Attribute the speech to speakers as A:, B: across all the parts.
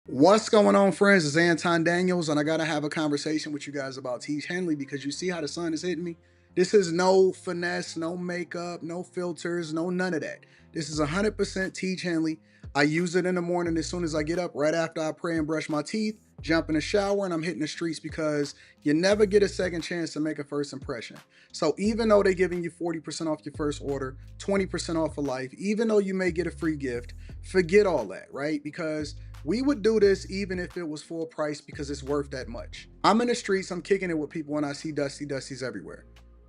A: What's going on, friends? It's Anton Daniels, and I gotta have a conversation with you guys about Tiege Hanley because you see how the sun is hitting me. This is no finesse, no makeup, no filters, no none of that. This is 100% Tiege Hanley. I use it in the morning as soon as I get up, right after I pray and brush my teeth, jump in the shower, and I'm hitting the streets because you never get a second chance to make a first impression. So even though they're giving you 40% off your first order, 20% off for life, even though you may get a free gift, forget all that, right? Because we would do this even if it was full price because it's worth that much. I'm in the streets, I'm kicking it with people, and I see Dusties everywhere.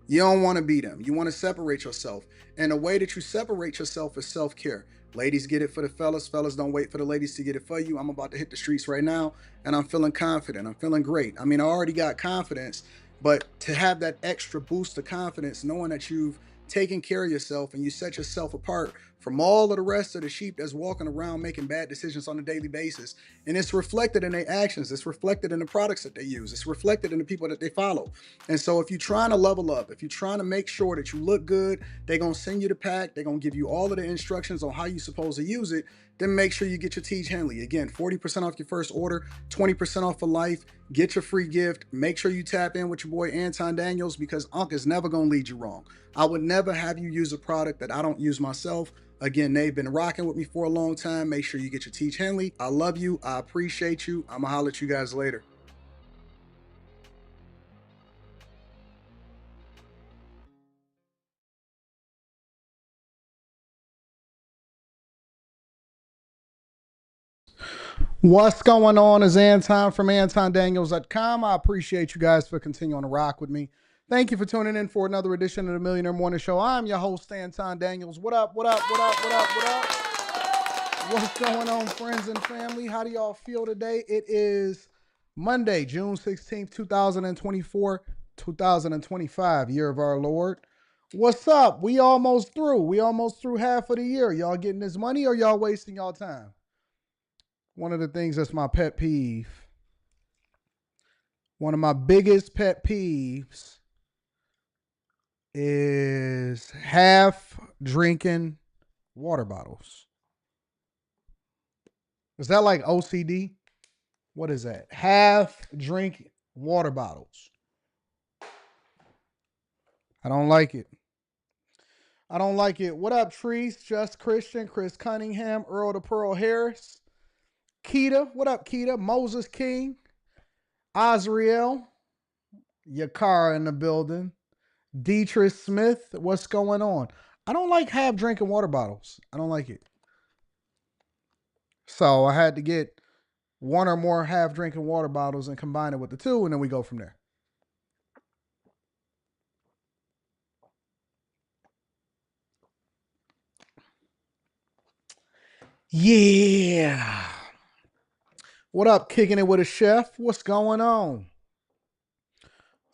A: You don't want to be them. You want to separate yourself. And the way that you separate yourself is self care. Ladies get it for the fellas. Fellas don't wait for the ladies to get it for you. I'm about to hit the streets right now and I'm feeling confident. I'm feeling great. I mean, I already got confidence, but to have that extra boost of confidence, knowing that you've taken care of yourself and you set yourself apart from all of the rest of the sheep that's walking around making bad decisions on a daily basis. And it's reflected in their actions. It's reflected in the products that they use. It's reflected in the people that they follow. And so if you're trying to level up, if you're trying to make sure that you look good, they're going to send you the pack. They're going to give you all of the instructions on how you're supposed to use it. Then make sure you get your Tiege Hanley. Again, 40% off your first order, 20% off for life. Get your free gift. Make sure you tap in with your boy Anton Daniels because Unc is never going to lead you wrong. I would never have you use a product that I don't use myself. Again, they've been rocking with me for a long time. Make sure you get your Tiege Hanley. I love you. I appreciate you. I'm going to holler at you guys later. What's going on is Anton from AntonDaniels.com. I appreciate you guys for continuing to rock with me. Thank you for tuning in for another edition of the Millionaire Morning Show. I'm your host, Anton Daniels. What up, what up, what up, what up, what up? What's going on, friends and family? How do y'all feel today? It is Monday, June 16th, 2024, 2025, year of our Lord. What's up? We almost through. We almost through half of the year. Y'all getting this money or y'all wasting y'all time? One of the things that's my pet peeve, one of my biggest pet peeves is half drinking water bottles. Is that like OCD? What is that? Half drink water bottles. I don't like it. I don't like it. What up, Treese? Just Christian, Chris Cunningham, Earl to Pearl Harris, Keita. What up, Keita? Moses King, Azriel, Yakara in the building. Dietrich Smith, what's going on? I don't like half drinking water bottles. I don't like it. So I had to get one or more half drinking water bottles and combine it with the two, and then we go from there. Yeah. What up, kicking it with a chef? What's going on?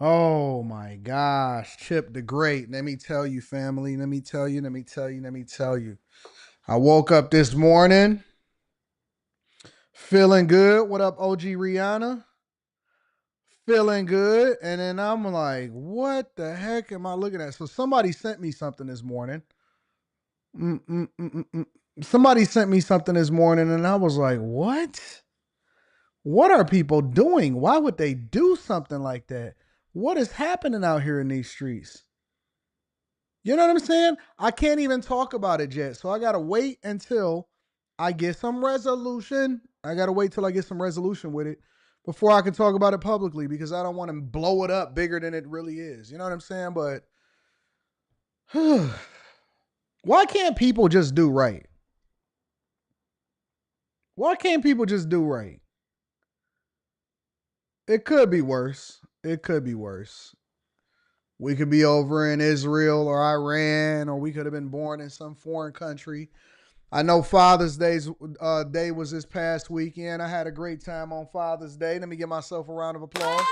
A: Oh my gosh, Chip the Great. Let me tell you, family. Let me tell you, let me tell you, let me tell you. I woke up this morning feeling good. What up, OG Rihanna? Feeling good. And then I'm like, what the heck am I looking at? So somebody sent me something this morning. Mm-mm-mm-mm-mm. Somebody sent me something this morning, and I was like, what? What are people doing? Why would they do something like that? What is happening out here in these streets? You know what I'm saying? I can't even talk about it yet. So I got to wait until I get some resolution. I got to wait till I get some resolution with it before I can talk about it publicly because I don't want to blow it up bigger than it really is. You know what I'm saying? But why can't people just do right? Why can't people just do right? It could be worse. It could be worse. We could be over in Israel or Iran, or we could have been born in some foreign country. I know Father's Day was this past weekend. I had a great time on Father's Day. Let me give myself a round of applause.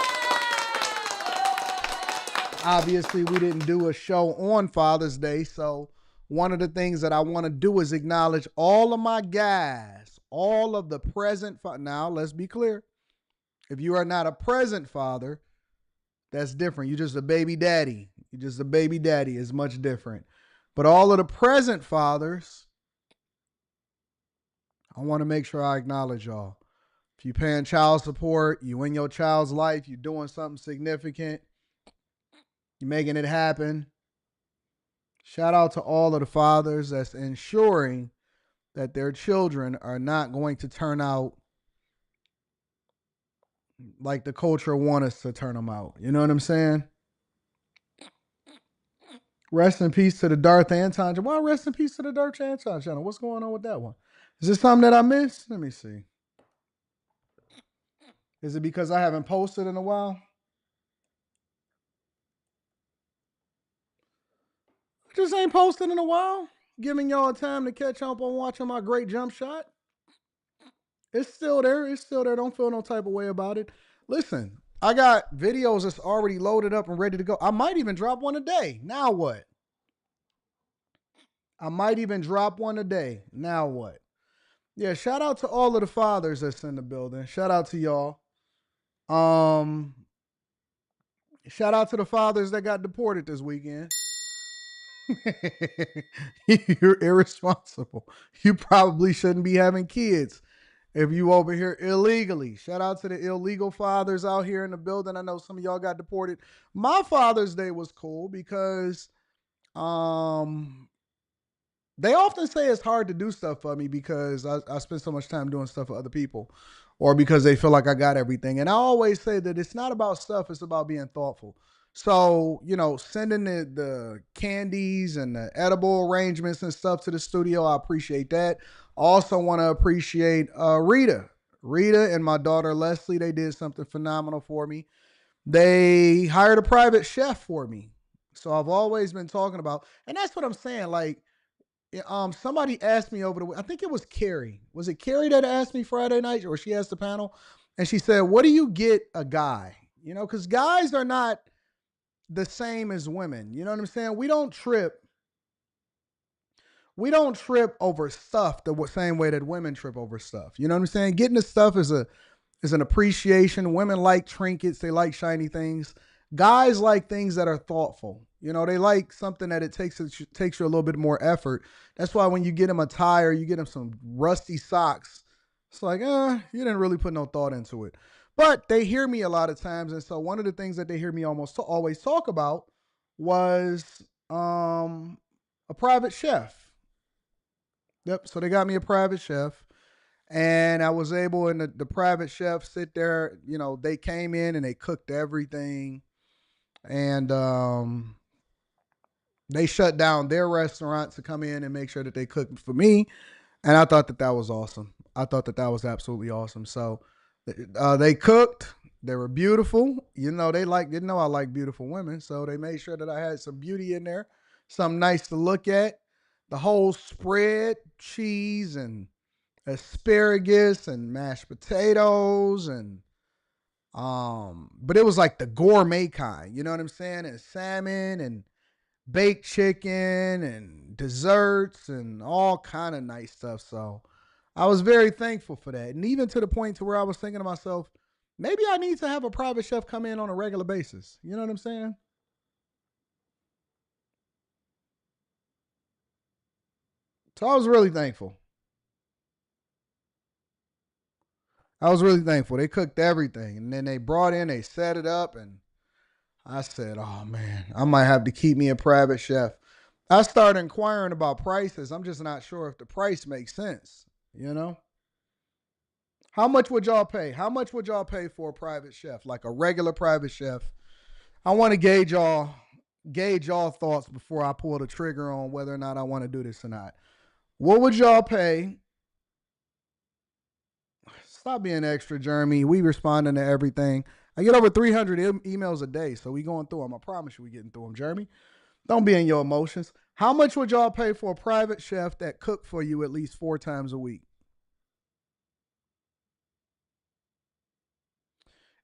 A: Obviously, we didn't do a show on Father's Day, so one of the things that I want to do is acknowledge all of my guys, all of the present. Now, let's be clear. If you are not a present father, that's different. You're just a baby daddy. You're just a baby daddy. It's much different. But all of the present fathers, I want to make sure I acknowledge y'all. If you're paying child support, you in your child's life, you're doing something significant, you're making it happen. Shout out to all of the fathers that's ensuring that their children are not going to turn out like the culture want us to turn them out. You know what I'm saying? Rest in peace to the Darth Anton. Why rest in peace to the Darth Anton channel? What's going on with that one? Is this something that I missed? Let me see. Is it because I haven't posted in a while? I just ain't posted in a while. Giving y'all time to catch up on watching my great jump shot. It's still there. It's still there. Don't feel no type of way about it. Listen, I got videos that's already loaded up and ready to go. I might even drop one a day. Now what? I might even drop one a day. Now what? Yeah, shout out to all of the fathers that's in the building. Shout out to y'all. Um, Shout out to the fathers that got deported this weekend. You're irresponsible. You probably shouldn't be having kids if you over here illegally. Shout out to the illegal fathers out here in the building. I know some of y'all got deported. My Father's Day was cool because they often say it's hard to do stuff for me because I spend so much time doing stuff for other people, or because they feel like I got everything. And I always say that it's not about stuff, it's about being thoughtful. So, sending the candies and the edible arrangements and stuff to the studio, I appreciate that. Also want to appreciate Rita. Rita and my daughter Leslie, they did something phenomenal for me. They hired a private chef for me. So I've always been talking about, and that's what I'm saying. Like, somebody asked me over the, I think it was Carrie. Was it Carrie that asked me Friday night, or she asked the panel? And she said, what do you get a guy? Because guys are not the same as women. You know what I'm saying? We don't trip over stuff the same way that women trip over stuff. You know what I'm saying? Getting the stuff is an appreciation. Women like trinkets. They like shiny things. Guys like things that are thoughtful. They like something that it takes you a little bit more effort. That's why when you get them a tie or you get them some rusty socks, it's like, you didn't really put no thought into it. But they hear me a lot of times, and so one of the things that they hear me always talk about was a private chef. Yep. So they got me a private chef. And I was able, and the private chef sit there, they came in and they cooked everything. And they shut down their restaurant to come in and make sure that they cooked for me. And I thought that was awesome. I thought that was absolutely awesome. So they cooked. They were beautiful. They didn't know I like beautiful women. So they made sure that I had some beauty in there, something nice to look at. The whole spread, cheese and asparagus and mashed potatoes but it was like the gourmet kind, you know what I'm saying? And salmon and baked chicken and desserts and all kind of nice stuff. So I was very thankful for that. And even to the point to where I was thinking to myself, maybe I need to have a private chef come in on a regular basis. You know what I'm saying? So I was really thankful. They cooked everything, and then they set it up, and I said, oh man, I might have to keep me a private chef. I started inquiring about prices. I'm just not sure if the price makes sense. How much would y'all pay? How much would y'all pay for a private chef, like a regular private chef? I want to gauge y'all thoughts before I pull the trigger on whether or not I want to do this or not. What would y'all pay? Stop being extra, Jeremy. We responding to everything. I get over 300 emails a day, so we going through them. I promise you we getting through them, Jeremy. Don't be in your emotions. How much would y'all pay for a private chef that cooked for you at least 4 times a week?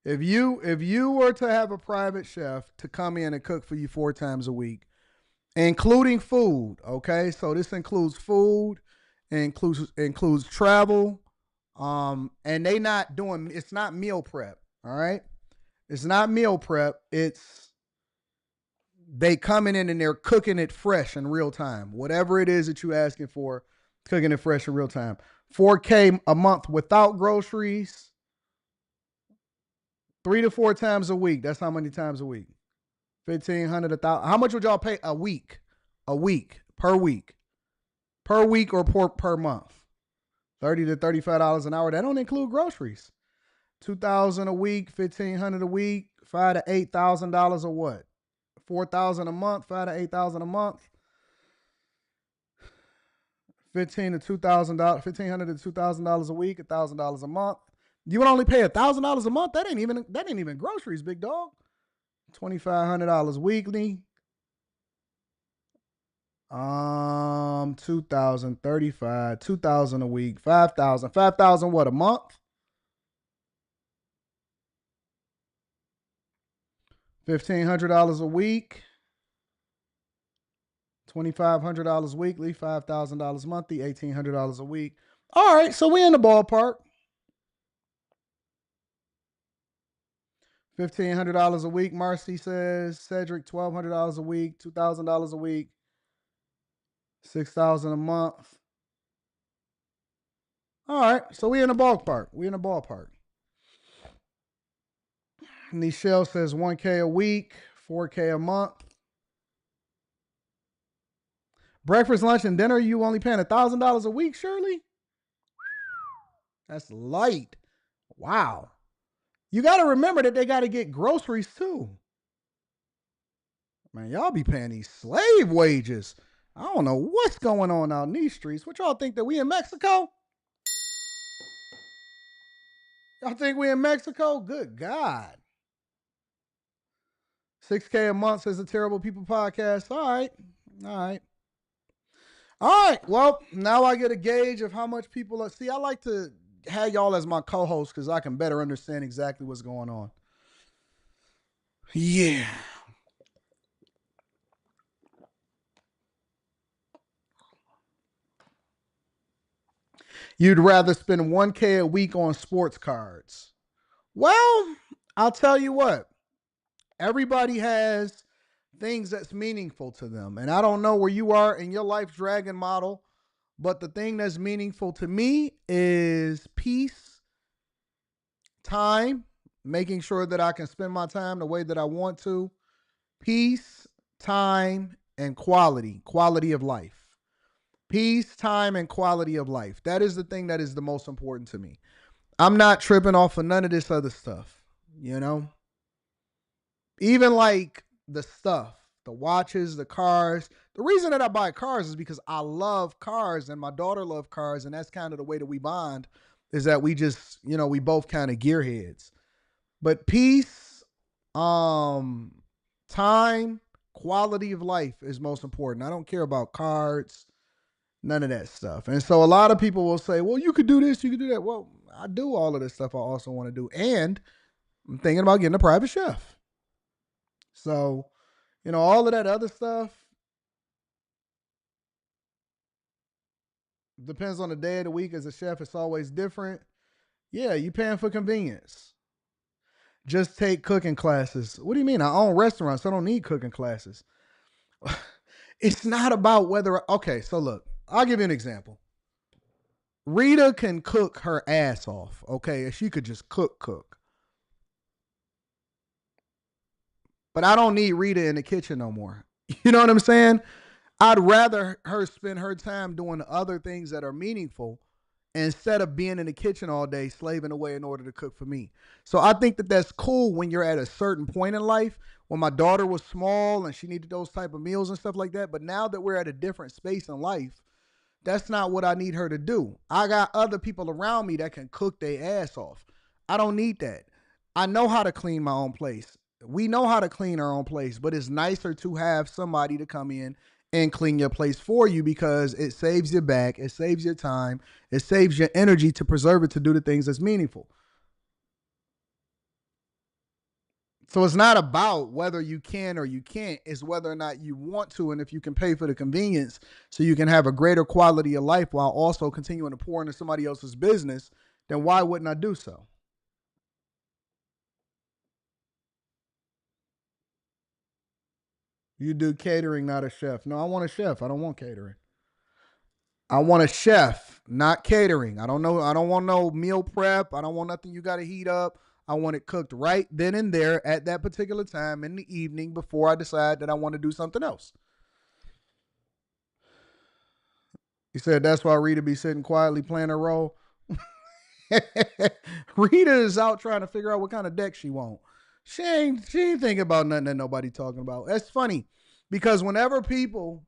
A: If you were to have a private chef to come in and cook for you 4 times a week, including food, okay? So this includes food, includes travel, and it's not meal prep, all right? It's not meal prep. It's they coming in and they're cooking it fresh in real time. Whatever it is that you're asking for, cooking it fresh in real time. 4K a month without groceries, 3 to 4 times a week. That's how many times a week? 1,500, 1,000. How much would y'all pay a week? A week, per week. Per week or per month? $30 to $35 an hour. That don't include groceries. $2,000 a week, $1,500 a week, $5,000 to $8,000 or what? $4,000 a month, $5,000 to $8,000 a month. $1,500 to $2,000 a week, $1,000 a month. You would only pay $1,000 a month. That ain't even groceries, big dog. $2,500 weekly. 2,000, 35, 2,000 a week, 5,000. 5,000 what, a month? $1,500 a week. $2,500 weekly, $5,000 monthly, $1,800 a week. All right, so we in the ballpark. $1,500 a week, Marcy says. Cedric, $1,200 a week, $2,000 a week, $6,000 a month. All right, so we in the ballpark. Nichelle says $1K a week, $4K a month. Breakfast, lunch, and dinner, you only paying $1,000 a week, Shirley? That's light. Wow. You got to remember that they got to get groceries too. Man, y'all be paying these slave wages. I don't know what's going on out in these streets. What y'all think, that we in Mexico? Y'all think we in Mexico? Good God. 6K a month says the Terrible People podcast. All right. Well, now I get a gauge of how much people are. See, I like to have y'all as my co-host because I can better understand exactly what's going on. Yeah. You'd rather spend $1K a week on sports cards. Well, I'll tell you what. Everybody has things that's meaningful to them. And I don't know where you are in your life dragon model, but the thing that's meaningful to me is peace, time, making sure that I can spend my time the way that I want to. Peace, time, and quality of life. Peace, time, and quality of life. That is the thing that is the most important to me. I'm not tripping off of none of this other stuff, you know? Even like the stuff, the watches, the cars. The reason that I buy cars is because I love cars and my daughter loves cars, and that's kind of the way that we bond, is that we just, we both kind of gearheads. But peace, time, quality of life is most important. I don't care about cards, none of that stuff. And so a lot of people will say, well, you could do this, you could do that. Well, I do all of this stuff I also want to do. And I'm thinking about getting a private chef. So, all of that other stuff depends on the day of the week. As a chef, it's always different. Yeah, you paying for convenience. Just take cooking classes. What do you mean? I own restaurants, so I don't need cooking classes. It's not about whether. Okay, so look, I'll give you an example. Rita can cook her ass off, okay? She could just cook. But I don't need Rita in the kitchen no more. You know what I'm saying? I'd rather her spend her time doing other things that are meaningful instead of being in the kitchen all day slaving away in order to cook for me. So I think that that's cool when you're at a certain point in life. When my daughter was small and she needed those type of meals and stuff like that. But now that we're at a different space in life, that's not what I need her to do. I got other people around me that can cook their ass off. I don't need that. I know how to clean my own place. We know how to clean our own place, but it's nicer to have somebody to come in and clean your place for you because it saves your back, it saves your time, it saves your energy to preserve it to do the things that's meaningful. So it's not about whether you can or you can't. It's whether or not you want to, and if you can pay for the convenience so you can have a greater quality of life while also continuing to pour into somebody else's business, then why wouldn't I do so? You do catering, not a chef. No, I want a chef. I don't want catering. I want a chef, not catering. I don't know. I don't want no meal prep. I don't want nothing you got to heat up. I want it cooked right then and there at that particular time in the evening before I decide that I want to do something else. He said that's why Rita be sitting quietly playing her role. Rita is out trying to figure out what kind of deck she want. She ain't thinking about nothing that nobody talking about. That's funny because whenever people,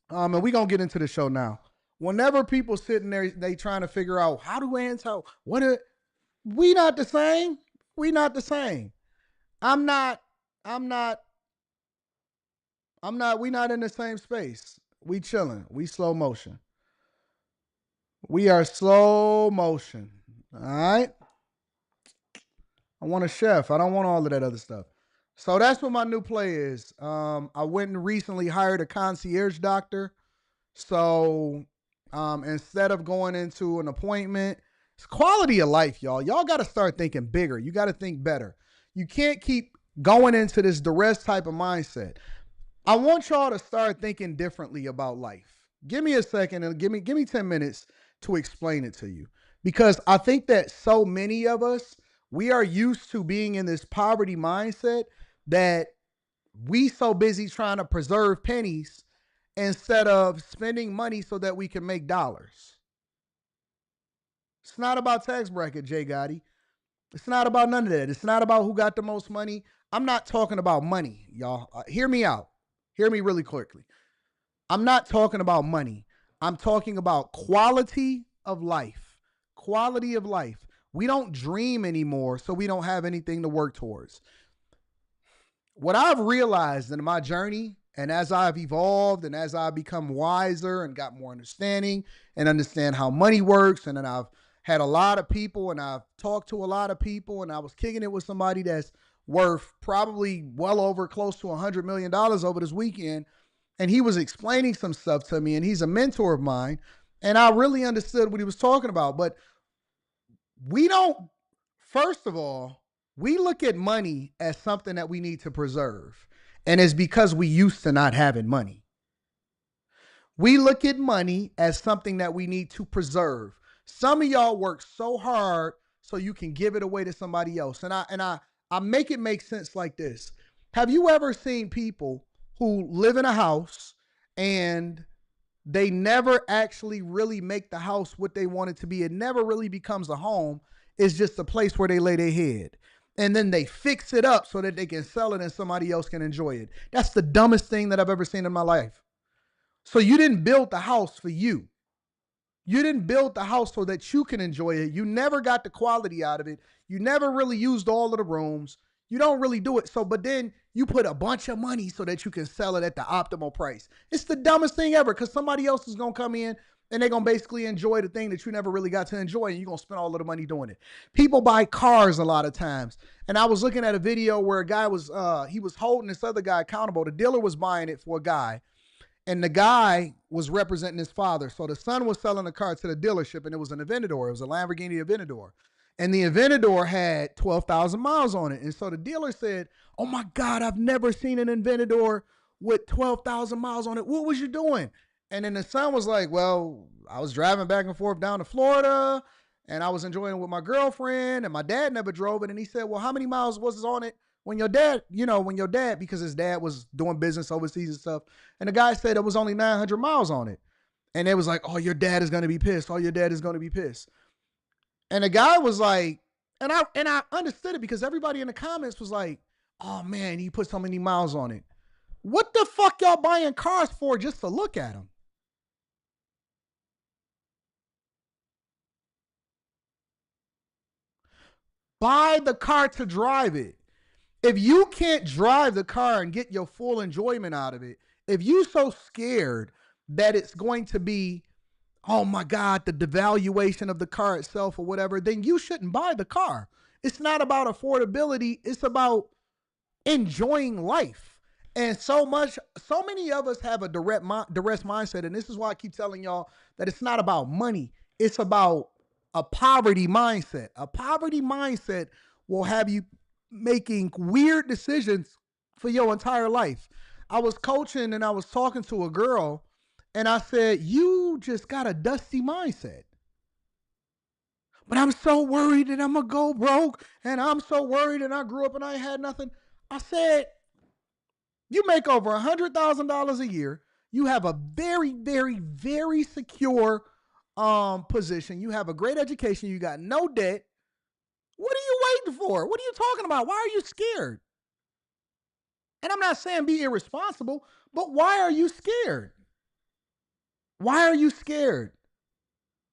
A: and we gonna get into the show now. Whenever people sitting there, they trying to figure out how do Anton, what are, we not the same. We not the same. I'm not. I'm not. I'm not. We not in the same space. We chilling. We slow motion. We are slow motion. All right. I want a chef. I don't want all of that other stuff. So that's what my new play is. I went and recently hired a concierge doctor. So instead of going into an appointment, it's quality of life, y'all. Y'all got to start thinking bigger. You got to think better. You can't keep going into this duress type of mindset. I want y'all to start thinking differently about life. Give me a second and give me 10 minutes to explain it to you. Because I think that so many of us, we are used to being in this poverty mindset that we so busy trying to preserve pennies instead of spending money so that we can make dollars. It's not about tax bracket, Jay Gotti. It's not about none of that. It's not about who got the most money. I'm not talking about money, y'all. Hear me out. Hear me really quickly. I'm not talking about money. I'm talking about quality of life. Quality of life. We don't dream anymore, so we don't have anything to work towards. What I've realized in my journey, and as I've evolved and as I've become wiser and got more understanding and understand how money works, and then I've had a lot of people and I've talked to a lot of people, and I was kicking it with somebody that's worth probably well over close to $100 million over this weekend. And he was explaining some stuff to me, and he's a mentor of mine. And I really understood what he was talking about. But we don't, first of all, we look at money as something that we need to preserve. And it's because we used to not having money. We look at money as something that we need to preserve. Some of y'all work so hard so you can give it away to somebody else. And I make it make sense like this. Have you ever seen people who live in a house and they never actually really make the house what they want it to be? It never really becomes a home. It's just a place where they lay their head. And then they fix it up so that they can sell it and somebody else can enjoy it. That's the dumbest thing that I've ever seen in my life. So you didn't build the house for you. You didn't build the house so that you can enjoy it. You never got the quality out of it. You never really used all of the rooms. You don't really do it. So, but then you put a bunch of money so that you can sell it at the optimal price. It's the dumbest thing ever because somebody else is going to come in and they're going to basically enjoy the thing that you never really got to enjoy, and you're going to spend all of the money doing it. People buy cars a lot of times. And I was looking at a video where a guy was, he was holding this other guy accountable. The dealer was buying it for a guy. And the guy was representing his father. So the son was selling the car to the dealership, and it was an Aventador. It was a Lamborghini Aventador. And the Aventador had 12,000 miles on it. And so the dealer said, "Oh my God, I've never seen an Aventador with 12,000 miles on it. What was you doing?" And then the son was like, "Well, I was driving back and forth down to Florida, and I was enjoying it with my girlfriend, and my dad never drove it." And he said, "Well, how many miles was on it when your dad, because his dad was doing business overseas and stuff." And the guy said it was only 900 miles on it. And it was like, "Oh, your dad is going to be pissed. Oh, your dad is going to be pissed." And the guy was like, and I understood it because everybody in the comments was like, "Oh man, he put so many miles on it." What the fuck y'all buying cars for just to look at them? Buy the car to drive it. If you can't drive the car and get your full enjoyment out of it, if you so scared that it's going to be, oh my God, the devaluation of the car itself or whatever, then you shouldn't buy the car. It's not about affordability. It's about enjoying life. And so many of us have a duress mindset. And this is why I keep telling y'all that it's not about money. It's about a poverty mindset. A poverty mindset will have you making weird decisions for your entire life. I was coaching and I was talking to a girl and I said, "You just got a dusty mindset." But I'm so worried that I'm going to go broke. And I'm so worried and I grew up and I had nothing. I said, you make over $100,000 a year. You have a very, very, very secure position. You have a great education. You got no debt. What are you waiting for? What are you talking about? Why are you scared? And I'm not saying be irresponsible, but why are you scared? Why are you scared?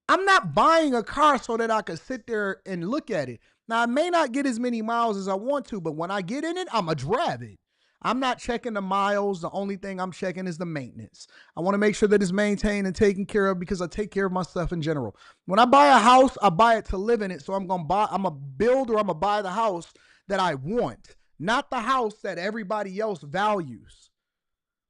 A: I'm not buying a car so that I can sit there and look at it. Now, I may not get as many miles as I want to, but when I get in it, I'm going to drive it. I'm not checking the miles. The only thing I'm checking is the maintenance. I want to make sure that it's maintained and taken care of because I take care of my stuff in general. When I buy a house, I buy it to live in it. So I'm going to build or I'm going to buy the house that I want, not the house that everybody else values.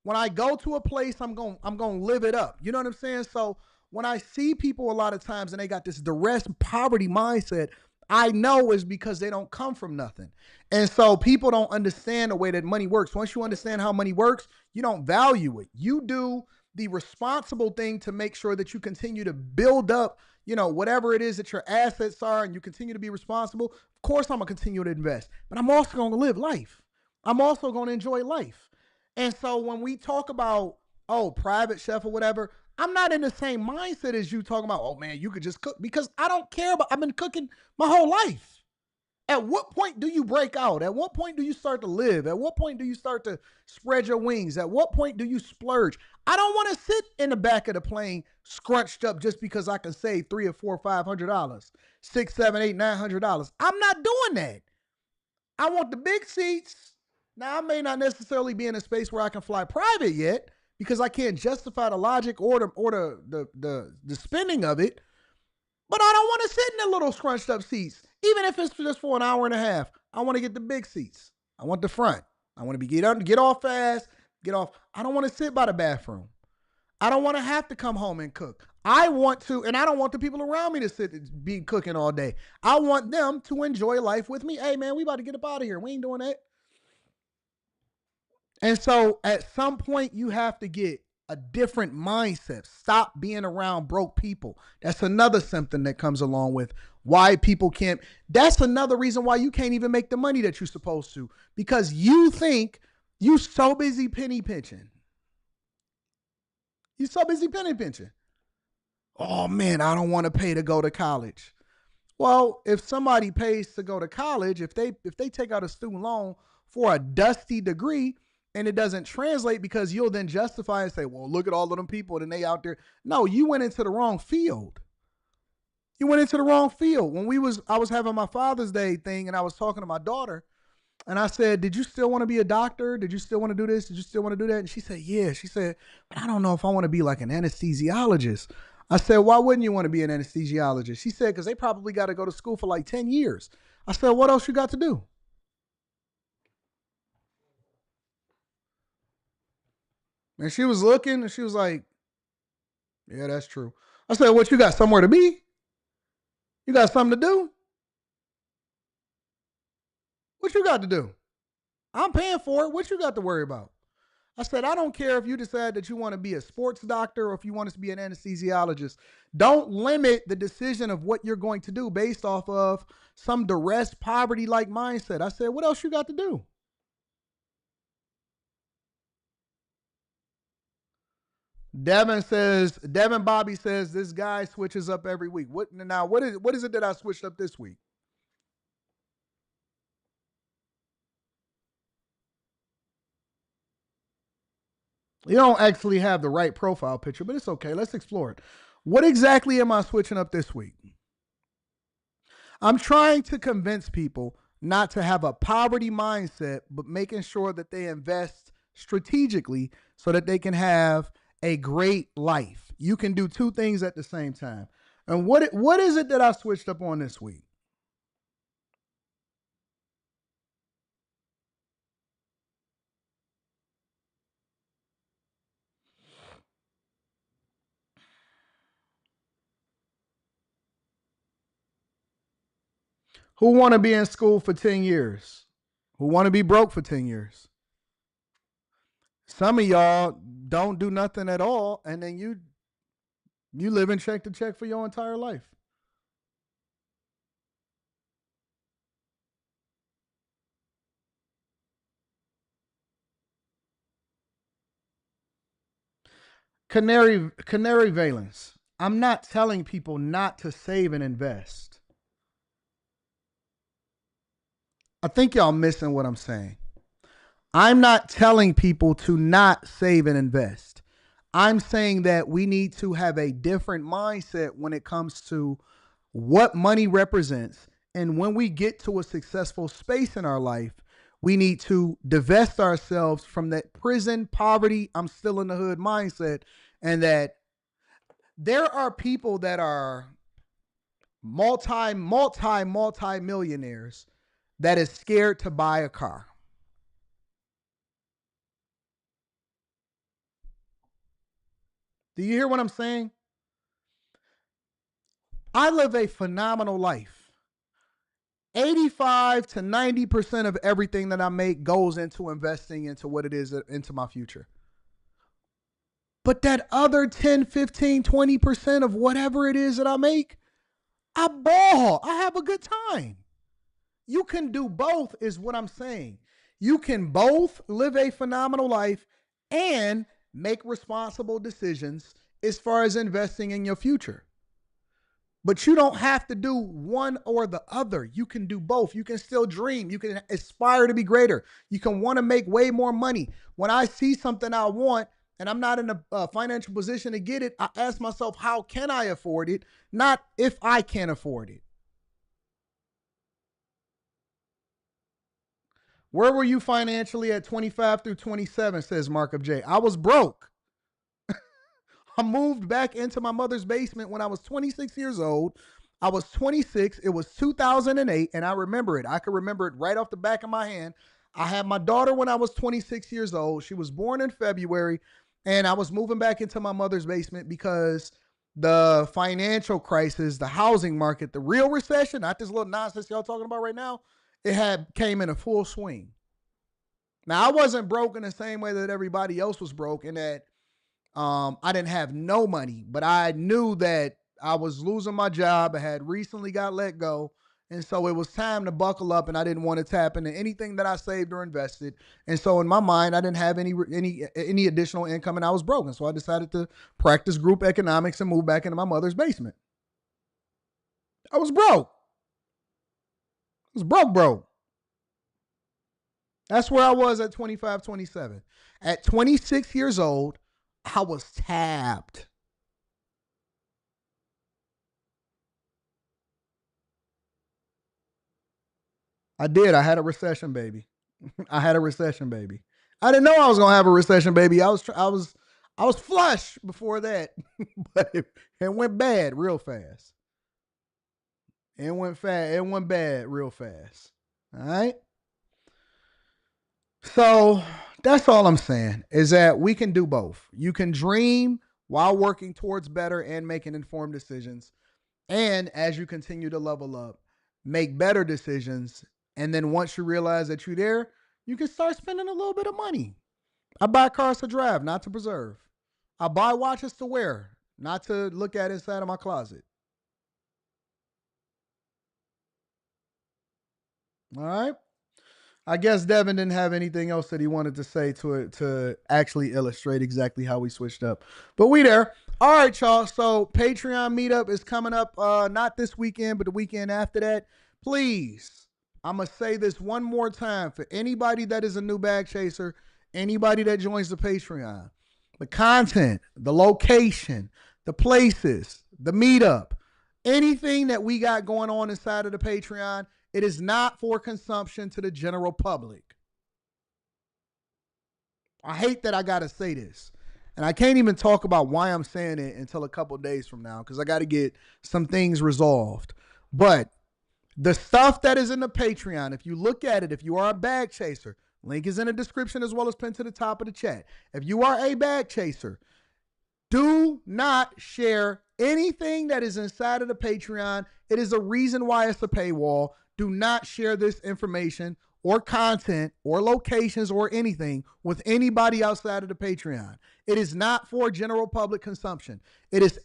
A: When I go to a place, I'm going to live it up. You know what I'm saying? So when I see people a lot of times and they got this duress poverty mindset, I know it's because they don't come from nothing. And so people don't understand the way that money works. Once you understand how money works, you don't value it. You do the responsible thing to make sure that you continue to build up, whatever it is that your assets are, and you continue to be responsible. Of course, I'm going to continue to invest, but I'm also going to live life. I'm also going to enjoy life. And so when we talk about, private chef or whatever, I'm not in the same mindset as you talking about, oh man, you could just cook, because I don't care about, I've been cooking my whole life. At what point do you break out? At what point do you start to live? At what point do you start to spread your wings? At what point do you splurge? I don't want to sit in the back of the plane scrunched up just because I can save $300 or $400 or $500, $600, $700, $800, $900. I'm not doing that. I want the big seats. Now, I may not necessarily be in a space where I can fly private yet because I can't justify the logic or the spending of it. But I don't want to sit in the little scrunched up seats, even if it's just for an hour and a half. I want to get the big seats. I want the front. I want to get off fast, get off. I don't want to sit by the bathroom. I don't want to have to come home and cook. I want to, and I don't want the people around me to sit and be cooking all day. I want them to enjoy life with me. Hey man, we about to get up out of here. We ain't doing that. And so at some point you have to get a different mindset. Stop being around broke people. That's another symptom that comes along with why people can't. That's another reason why you can't even make the money that you're supposed to, because you think you so busy penny pinching. You so busy penny pinching. Oh man, I don't want to pay to go to college. Well, if somebody pays to go to college, if they take out a student loan for a dusty degree and it doesn't translate, because you'll then justify and say, well, look at all of them people and they out there. No, you went into the wrong field. You went into the wrong field. I was having my Father's Day thing and I was talking to my daughter and I said, did you still want to be a doctor? Did you still want to do this? Did you still want to do that? And she said, yeah. She said, but I don't know if I want to be like an anesthesiologist. I said, why wouldn't you want to be an anesthesiologist? She said, because they probably got to go to school for like 10 years. I said, what else you got to do? And she was looking and she was like, yeah, that's true. I said, what, you got somewhere to be? You got something to do? What you got to do? I'm paying for it. What you got to worry about? I said, I don't care if you decide that you want to be a sports doctor or if you want to be an anesthesiologist. Don't limit the decision of what you're going to do based off of some duress, poverty like mindset. I said, what else you got to do? Devin Bobby says this guy switches up every week. What is it that I switched up this week? You don't actually have the right profile picture, but it's okay. Let's explore it. What exactly am I switching up this week? I'm trying to convince people not to have a poverty mindset, but making sure that they invest strategically so that they can have a great life. You can do two things at the same time. And what is it that I switched up on this week? Who want to be in school for 10 years? Who want to be broke for 10 years? Some of y'all don't do nothing at all, and then you live in check to check for your entire life. Canary Valence. I'm not telling people not to save and invest. I think y'all missing what I'm saying. I'm not telling people to not save and invest. I'm saying that we need to have a different mindset when it comes to what money represents. And when we get to a successful space in our life, we need to divest ourselves from that prison, poverty, I'm still in the hood mindset. And that there are people that are multi millionaires that is scared to buy a car. Do you hear what I'm saying? I live a phenomenal life. 85 to 90% of everything that I make goes into investing into what it is, into my future. But that other 10, 15, 20% of whatever it is that I make, I ball. I have a good time. You can do both, is what I'm saying. You can both live a phenomenal life and make responsible decisions as far as investing in your future. But you don't have to do one or the other. You can do both. You can still dream. You can aspire to be greater. You can want to make way more money. When I see something I want and I'm not in a financial position to get it, I ask myself, how can I afford it? Not if I can afford it. Where were you financially at 25 through 27, says Markup J. I was broke. I moved back into my mother's basement when I was 26 years old. I was 26. It was 2008, and I remember it. I can remember it right off the back of my hand. I had my daughter when I was 26 years old. She was born in February, and I was moving back into my mother's basement because the financial crisis, the housing market, the real recession, not this little nonsense y'all talking about right now, it had came in a full swing. Now, I wasn't broke in the same way that everybody else was broke, in that I didn't have no money, but I knew that I was losing my job. I had recently got let go. And so it was time to buckle up, and I didn't want to tap into anything that I saved or invested. And so in my mind, I didn't have any additional income, and I was broke. And so I decided to practice group economics and move back into my mother's basement. I was broke. I was broke. That's where I was at 25, 27. At 26 years old, I was tapped. I did. I had a recession, baby. I had a recession, baby. I didn't know I was gonna have a recession, baby. I was flush before that, but it went bad real fast. It went fast. It went bad real fast. All right. So that's all I'm saying, is that we can do both. You can dream while working towards better and making informed decisions. And as you continue to level up, make better decisions. And then once you realize that you're there, you can start spending a little bit of money. I buy cars to drive, not to preserve. I buy watches to wear, not to look at inside of my closet. All right. I guess Devin didn't have anything else that he wanted to say to actually illustrate exactly how we switched up. But we there. All right, y'all. So Patreon meetup is coming up, not this weekend, but the weekend after that. Please, I'm gonna say this one more time for anybody that is a new bag chaser, anybody that joins the Patreon. The content, the location, the places, the meetup, anything that we got going on inside of the Patreon, it is not for consumption to the general public. I hate that I got to say this. And I can't even talk about why I'm saying it until a couple days from now, because I got to get some things resolved. But the stuff that is in the Patreon, if you look at it, if you are a bag chaser, link is in the description as well as pinned to the top of the chat. If you are a bag chaser, do not share anything that is inside of the Patreon. It is a reason why it's a paywall. Do not share this information or content or locations or anything with anybody outside of the Patreon. It is not for general public consumption. It's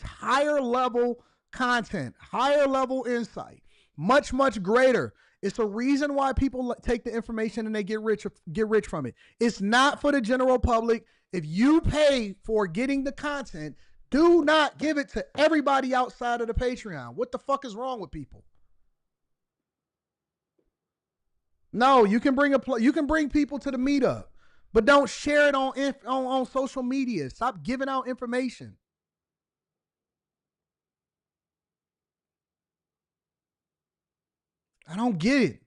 A: higher level content, higher level insight, Much, much greater. It's a reason why people take the information and they get rich from it. It's not for the general public. If you pay for getting the content, do not give it to everybody outside of the Patreon. What the fuck is wrong with people? No, you can bring people to the meetup, but don't share it on social media. Stop giving out information. I don't get it.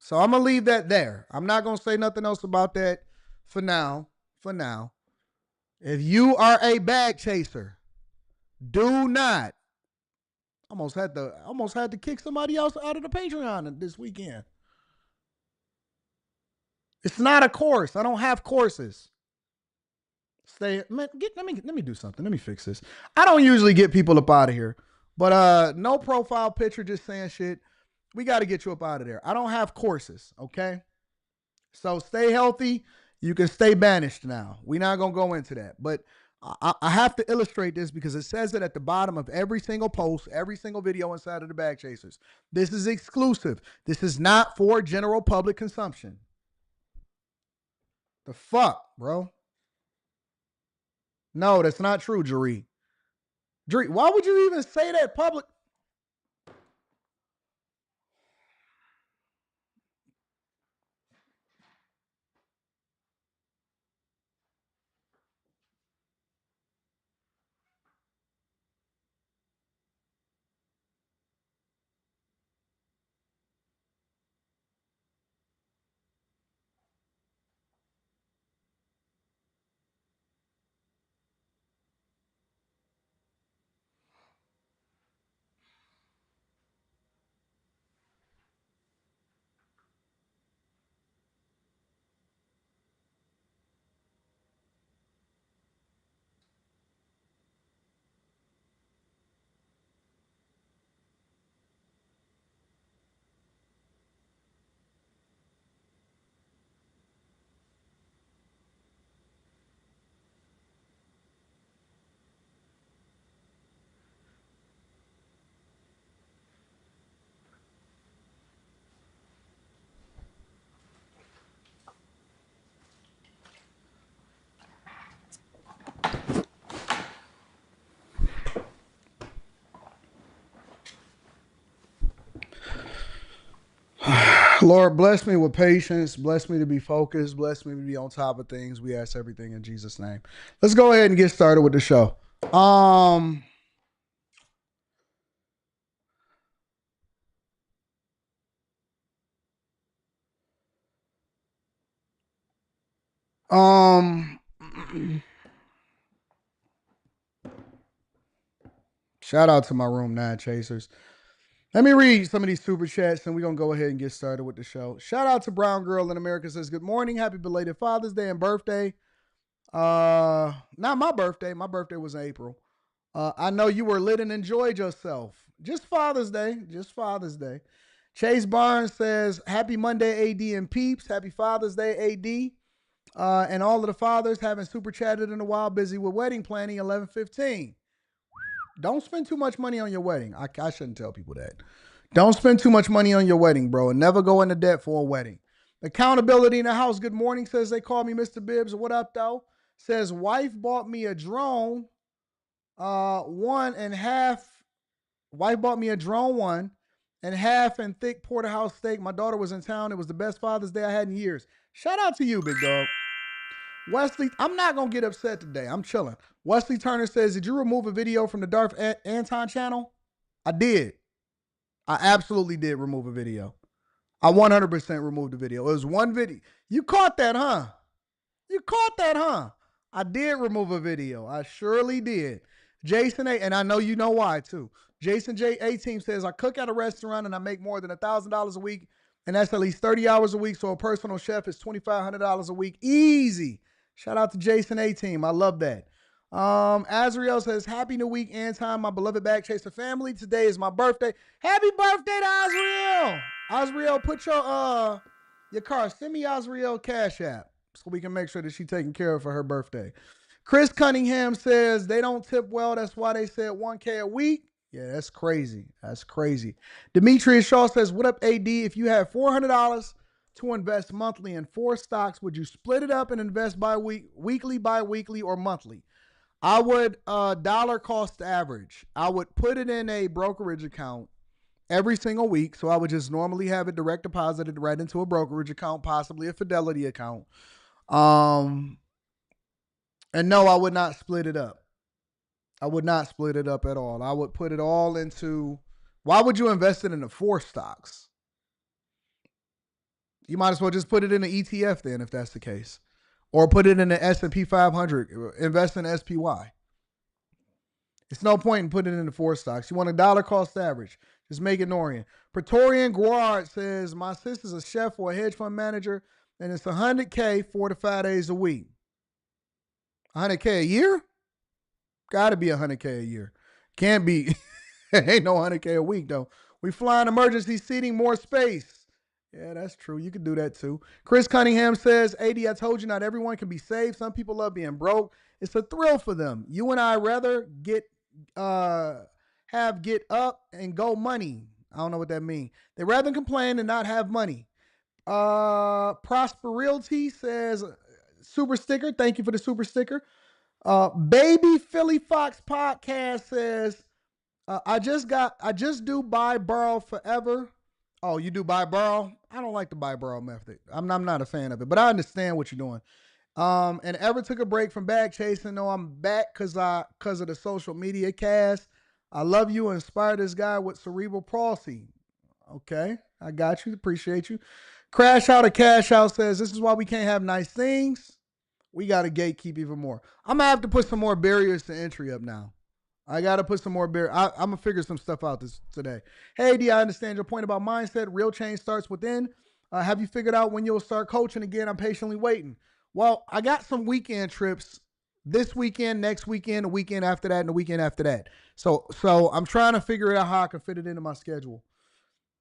A: So I'm gonna leave that there. I'm not gonna say nothing else about that for now. If you are a bag chaser, do not. Almost had to kick somebody else out of the Patreon this weekend. It's not a course. I don't have courses. Let me do something. Let me fix this. I don't usually get people up out of here, but no profile picture, just saying shit. We got to get you up out of there. I don't have courses, okay? So stay healthy. You can stay banished now. We're not gonna go into that, but I have to illustrate this because it says it at the bottom of every single post, every single video inside of the Bag Chasers. This is exclusive. This is not for general public consumption. The fuck, bro? No, that's not true, Jeree. Jeree, why would you even say that public? Lord, bless me with patience. Bless me to be focused. Bless me to be on top of things. We ask everything in Jesus' name. Let's go ahead and get started with the show. Shout out to my room 9 chasers. Let me read some of these super chats and we're going to go ahead and get started with the show. Shout out to Brown Girl in America, says, good morning. Happy belated Father's Day and birthday. Not my birthday. My birthday was in April. I know you were lit and enjoyed yourself. Just Father's Day. Chase Barnes says, happy Monday, AD and peeps. Happy Father's Day, AD. And all of the fathers haven't super chatted in a while, busy with wedding planning, 11:15. Don't spend too much money on your wedding. I shouldn't tell people that. Don't spend too much money on your wedding, bro, and never go into debt for a wedding. Accountability in the house. Good morning, says they call me Mr. Bibbs. What up, though? Says wife bought me a drone. Wife bought me a drone 1.5 and thick porterhouse steak. My daughter was in town. It was the best Father's Day I had in years. Shout out to you, big dog. Wesley, I'm not going to get upset today. I'm chilling. Wesley Turner says, did you remove a video from the Darth Anton channel? I did. I absolutely did remove a video. I 100% removed the video. It was one video. You caught that, huh? I did remove a video. I surely did. Jason A, and I know you know why too. Jason J. A-Team says, I cook at a restaurant and I make more than $1,000 a week, and that's at least 30 hours a week, so a personal chef is $2,500 a week. Easy. Shout out to Jason A-Team. I love that. Azriel says, happy new week, Anton, my beloved Bag Chaser family. Today is my birthday. Happy birthday to Azriel. Azriel, put your car. Send me Azriel Cash App so we can make sure that she's taken care of for her birthday. Chris Cunningham says, they don't tip well. That's why they said $1K a week. Yeah, that's crazy. That's crazy. Demetrius Shaw says, "What up, AD? If you had $400 to invest monthly in four stocks, would you split it up and invest weekly, bi-weekly, or monthly?" I would dollar cost average. I would put it in a brokerage account every single week. So I would just normally have it direct deposited right into a brokerage account, possibly a Fidelity account. And no, I would not split it up. I would not split it up at all. I would put it all into. Why would you invest it in the four stocks? You might as well just put it in an ETF then, if that's the case, or put it in the S&P 500. Invest in SPY. It's no point in putting it in the four stocks. You want a dollar cost average. Just make it Norian. Praetorian Guard says, my sister's a chef or a hedge fund manager, and it's $100K 4 to 5 days a week. $100K a year? Got to be $100K a year. Can't be. Ain't no $100K a week, though. We flying emergency seating, more space. Yeah, that's true. You could do that, too. Chris Cunningham says, AD, I told you not everyone can be saved. Some people love being broke. It's a thrill for them. You and I rather get up and go money. I don't know what that means. They rather complain and not have money. Prosper Realty says, super sticker. Thank you for the super sticker. Baby Philly Fox podcast says, I just do buy borrow forever. Oh, you do buy borrow? I don't like the buy borrow method. I'm not a fan of it, but I understand what you're doing. And ever took a break from bag chasing? No, I'm back because of the social media cast. I love you. Inspire this guy with cerebral palsy. Okay, I got you. Appreciate you. Crash out of cash out says, this is why we can't have nice things. We got to gatekeep even more. I'm gonna have to put some more barriers to entry up now. I got to put some more barriers. I'm gonna figure some stuff out today. Hey, D, I understand your point about mindset. Real change starts within. Have you figured out when you'll start coaching again? I'm patiently waiting. Well, I got some weekend trips this weekend, next weekend, the weekend after that, and the weekend after that. So I'm trying to figure out how I can fit it into my schedule.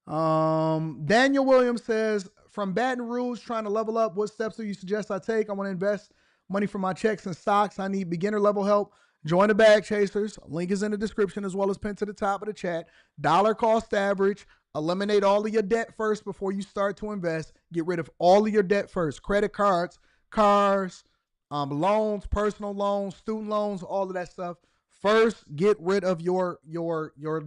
A: Daniel Williams says, from Baton Rouge, trying to level up, what steps do you suggest I take? I want to invest money from my checks and stocks. I need beginner level help. Join the Bag Chasers. Link is in the description as well as pinned to the top of the chat. Dollar cost average. Eliminate all of your debt first before you start to invest. Get rid of all of your debt first. Credit cards, cars, loans, personal loans, student loans, all of that stuff. First, get rid of your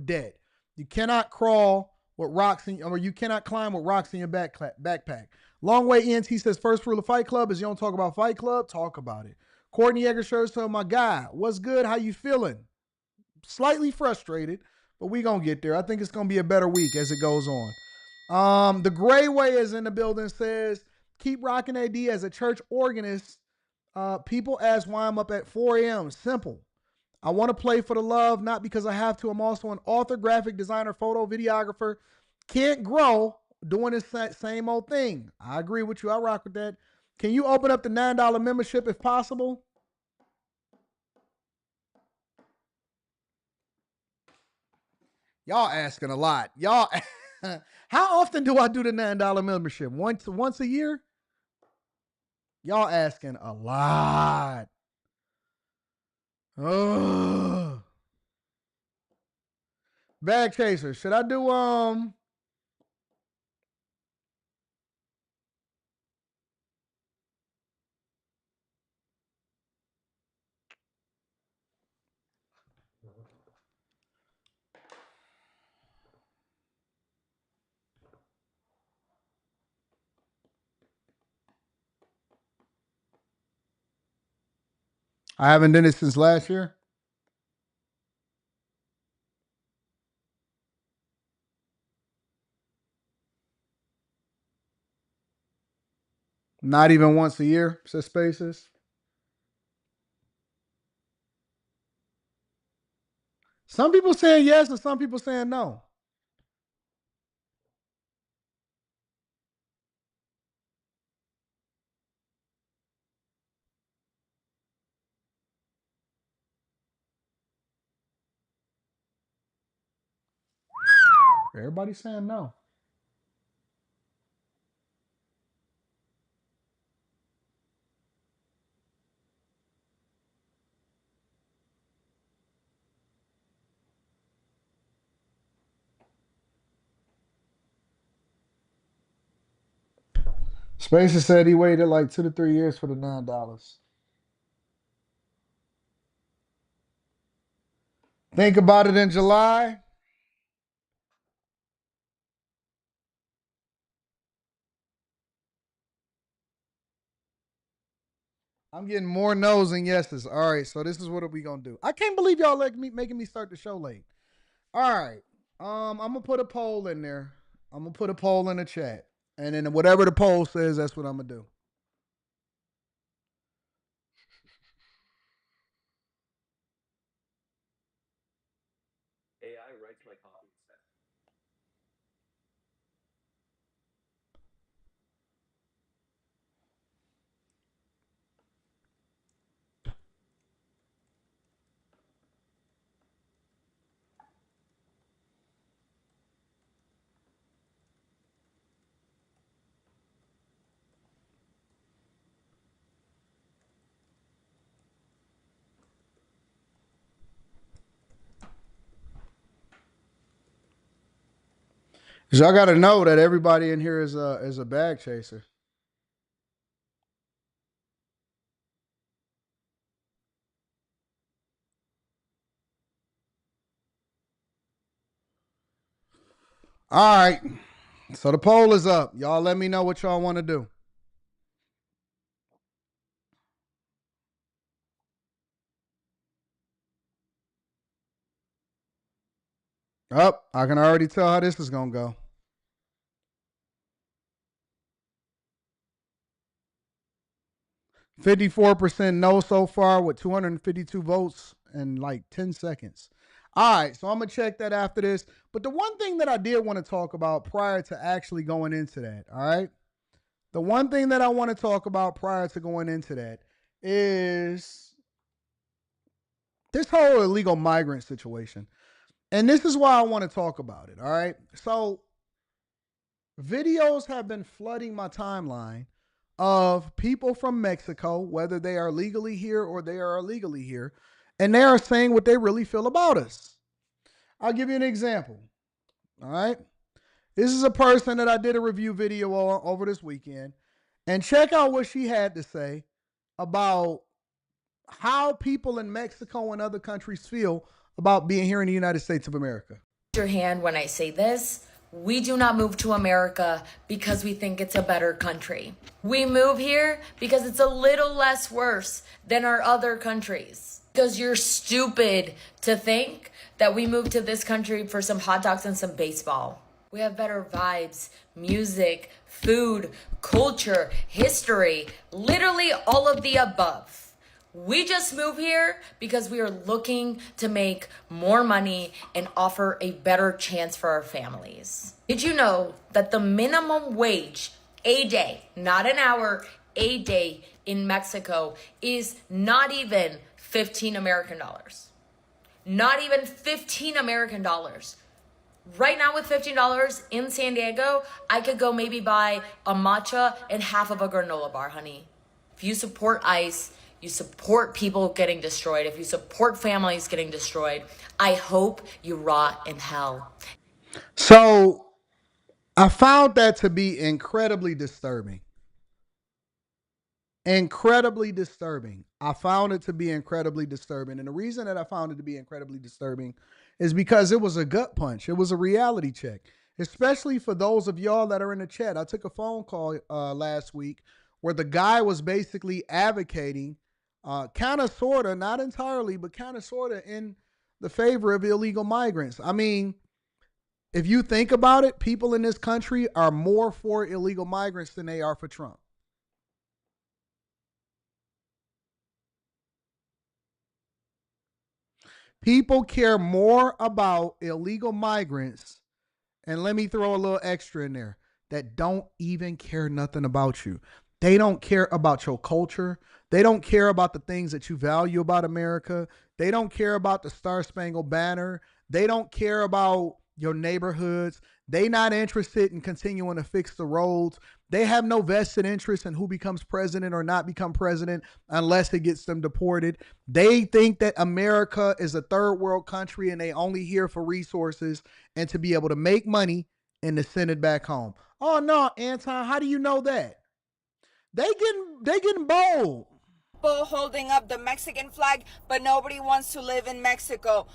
A: debt. You cannot crawl with rocks or you cannot climb with rocks in your backpack. Long Way ENT says, first rule of Fight Club is you don't talk about Fight Club, talk about it. Courtney Eggersher said, my guy, what's good? How you feeling? Slightly frustrated, but we gonna get there. I think it's gonna be a better week as it goes on. The Gray Way is in the building, says, keep rocking AD as a church organist. People ask why I'm up at 4 a.m. Simple. I want to play for the love, not because I have to. I'm also an author, graphic designer, photo, videographer. Can't grow doing the same old thing. I agree with you. I rock with that. Can you open up the $9 membership if possible? Y'all asking a lot. Y'all, how often do I do the $9 membership? Once a year? Y'all asking a lot. Ugh. Bag chaser. Should I do I haven't done it since last year. Not even once a year, says Spaces. Some people saying yes and some people saying no. Everybody's saying no. Spacer said he waited like 2 to 3 years for the $9. Think about it in July. I'm getting more no's than yeses. All right, so this is what are we gonna do? I can't believe y'all like me making me start the show late. All right, I'm gonna put a poll in there. I'm gonna put a poll in the chat, and then whatever the poll says, that's what I'm gonna do. Cause y'all gotta know that everybody in here is a bag chaser. All right, so the poll is up. Y'all let me know what y'all want to do. Up, I can already tell how this is gonna go. 54% no so far with 252 votes in like 10 seconds. All right, so I'm gonna check that after this. But the one thing that I did want to talk about prior to actually going into that, all right? The one thing that I want to talk about prior to going into that is this whole illegal migrant situation. And this is why I want to talk about it, all right? So, videos have been flooding my timeline of people from Mexico, whether they are legally here or they are illegally here, and they are saying what they really feel about us. I'll give you an example. All right. This is a person that I did a review video on over this weekend. And check out what she had to say about how people in Mexico and other countries feel about being here in the United States of America.
B: Your hand when I say this. We do not move to America because we think it's a better country. We move here because it's a little less worse than our other countries. Because you're stupid to think that we moved to this country for some hot dogs and some baseball. We have better vibes, music, food, culture, history, literally all of the above. We just moved here because we are looking to make more money and offer a better chance for our families. Did you know that the minimum wage a day, not an hour, a day in Mexico is not even 15 American dollars? Not even 15 American dollars. Right now with $15 in San Diego, I could go maybe buy a matcha and half of a granola bar, honey. If you support ICE, you support people getting destroyed. If you support families getting destroyed, I hope you rot in hell.
A: So I found that to be incredibly disturbing. Incredibly disturbing. I found it to be incredibly disturbing. And the reason that I found it to be incredibly disturbing is because it was a gut punch. It was a reality check, especially for those of y'all that are in the chat. I took a phone call last week where the guy was basically advocating, kind of, sort of, not entirely, but kind of, sort of, in the favor of illegal migrants. I mean, if you think about it, people in this country are more for illegal migrants than they are for Trump. People care more about illegal migrants, and let me throw a little extra in there, that don't even care nothing about you. They don't care about your culture. They don't care about the things that you value about America. They don't care about the Star Spangled Banner. They don't care about your neighborhoods. They not interested in continuing to fix the roads. They have no vested interest in who becomes president or not become president unless it gets them deported. They think that America is a third world country and they only here for resources and to be able to make money and to send it back home. Oh no, Anton, how do you know that? They getting bold.
C: Holding up the Mexican flag, but nobody wants to live in Mexico.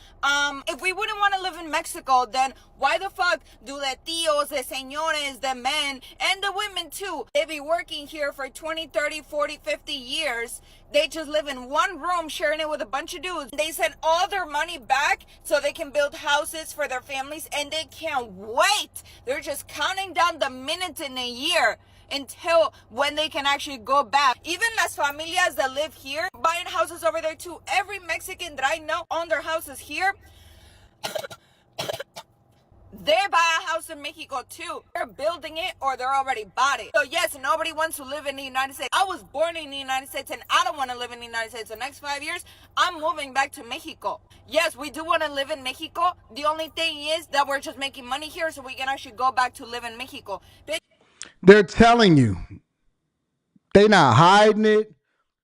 C: If we wouldn't want to live in Mexico, then why the fuck do the tios, the señores, the men, and the women too, they be working here for 20, 30, 40, 50 years. They just live in one room sharing it with a bunch of dudes. They send all their money back so they can build houses for their families, and they can't wait. They're just counting down the minutes in a year until when they can actually go back. Even las familias that live here, buying houses over there too. Every Mexican that I know own their houses here. They buy a house in Mexico too. They're building it or they're already bought it. So yes, nobody wants to live in the United States. I was born in the United States and I don't want to live in the United States. The next 5 years, I'm moving back to Mexico. Yes, we do want to live in Mexico. The only thing is that we're just making money here so we can actually go back to live in Mexico.
A: They're telling you. They not hiding it.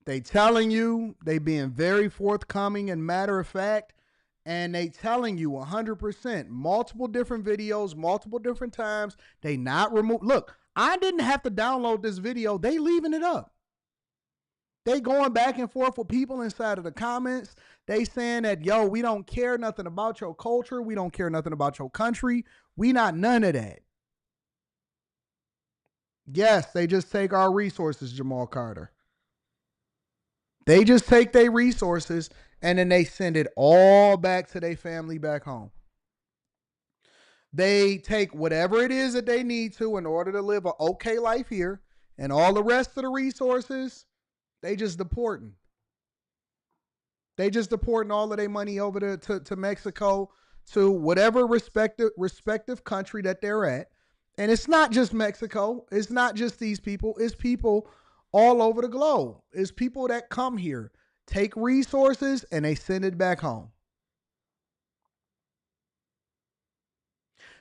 A: They telling you. They being very forthcoming and matter of fact. And they telling you 100%. Multiple different videos, multiple different times. They not remove. Look, I didn't have to download this video. They leaving it up. They going back and forth with people inside of the comments. They saying that, yo, we don't care nothing about your culture. We don't care nothing about your country. We not none of that. Yes, they just take our resources, Jamal Carter. They just take their resources and then they send it all back to their family back home. They take whatever it is that they need to in order to live an okay life here, and all the rest of the resources, they just deporting. They just deporting all of their money over to Mexico, to whatever respective country that they're at. And it's not just Mexico. It's not just these people. It's people all over the globe. It's people that come here, take resources, and they send it back home.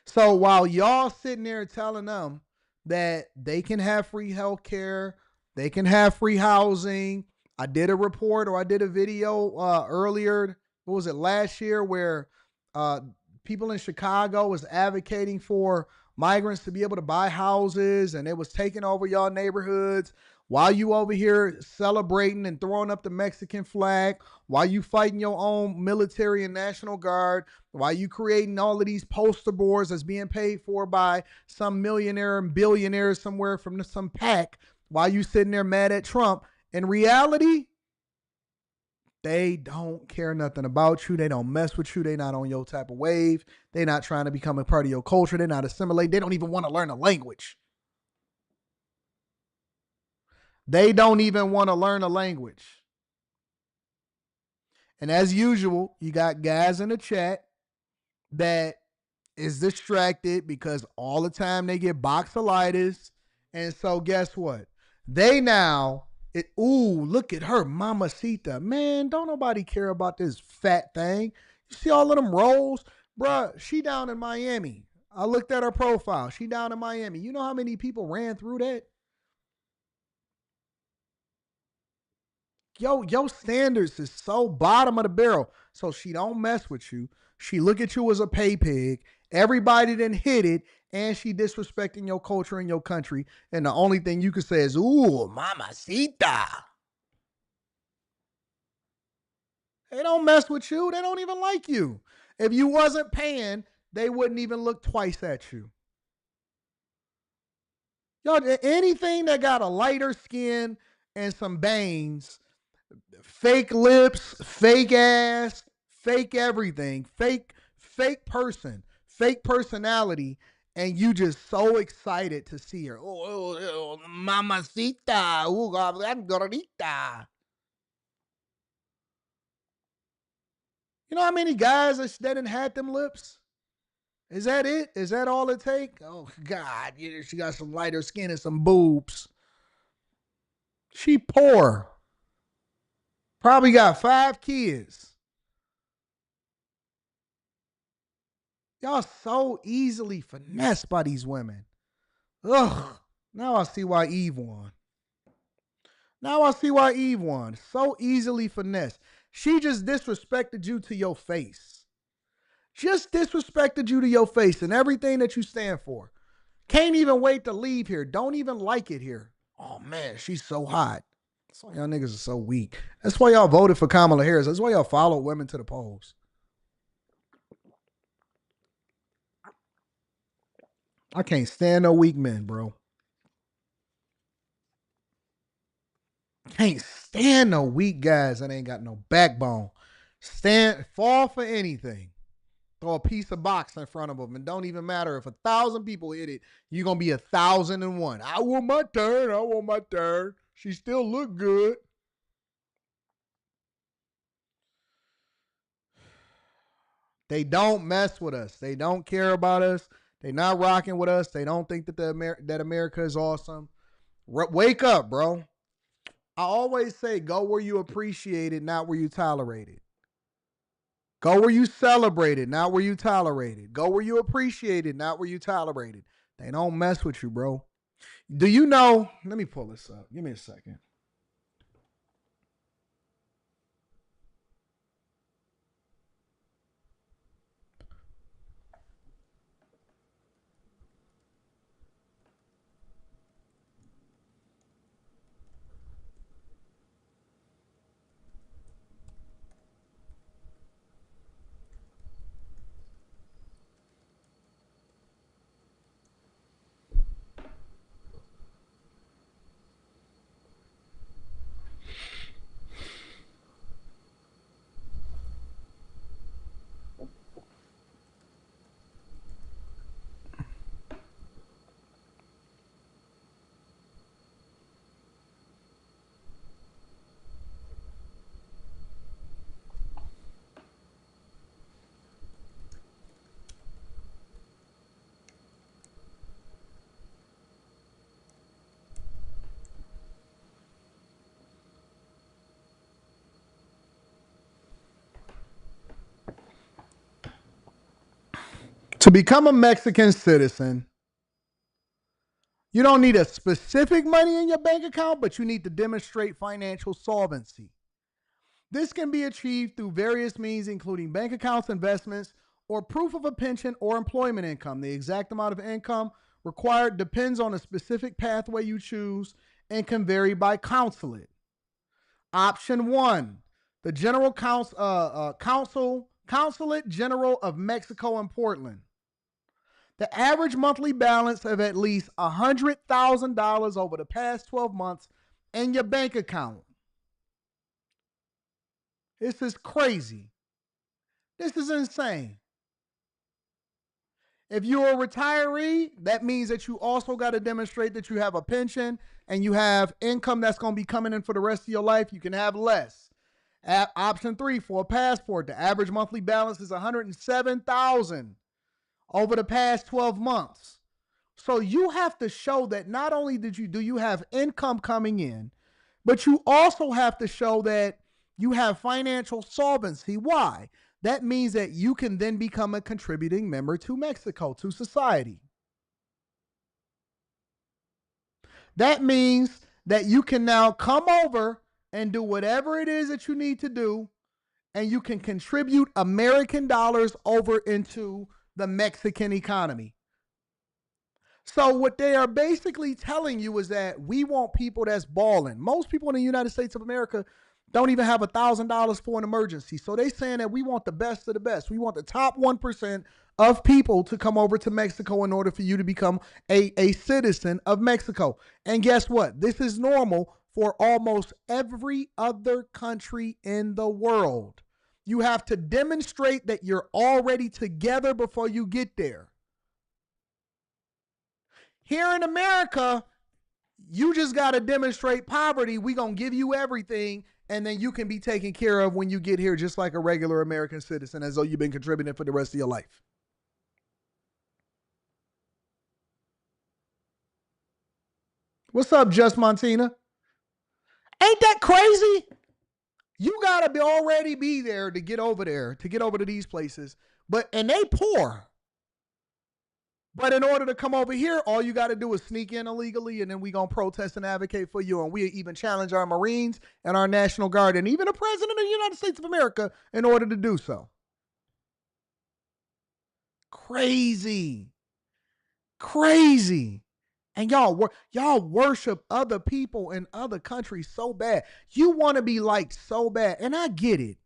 A: So while y'all sitting there telling them that they can have free health care, they can have free housing. I did a report or I did a video earlier, what was it, last year, where people in Chicago was advocating for migrants to be able to buy houses, and it was taking over y'all neighborhoods while you over here celebrating and throwing up the Mexican flag, while you fighting your own military and National Guard, while you creating all of these poster boards that's being paid for by some millionaire and billionaire somewhere from some pack, while you sitting there mad at Trump. In reality, they don't care nothing about you. They don't mess with you. They not on your type of wave. They not trying to become a part of your culture. They're not assimilating. They don't even want to learn a language. They don't even want to learn a language. And as usual, you got guys in the chat that is distracted because all the time they get boxolitis. And so guess what? They now, look at her, mamacita. Man, don't nobody care about this fat thing. You see all of them rolls? Bruh, she down in Miami. I looked at her profile. She down in Miami. You know how many people ran through that? Your standards is so bottom of the barrel. So she don't mess with you. She look at you as a pay pig. Everybody done hit it, and she disrespecting your culture and your country. And the only thing you can say is, ooh, mamacita. They don't mess with you. They don't even like you. If you wasn't paying, they wouldn't even look twice at you. Y'all, anything that got a lighter skin and some bangs, fake lips, fake ass, fake everything, fake person, fake personality, and you just so excited to see her. Oh, mamacita, gorita. You know how many guys that didn't had them lips? Is that it? Is that all it take? Oh God, she got some lighter skin and some boobs. She poor. Probably got 5 kids. Y'all so easily finessed by these women. Ugh. Now I see why Eve won. So easily finessed. She just disrespected you to your face. Just disrespected you to your face and everything that you stand for. Can't even wait to leave here. Don't even like it here. Oh man, she's so hot. That's why y'all niggas are so weak. That's why y'all voted for Kamala Harris. That's why y'all follow women to the polls. I can't stand no weak men, bro. Can't stand no weak guys that ain't got no backbone. Fall for anything. Throw a piece of box in front of them, and don't even matter if 1,000 people hit it. You're gonna be 1,001. I want my turn. I want my turn. She still look good. They don't mess with us. They don't care about us. They not rocking with us. They don't think that that America is awesome. Wake up, bro. I always say, go where you appreciate it, not where you tolerate it. Go where you celebrate it, not where you tolerate it. Go where you appreciate it, not where you tolerate it. They don't mess with you, bro. Do you know? Let me pull this up. Give me a second. To become a Mexican citizen, you don't need a specific money in your bank account, but you need to demonstrate financial solvency. This can be achieved through various means, including bank accounts, investments, or proof of a pension or employment income. The exact amount of income required depends on the specific pathway you choose and can vary by consulate. Option 1, the General Consulate General of Mexico in Portland. The average monthly balance of at least $100,000 over the past 12 months in your bank account. This is crazy. This is insane. If you're a retiree, that means that you also got to demonstrate that you have a pension and you have income that's going to be coming in for the rest of your life. You can have less. Option 3, for a passport, the average monthly balance is $107,000 over the past 12 months. So you have to show that not only do you have income coming in, but you also have to show that you have financial solvency. Why? That means that you can then become a contributing member to Mexico, to society. That means that you can now come over and do whatever it is that you need to do, and you can contribute American dollars over into the Mexican economy. So what they are basically telling you is that we want people that's balling. Most people in the United States of America don't even have $1,000 for an emergency. So they saying that we want the best of the best. We want the top 1% of people to come over to Mexico in order for you to become a citizen of Mexico. And guess what? This is normal for almost every other country in the world. You have to demonstrate that you're already together before you get there. Here in America, you just got to demonstrate poverty. We going to give you everything, and then you can be taken care of when you get here just like a regular American citizen, as though you've been contributing for the rest of your life. What's up, Just Montina? Ain't that crazy? You got to already be there to get over there, to get over to these places. And they poor. But in order to come over here, all you got to do is sneak in illegally, and then we going to protest and advocate for you. And we even challenge our Marines and our National Guard and even the President of the United States of America in order to do so. Crazy. Crazy. And y'all worship other people in other countries so bad. You want to be liked so bad. And I get it.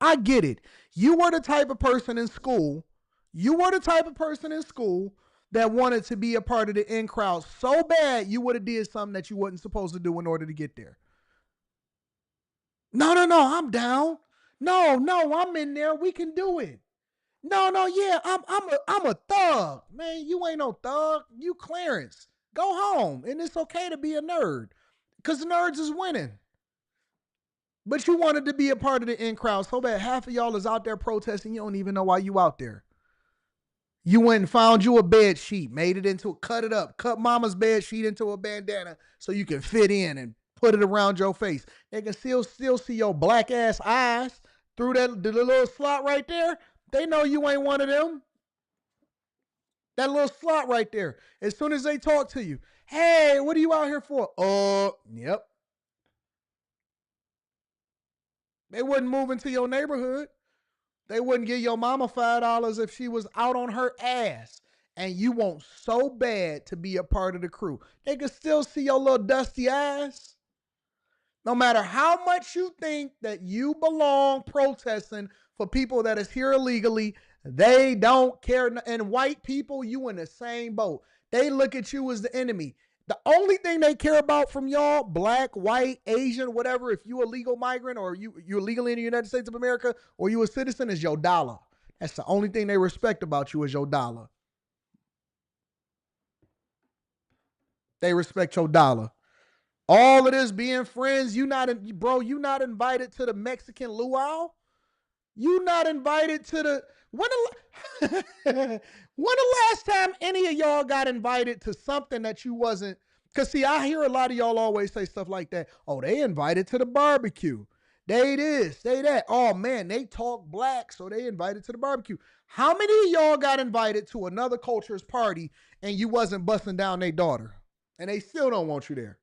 A: I get it. You were the type of person in school. You were the type of person in school that wanted to be a part of the in crowd so bad you would have did something that you wasn't supposed to do in order to get there. No, I'm down. No, I'm in there. We can do it. No, yeah, I'm a thug. Man, you ain't no thug. You Clarence. Go home. And it's okay to be a nerd. Because nerds is winning. But you wanted to be a part of the in crowd so bad. Half of y'all is out there protesting. You don't even know why you out there. You went and found you a bed sheet, made it into, cut it up, cut mama's bed sheet into a bandana so you can fit in and put it around your face. They can still see your black ass eyes through the little slot right there. They know you ain't one of them. That little slot right there. As soon as they talk to you, hey, what are you out here for? Yep. They wouldn't move into your neighborhood. They wouldn't give your mama $5 if she was out on her ass. And you want so bad to be a part of the crew. They can still see your little dusty ass. No matter how much you think that you belong protesting for people that is here illegally, they don't care. And white people, you in the same boat. They look at you as the enemy. The only thing they care about from y'all, black, white, Asian, whatever, if you a legal migrant or you're legally in the United States of America or you a citizen, is your dollar. That's the only thing they respect about you is your dollar. They respect your dollar. All of this being friends, you not invited to the Mexican luau. You not invited to the when the last time any of y'all got invited to something that you wasn't? Because see, I hear a lot of y'all always say stuff like that. Oh, they invited to the barbecue. They this, they that. Oh man, they talk black, so they invited to the barbecue. How many of y'all got invited to another culture's party and you wasn't busting down their daughter? And they still don't want you there.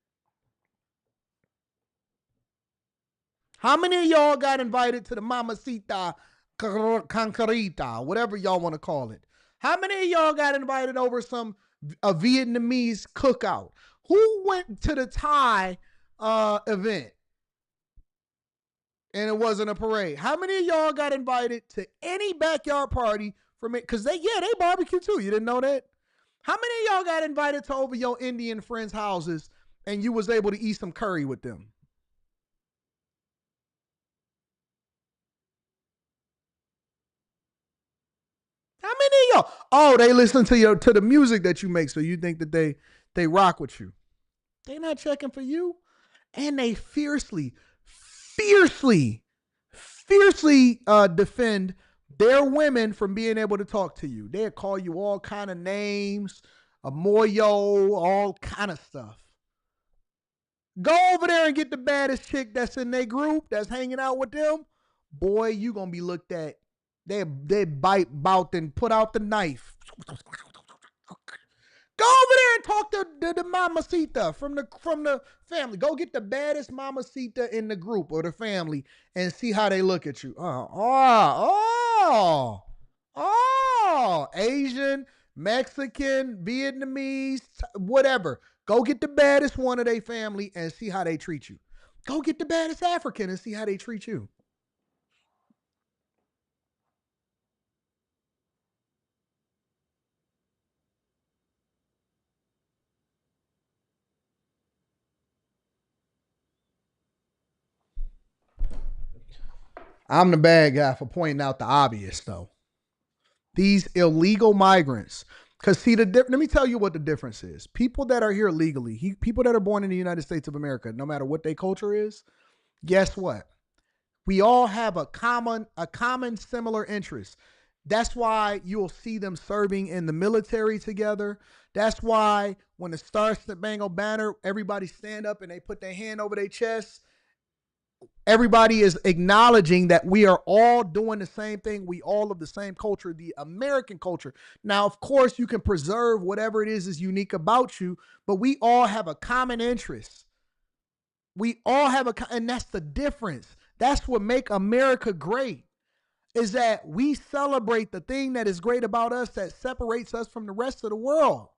A: How many of y'all got invited to the Mamacita Concarita, whatever y'all want to call it? How many of y'all got invited over a Vietnamese cookout? Who went to the Thai event and it wasn't a parade? How many of y'all got invited to any backyard party from it? Because they barbecue too. You didn't know that? How many of y'all got invited to over your Indian friends' houses and you was able to eat some curry with them? How many of y'all? Oh, they listen to the music that you make, so you think that they rock with you. They not checking for you, and they fiercely defend their women from being able to talk to you. They'll call you all kind of names, a moyo, all kind of stuff. Go over there and get the baddest chick that's in their group, that's hanging out with them. Boy, you gonna be looked at. They bite, bout, and put out the knife. Go over there and talk to the mamacita from the family. Go get the baddest mamacita in the group or the family and see how they look at you. Asian, Mexican, Vietnamese, whatever. Go get the baddest one of their family and see how they treat you. Go get the baddest African and see how they treat you. I'm the bad guy for pointing out the obvious, though. These illegal migrants. Because, see, let me tell you what the difference is. People that are here legally, people that are born in the United States of America, no matter what their culture is, guess what? We all have a common similar interest. That's why you'll see them serving in the military together. That's why when the Star Spangled Banner, everybody stand up and they put their hand over their chest. Everybody is acknowledging that we are all doing the same thing. We all of the same culture, the American culture. Now, of course, you can preserve whatever it is unique about you, but we all have a common interest. We all have and that's the difference. That's what make America great, is that we celebrate the thing that is great about us that separates us from the rest of the world.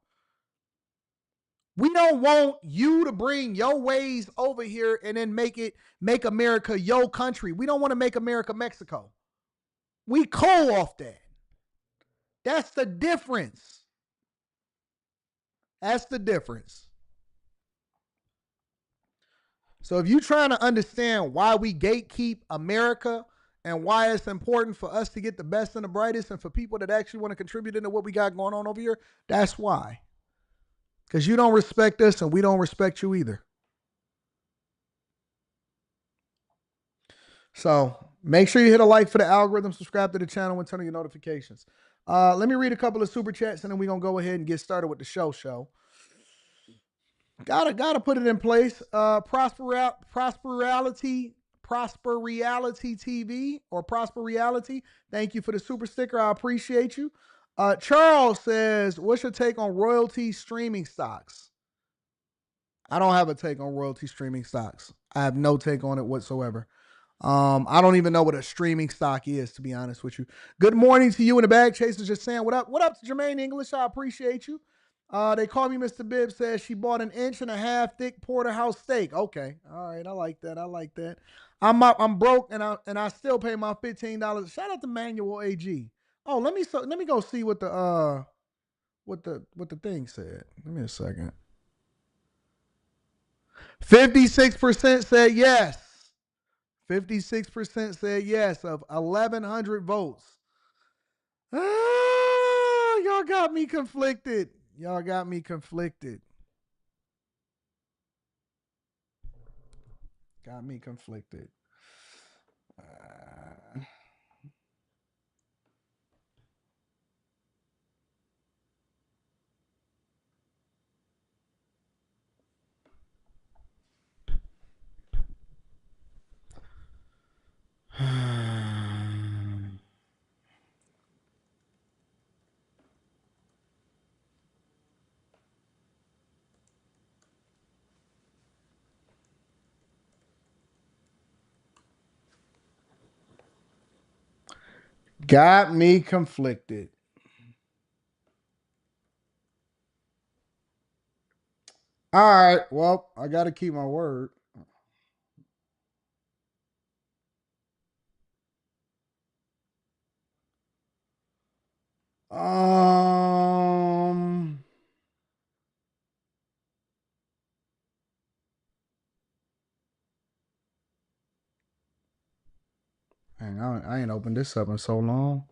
A: We don't want you to bring your ways over here and then make America your country. We don't want to make America Mexico. We cool off that. That's the difference. That's the difference. So if you're trying to understand why we gatekeep America and why it's important for us to get the best and the brightest and for people that actually want to contribute into what we got going on over here, that's why. Because you don't respect us and we don't respect you either. So make sure you hit a like for the algorithm, subscribe to the channel, and turn on your notifications. Let me read a couple of super chats and then we're going to go ahead and get started with the show. Gotta put it in place. Prosper Reality TV or Prosper Reality. Thank you for the super sticker. I appreciate you. Charles says, what's your take on royalty streaming stocks? I don't have a take on royalty streaming stocks. I have no take on it whatsoever. I don't even know what a streaming stock is, to be honest with you. Good morning to you in the bag. Chaser's just saying, what up? What up to Jermaine English? I appreciate you. They call me Mr. Bibb. Says she bought an 1.5 inch thick porterhouse steak. Okay. All right. I like that. I'm broke and I still pay my $15. Shout out to Manuel AG. Oh, let me go see what the thing said. Give me a second. 56% said yes. 56% said yes of 1,100 votes. Y'all got me conflicted. Got me conflicted. All right. Well, I got to keep my word. Hang on, I ain't opened this up in so long.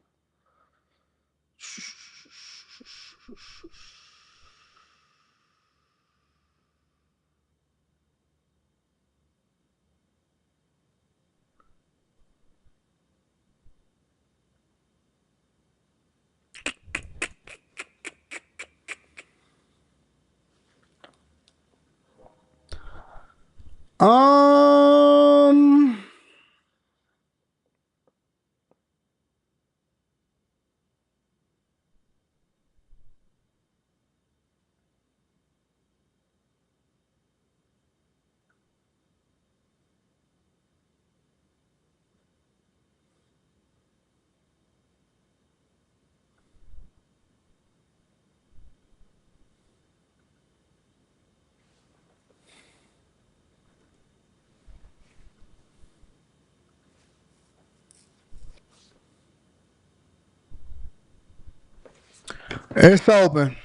A: It's open.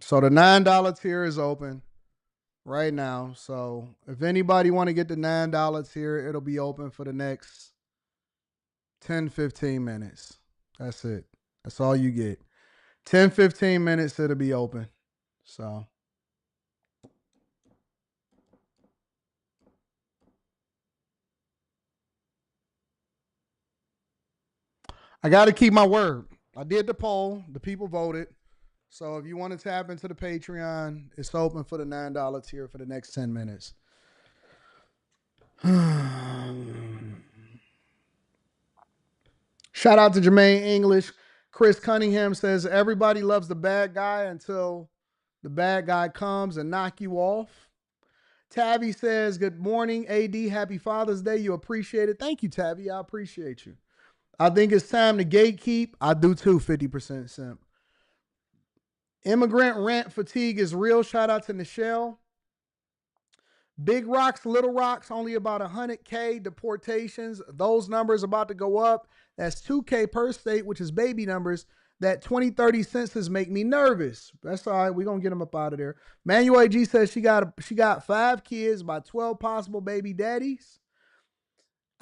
A: So the $9 tier is open right now. So if anybody want to get the $9 tier, it'll be open for the next 10-15 minutes. That's it. That's all you get. 10-15 minutes, it'll be open. So I got to keep my word. I did the poll. The people voted. So if you want to tap into the Patreon, it's open for the $9 tier for the next 10 minutes. Shout out to Jermaine English. Chris Cunningham says everybody loves the bad guy until the bad guy comes and knock you off. Tabby says, good morning, AD. Happy Father's Day. You appreciate it. Thank you, Tabby. I appreciate you. I think it's time to gatekeep. I do too, 50% simp. Immigrant rent fatigue is real. Shout out to Nichelle. Big rocks, little rocks, only about 100K deportations. Those numbers about to go up. That's 2K per state, which is baby numbers. That 2030 census make me nervous. That's all right. We're going to get them up out of there. Manuel G says she got 5 kids by 12 possible baby daddies.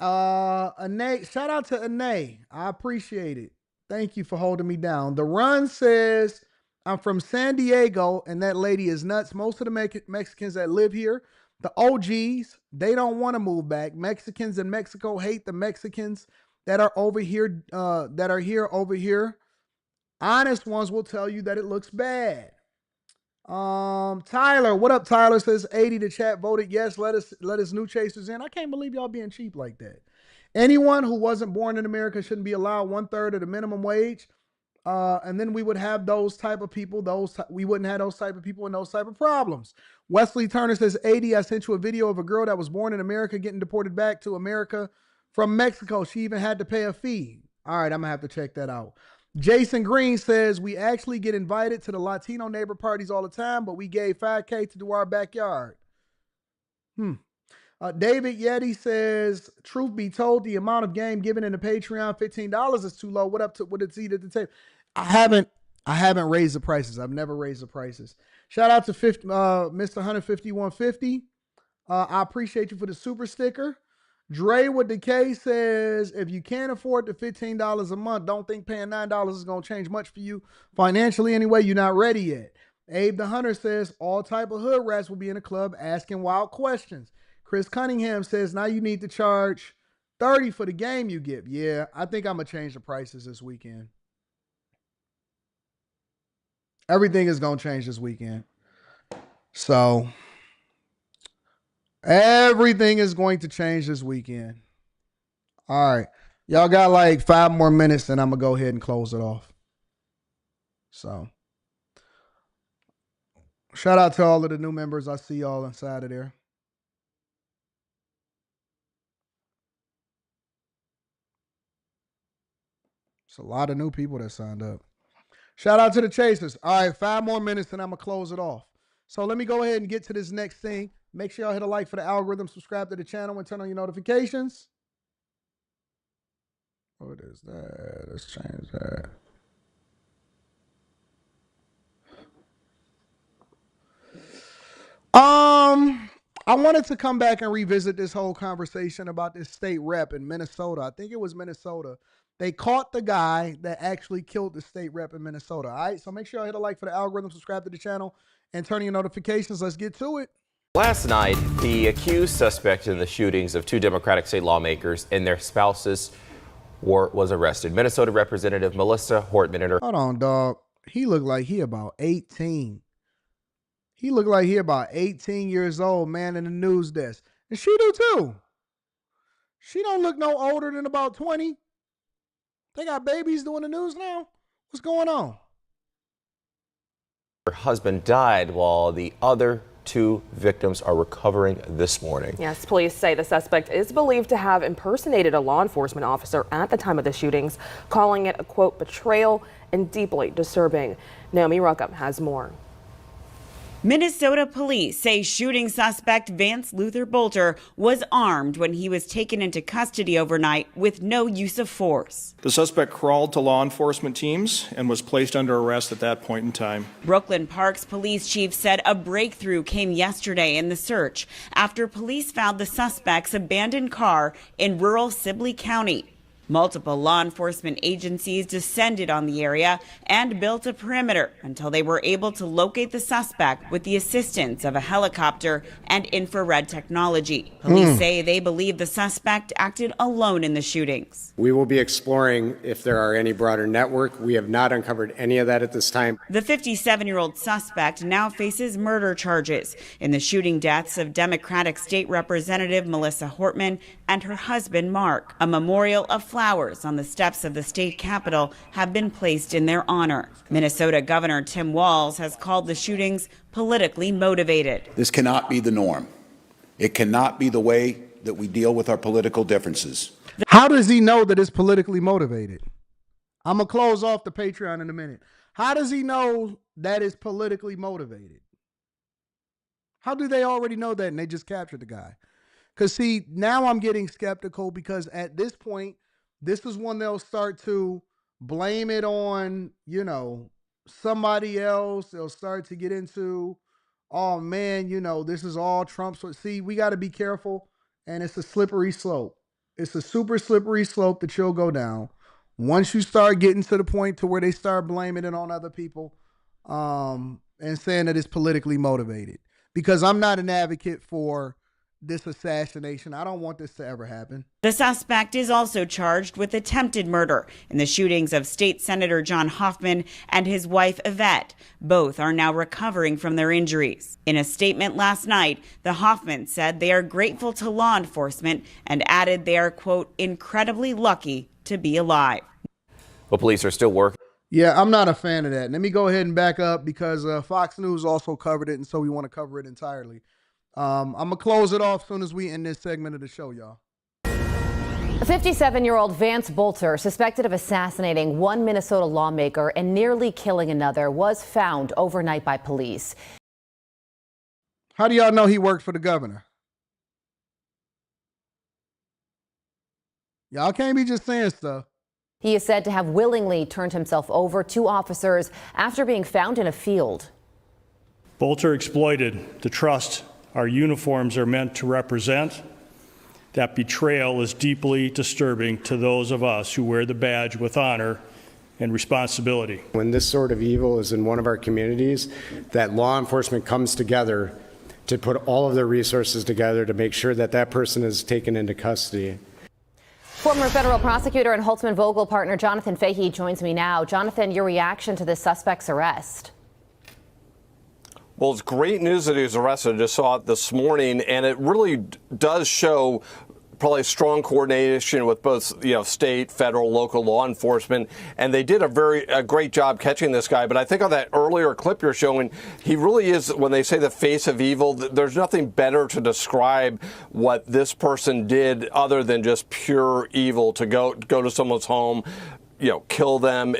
A: Ane, shout out to Ane. I appreciate it. Thank you for holding me down. The Run says, I'm from San Diego, and that lady is nuts. Most of the Mexicans that live here, the OGs, they don't want to move back. Mexicans in Mexico hate the Mexicans that are over here, over here. Honest ones will tell you that it looks bad. Tyler, what up? Tyler says 80. The chat voted yes. Let us new chasers in. I can't believe y'all being cheap like that. Anyone who wasn't born in America shouldn't be allowed 1/3 of the minimum wage. And then we would have those type of people. We wouldn't have those type of people and those type of problems. Wesley Turner says 80. I sent you a video of a girl that was born in America getting deported back to America from Mexico. She even had to pay a fee. All right, I'm gonna have to check that out. Jason Green says we actually get invited to the Latino neighbor parties all the time, but we gave 5K to do our backyard. David Yeti says, truth be told, the amount of game given in the Patreon, $15 is too low. What it's eat at the table? I haven't raised the prices. I've never raised the prices. Shout out to Mr. 15150. I appreciate you for the super sticker. Dre with the K says, if you can't afford the $15 a month, don't think paying $9 is going to change much for you financially anyway. You're not ready yet. Abe the Hunter says, all type of hood rats will be in the club asking wild questions. Chris Cunningham says, now you need to charge $30 for the game you give. Yeah, I think I'm going to change the prices this weekend. Everything is going to change this weekend. So everything is going to change this weekend. All right. Y'all got like 5 more minutes and I'm going to go ahead and close it off. So shout out to all of the new members. I see y'all inside of there. It's a lot of new people that signed up. Shout out to the chasers. All right, 5 more minutes and I'm going to close it off. So let me go ahead and get to this next thing. Make sure y'all hit a like for the algorithm, subscribe to the channel, and turn on your notifications. What is that? Let's change that. I wanted to come back and revisit this whole conversation about this state rep in Minnesota. I think it was Minnesota. They caught the guy that actually killed the state rep in Minnesota. All right, so make sure y'all hit a like for the algorithm, subscribe to the channel, and turn on your notifications. Let's get to it.
D: Last night, the accused suspect in the shootings of 2 Democratic state lawmakers and their spouses was arrested. Minnesota Representative Melissa Hortman and her...
A: Hold on, dog. He looked like he about 18. He looked like he about 18 years old, man, in the news desk. And she do too. She don't look no older than about 20. They got babies doing the news now? What's going on?
D: Her husband died while the other 2 victims are recovering this morning.
E: Yes, police say the suspect is believed to have impersonated a law enforcement officer at the time of the shootings, calling it a, quote, betrayal and deeply disturbing. Naomi Ruckup has more.
F: Minnesota police say shooting suspect Vance Luther Bolter was armed when he was taken into custody overnight with no use of force.
G: The suspect crawled to law enforcement teams and was placed under arrest at that point in time.
F: Brooklyn Park's police chief said a breakthrough came yesterday in the search after police found the suspect's abandoned car in rural Sibley County. Multiple law enforcement agencies descended on the area and built a perimeter until they were able to locate the suspect with the assistance of a helicopter and infrared technology. Police say they believe the suspect acted alone in the shootings.
H: We will be exploring if there are any broader network. We have not uncovered any of that at this time.
F: The 57-year-old suspect now faces murder charges in the shooting deaths of Democratic State Representative Melissa Hortman and her husband, Mark. A memorial of flowers on the steps of the state capitol have been placed in their honor. Minnesota Governor Tim Walz has called the shootings politically motivated.
I: This cannot be the norm. It cannot be the way that we deal with our political differences.
A: How does he know that it's politically motivated? I'm going to close off the Patreon in a minute. How does he know that is politically motivated? How do they already know that and they just captured the guy? Because, see, now I'm getting skeptical because at this point, this is when they'll start to blame it on, somebody else. They'll start to get into, oh, man, this is all Trump's. See, we got to be careful, and it's a slippery slope. It's a super slippery slope that you'll go down. Once you start getting to the point to where they start blaming it on other people and saying that it's politically motivated. Because I'm not an advocate for this assassination. I don't want this to ever happen.
F: The suspect is also charged with attempted murder in the shootings of State Senator John Hoffman and his wife Yvette. Both are now recovering from their injuries. In a statement last night, the Hoffmans said they are grateful to law enforcement and added they are, quote, incredibly lucky to be alive.
D: Well, police are still working.
A: Yeah, I'm not a fan of that. Let me go ahead and back up because Fox News also covered it, and so we want to cover it entirely. I'm going to close it off as soon as we end this segment of the show, y'all.
J: A 57-year-old Vance Bolter, suspected of assassinating one Minnesota lawmaker and nearly killing another, was found overnight by police.
A: How do y'all know he worked for the governor? Y'all can't be just saying stuff.
J: He is said to have willingly turned himself over to officers after being found in a field.
G: Bolter exploited the trust our uniforms are meant to represent. That betrayal is deeply disturbing to those of us who wear the badge with honor and responsibility.
H: When this sort of evil is in one of our communities, that law enforcement comes together to put all of their resources together to make sure that that person is taken into custody.
J: Former federal prosecutor and Holtzman Vogel partner Jonathan Fahey joins me now. Jonathan, your reaction to this suspect's arrest?
K: Well, it's great news that he was arrested. I just saw it this morning, and it really does show probably strong coordination with both, state, federal, local law enforcement, and they did a great job catching this guy. But I think on that earlier clip you're showing, he really is, when they say the face of evil, there's nothing better to describe what this person did other than just pure evil, to go to someone's home, kill them,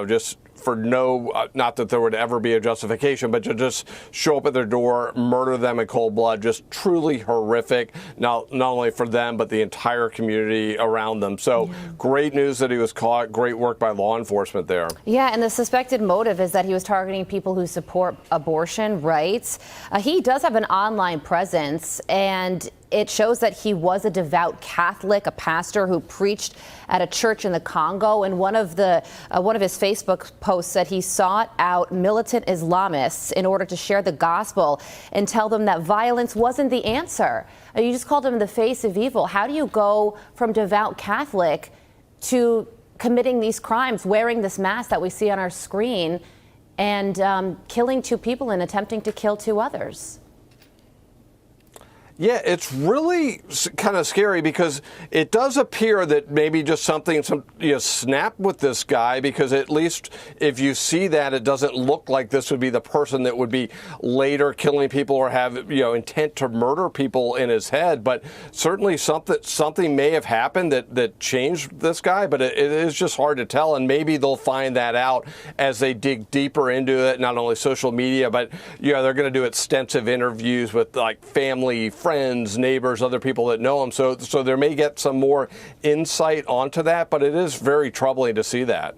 K: just for not that there would ever be a justification, but to just show up at their door, murder them in cold blood, just truly horrific, not only for them, but the entire community around them. So great news that he was caught. Great work by law enforcement there.
J: Yeah, and the suspected motive is that he was targeting people who support abortion rights. He does have an online presence, and it shows that he was a devout Catholic, a pastor who preached at a church in the Congo. And one of his Facebook posts said he sought out militant Islamists in order to share the gospel and tell them that violence wasn't the answer. You just called him the face of evil. How do you go from devout Catholic to committing these crimes, wearing this mask that we see on our screen, and killing two people and attempting to kill two others?
K: Yeah, it's really kind of scary because it does appear that maybe just something snapped with this guy, because at least if you see that, it doesn't look like this would be the person that would be later killing people or have intent to murder people in his head. But certainly something may have happened that changed this guy, but it is just hard to tell. And maybe they'll find that out as they dig deeper into it, not only social media, but they're going to do extensive interviews with family, friends, neighbors, other people that know him. So there may get some more insight onto that, but it is very troubling to see that.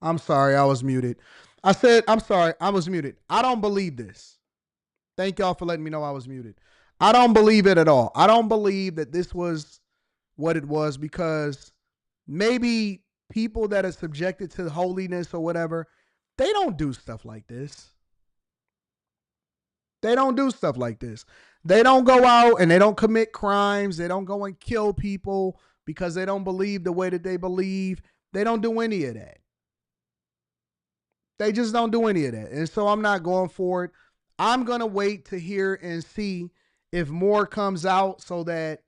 A: I'm sorry, I was muted. I'm sorry, I was muted. I don't believe this. Thank y'all for letting me know I was muted. I don't believe it at all. I don't believe that this was what it was, because maybe people that are subjected to holiness or whatever, they don't do stuff like this. They don't do stuff like this. They don't go out and they don't commit crimes. They don't go and kill people because they don't believe the way that they believe. They don't do any of that. They just don't do any of that. And so I'm not going for it. I'm going to wait to hear and see if more comes out so that,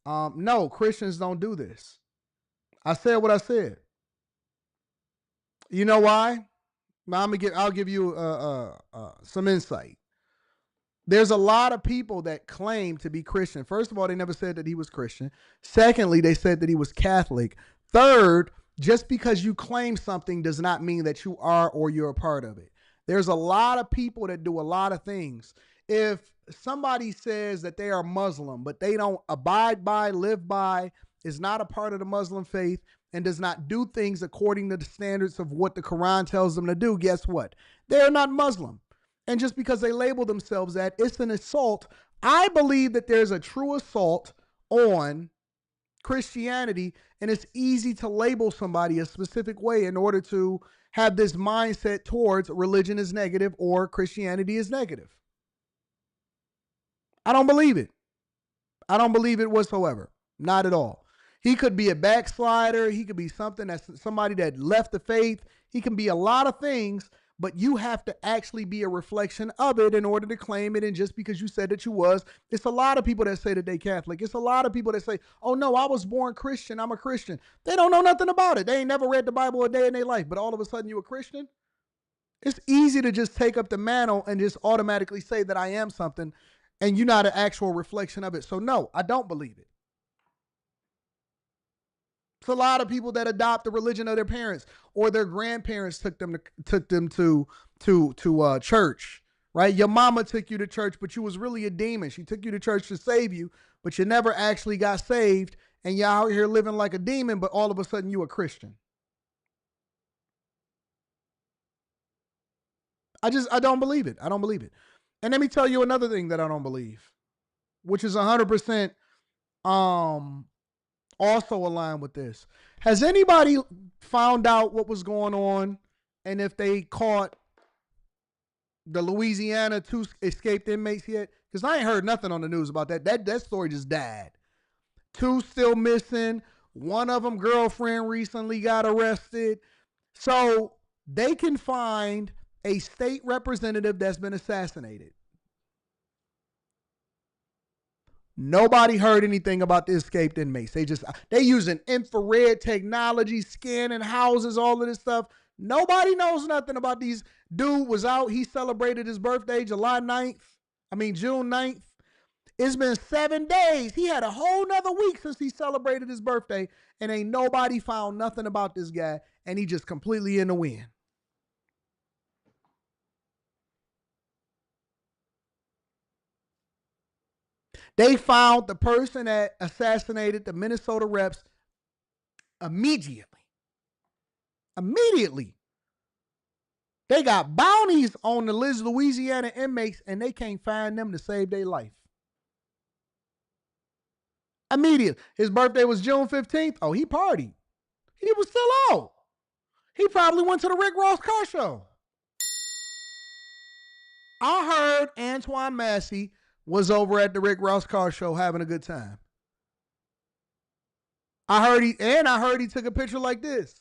A: no, Christians don't do this. I said what I said. You know why? I'll give you some insight. There's a lot of people that claim to be Christian. First of all, they never said that he was Christian. Secondly, they said that he was Catholic. Third, just because you claim something does not mean that you are or you're a part of it. There's a lot of people that do a lot of things. If somebody says that they are Muslim, but they don't abide by, live by, is not a part of the Muslim faith, and does not do things according to the standards of what the Quran tells them to do, guess what? They are not Muslim. And just because they label themselves that, it's an assault. I believe that there's a true assault on Christianity, and it's easy to label somebody a specific way in order to have this mindset towards religion is negative or Christianity is negative. I don't believe it. I don't believe it whatsoever. Not at all. He could be a backslider. He could be somebody that left the faith. He can be a lot of things, but you have to actually be a reflection of it in order to claim it. And just because you said that you was, it's a lot of people that say that they Catholic. It's a lot of people that say, oh no, I was born Christian. I'm a Christian. They don't know nothing about it. They ain't never read the Bible a day in their life, but all of a sudden you a Christian. It's easy to just take up the mantle and just automatically say that I am something, and you're not an actual reflection of it. So no, I don't believe it. It's a lot of people that adopt the religion of their parents or their grandparents took them to church, right? Your mama took you to church, but you was really a demon. She took you to church to save you, but you never actually got saved, and you're out here living like a demon, but all of a sudden you a Christian. I don't believe it. I don't believe it. And let me tell you another thing that I don't believe, which is 100% also aligned with this. Has anybody found out what was going on and if they caught the Louisiana 2 escaped inmates yet? Because I ain't heard nothing on the news about that. That story just died. 2 still missing. One of them, girlfriend, recently got arrested. So they can find a state representative that's been assassinated. Nobody heard anything about the escaped inmates. They using infrared technology, scanning houses, all of this stuff. Nobody knows nothing about these. Dude was out. He celebrated his birthday June 9th. It's been 7 days. He had a whole nother week since he celebrated his birthday, and ain't nobody found nothing about this guy, and he just completely in the wind. They found the person that assassinated the Minnesota reps immediately. They got bounties on the Louisiana inmates, and they can't find them to save their life. Immediately. His birthday was June 15th. Oh, he partied. He was still out. He probably went to the Rick Ross car show. I heard Antoine Massey was over at the Rick Ross car show having a good time. I heard he took a picture like this.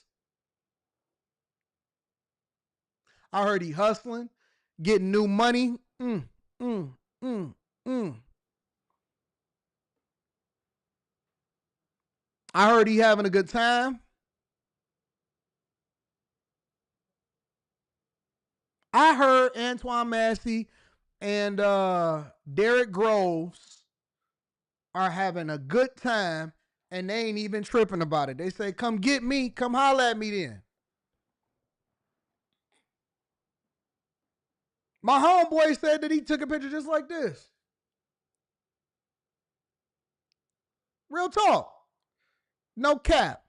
A: I heard he hustling, getting new money. I heard he having a good time. I heard Antoine Massey and Derek Groves are having a good time, and they ain't even tripping about it. They say, come get me, come holler at me then. My homeboy said that he took a picture just like this. Real talk. No cap.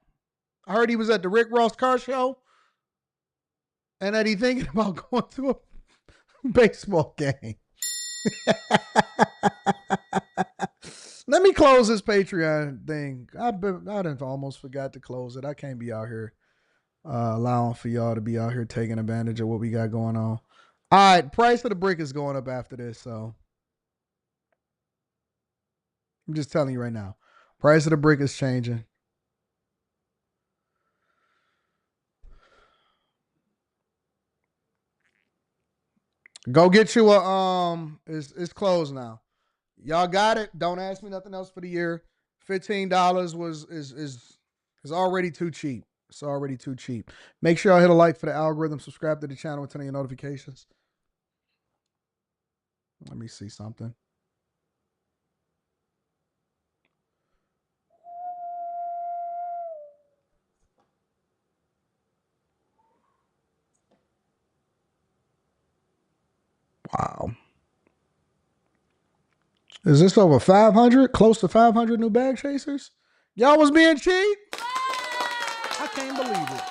A: I heard he was at the Rick Ross car show and that he thinking about going to a baseball game. Let me close this Patreon thing. I done almost forgot to close it. I can't be out here allowing for y'all to be out here taking advantage of what we got going on. All right, price of the brick is going up after this, so I'm just telling you right now. Price of the brick is changing. Go get you a it's closed now. Y'all got it. Don't ask me nothing else for the year. $15 is already too cheap. It's already too cheap. Make sure y'all hit a like for the algorithm, subscribe to the channel, and turn on your notifications. Let me see something. Wow. Is this over 500? Close to 500 new bag chasers? Y'all was being cheap? I can't believe it.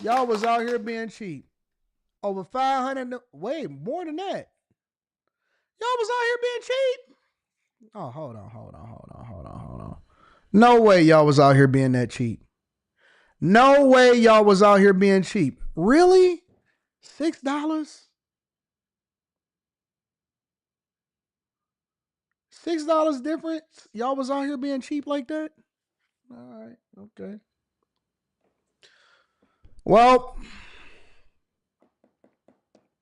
A: Y'all was out here being cheap. Over 500. Wait, more than that. Y'all was out here being cheap? Oh, hold on. No way y'all was out here being that cheap. No way y'all was out here being cheap. Really? $6? $6 difference? Y'all was out here being cheap like that? All right, okay. Well,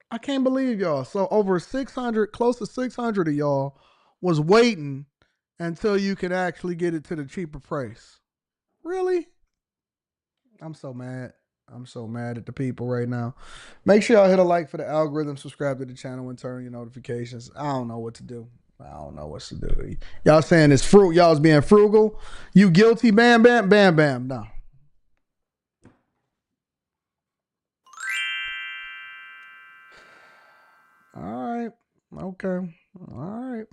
A: I can't believe y'all. So over 600, close to 600 of y'all was waiting until you could actually get it to the cheaper price. Really? I'm so mad. I'm so mad at the people right now. Make sure y'all hit a like for the algorithm, subscribe to the channel, and turn on your notifications. I don't know what to do. I don't know what to do. Y'all saying it's fruit. Y'all's being frugal. You guilty? Bam, bam, bam, bam. No. All right. Okay. All right.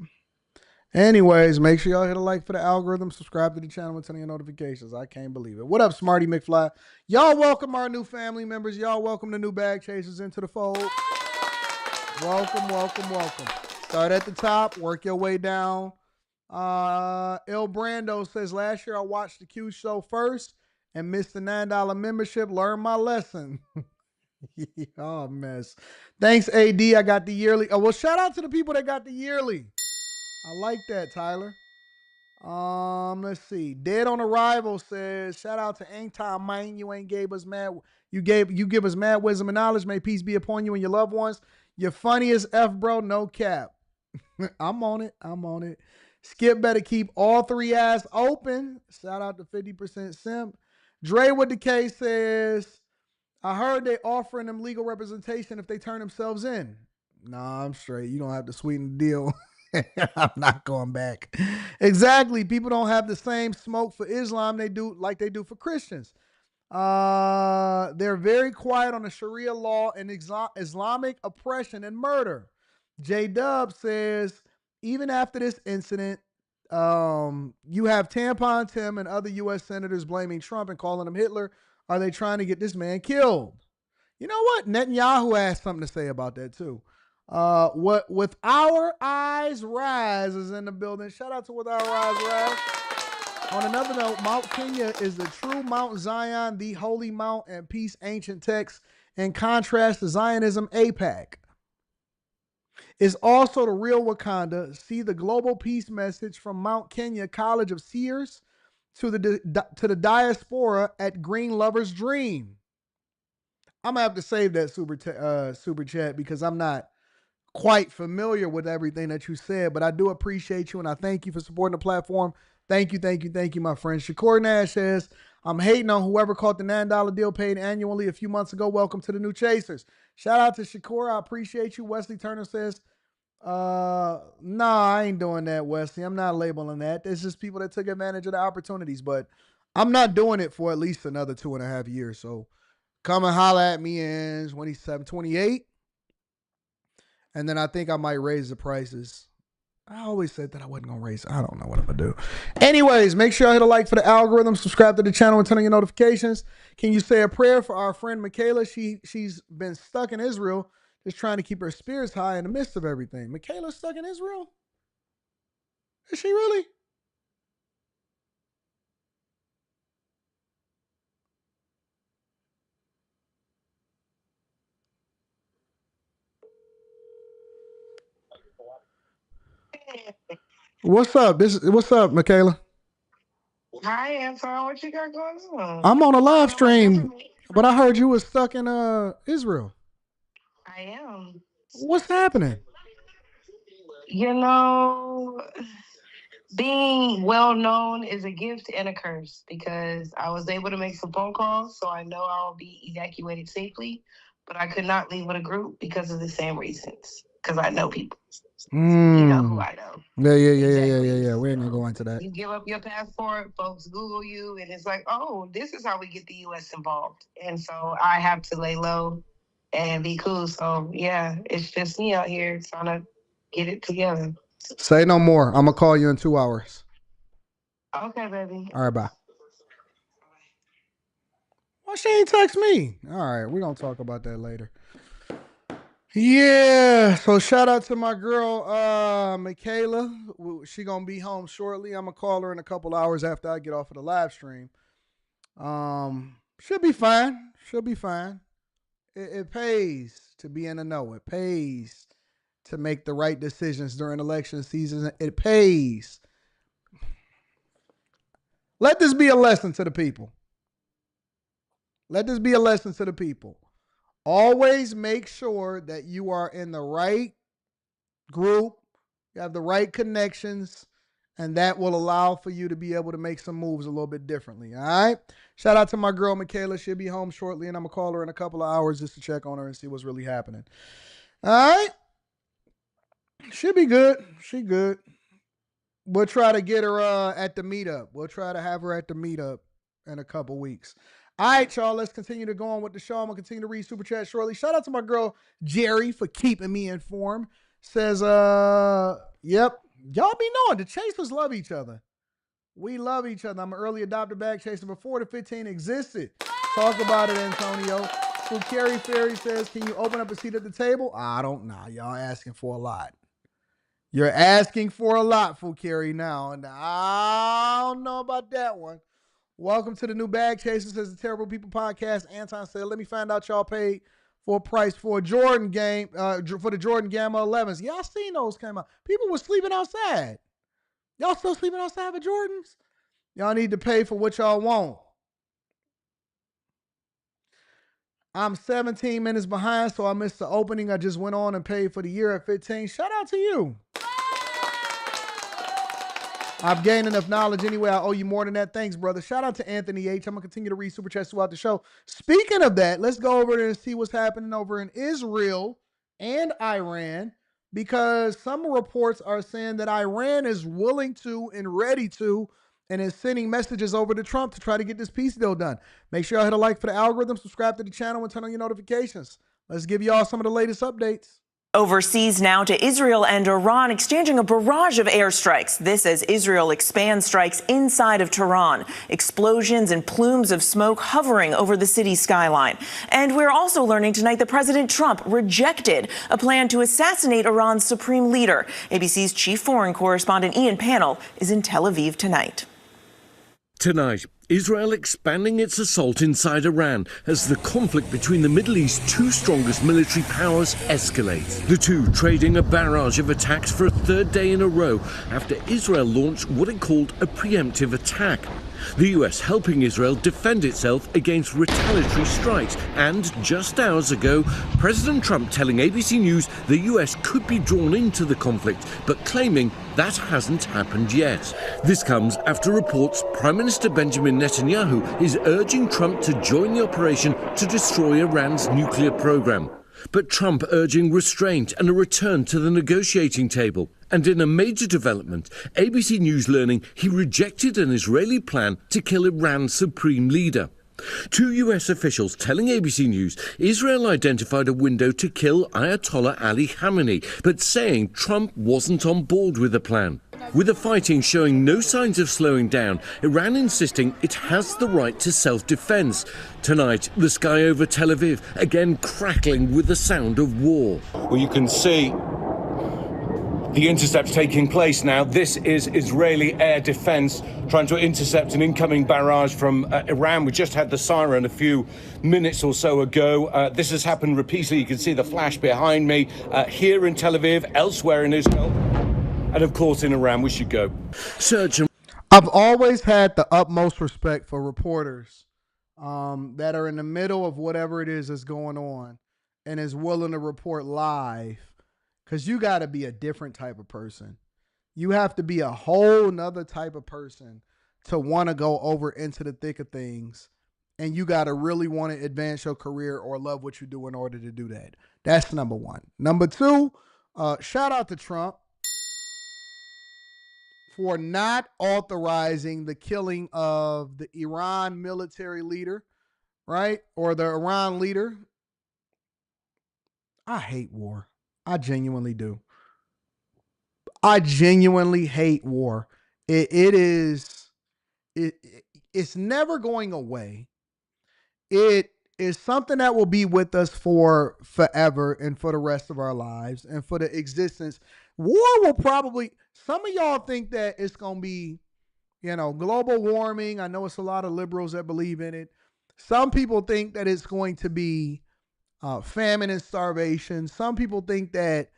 A: Anyways, make sure y'all hit a like for the algorithm, subscribe to the channel, and turn on your notifications. I can't believe it. What up, Smarty McFly? Y'all welcome our new family members. Y'all welcome the new bag chasers into the fold. Welcome, welcome, welcome. Start at the top, work your way down. El Brando says, last year I watched the Q show first and missed the $9 membership. Learn my lesson. Oh, mess. Thanks, AD. I got the yearly. Oh, well, shout out to the people that got the yearly. I like that, Tyler. Let's see. Dead on Arrival says, shout out to Anton Mine. You ain't gave us mad. You give us mad wisdom and knowledge. May peace be upon you and your loved ones. You're funny as F, bro. No cap. I'm on it. I'm on it. Skip better keep all three eyes open. Shout out to 50% Simp. Dre with the K says, I heard they offering them legal representation if they turn themselves in. Nah, I'm straight. You don't have to sweeten the deal. I'm not going back. Exactly. People don't have the same smoke for Islam they do for Christians. They're very quiet on the Sharia law and Islamic oppression and murder. J-Dub says, even after this incident, you have Tampon Tim and other U.S. senators blaming Trump and calling him Hitler. Are they trying to get this man killed? You know what? Netanyahu has something to say about that too. What with our eyes rise is in the building. Shout out to With Our Eyes Rise. On another note, Mount Kenya is the true Mount Zion, the holy mount and peace ancient text, in contrast to Zionism APAC. Is also the real Wakanda. See the global peace message from Mount Kenya College of Seers to the diaspora at Green Lover's Dream. I'm gonna have to save that super chat because I'm not quite familiar with everything that you said, but I do appreciate you and I thank you for supporting the platform. Thank you, my friend. Shakur Nash says, I'm hating on whoever caught the $9 deal paid annually a few months ago. Welcome to the new Chasers. Shout out to Shakur. I appreciate you. Wesley Turner says, nah, I ain't doing that, Wesley. I'm not labeling that. There's just people that took advantage of the opportunities, but I'm not doing it for at least another 2.5 years. So come and holla at me in 27, 28. And then I think I might raise the prices. I always said that I wasn't going to raise. I don't know what I'm going to do. Anyways, make sure you hit a like for the algorithm, subscribe to the channel, and turn on your notifications. Can you say a prayer for our friend Michaela? She's been stuck in Israel, just trying to keep her spirits high in the midst of everything. Michaela's stuck in Israel? Is she really? What's up? What's up, Michaela?
L: Hi, Anton. What you got going on?
A: I'm on a live stream, but I heard you was stuck in Israel.
L: I am.
A: What's happening?
L: You know, being well known is a gift and a curse because I was able to make some phone calls, so I know I'll be evacuated safely, but I could not leave with a group because of the same reasons. Because I know people. You know who I know.
A: Yeah. We ain't gonna go into that.
L: You give up your passport, folks Google you, and it's like, oh, this is how we get the U.S. involved. And so I have to lay low and be cool. So, yeah, it's just me out here trying to get it together.
A: Say no more. I'm gonna call you in 2 hours.
L: Okay, baby.
A: All right, bye. Why she ain't text me? All right, we're gonna talk about that later. Yeah, so shout out to my girl, Michaela. She gonna be home shortly. I'm gonna call her in a couple hours after I get off of the live stream. She'll be fine. She'll be fine. It pays to be in the know. It pays to make the right decisions during election season. It pays. Let this be a lesson to the people. Let this be a lesson to the people. Always make sure that you are in the right group, you have the right connections, and that will allow for you to be able to make some moves a little bit differently, all right? Shout out to my girl, Michaela. She'll be home shortly, and I'm going to call her in a couple of hours just to check on her and see what's really happening. All right? She'll be good. She good. We'll try to get her at the meetup. We'll try to have her at the meetup in a couple weeks. All right, y'all, let's continue to go on with the show. I'm going to continue to read Super Chat shortly. Shout out to my girl, Jerry, for keeping me informed. Says, yep, y'all be knowing the Chasers love each other. We love each other. I'm an early adopter bag chaser before the 15 existed. Talk about it, Antonio. Fukari Ferry says, can you open up a seat at the table? I don't know. Y'all asking for a lot. You're asking for a lot, Fukari, now. And I don't know about that one. Welcome to the new Bag Chasers, says the Terrible People podcast. Anton said, let me find out y'all paid for a price for a Jordan game, for the Jordan Gamma 11s. Yeah, I seen those come out. People were sleeping outside. Y'all still sleeping outside with Jordans? Y'all need to pay for what y'all want. I'm 17 minutes behind, so I missed the opening. I just went on and paid for the year at 15. Shout out to you. I've gained enough knowledge anyway. I owe you more than that. Thanks, brother. Shout out to Anthony H. I'm going to continue to read Super Chats throughout the show. Speaking of that, let's go over there and see what's happening over in Israel and Iran, because some reports are saying that Iran is willing to and ready to and is sending messages over to Trump to try to get this peace deal done. Make sure y'all hit a like for the algorithm, subscribe to the channel, and turn on your notifications. Let's give y'all some of the latest updates.
M: Overseas now to Israel and Iran exchanging a barrage of airstrikes. This as Israel expands strikes inside of Tehran. Explosions and plumes of smoke hovering over the city's skyline. And we're also learning tonight that President Trump rejected a plan to assassinate Iran's supreme leader. ABC's chief foreign correspondent Ian Pannell is in Tel Aviv tonight.
N: Tonight, Israel expanding its assault inside Iran as the conflict between the Middle East's two strongest military powers escalates. The two trading a barrage of attacks for a third day in a row after Israel launched what it called a preemptive attack. The US helping Israel defend itself against retaliatory strikes. And just hours ago, President Trump telling ABC News the US could be drawn into the conflict, but claiming that hasn't happened yet. This comes after reports Prime Minister Benjamin Netanyahu is urging Trump to join the operation to destroy Iran's nuclear program. But Trump urging restraint and a return to the negotiating table. And in a major development, ABC News learning he rejected an Israeli plan to kill Iran's supreme leader. Two US officials telling ABC News Israel identified a window to kill Ayatollah Ali Khamenei, but saying Trump wasn't on board with the plan. With the fighting showing no signs of slowing down, Iran insisting it has the right to self-defense. Tonight, the sky over Tel Aviv again crackling with the sound of war.
O: Well, you can see the intercepts taking place now. This is Israeli air defense trying to intercept an incoming barrage from Iran. We just had the siren a few minutes or so ago. This has happened repeatedly. You can see the flash behind me here in Tel Aviv, elsewhere in Israel. And of course, in Iran, we should go.
N: Search and
A: I've always had the utmost respect for reporters that are in the middle of whatever it is that's going on and is willing to report live, because you got to be a different type of person. You have to be a whole nother type of person to want to go over into the thick of things, and you got to really want to advance your career or love what you do in order to do that. That's number one. Number two, shout out to Trump for not authorizing the killing of the Iran military leader, right? Or the Iran leader. I hate war. I genuinely do. I genuinely hate war. It's never going away. It is something that will be with us for forever and for the rest of our lives and for the existence. War will probably, some of y'all think that it's going to be, global warming. I know it's a lot of liberals that believe in it. Some people think that it's going to be famine and starvation. Some people think that,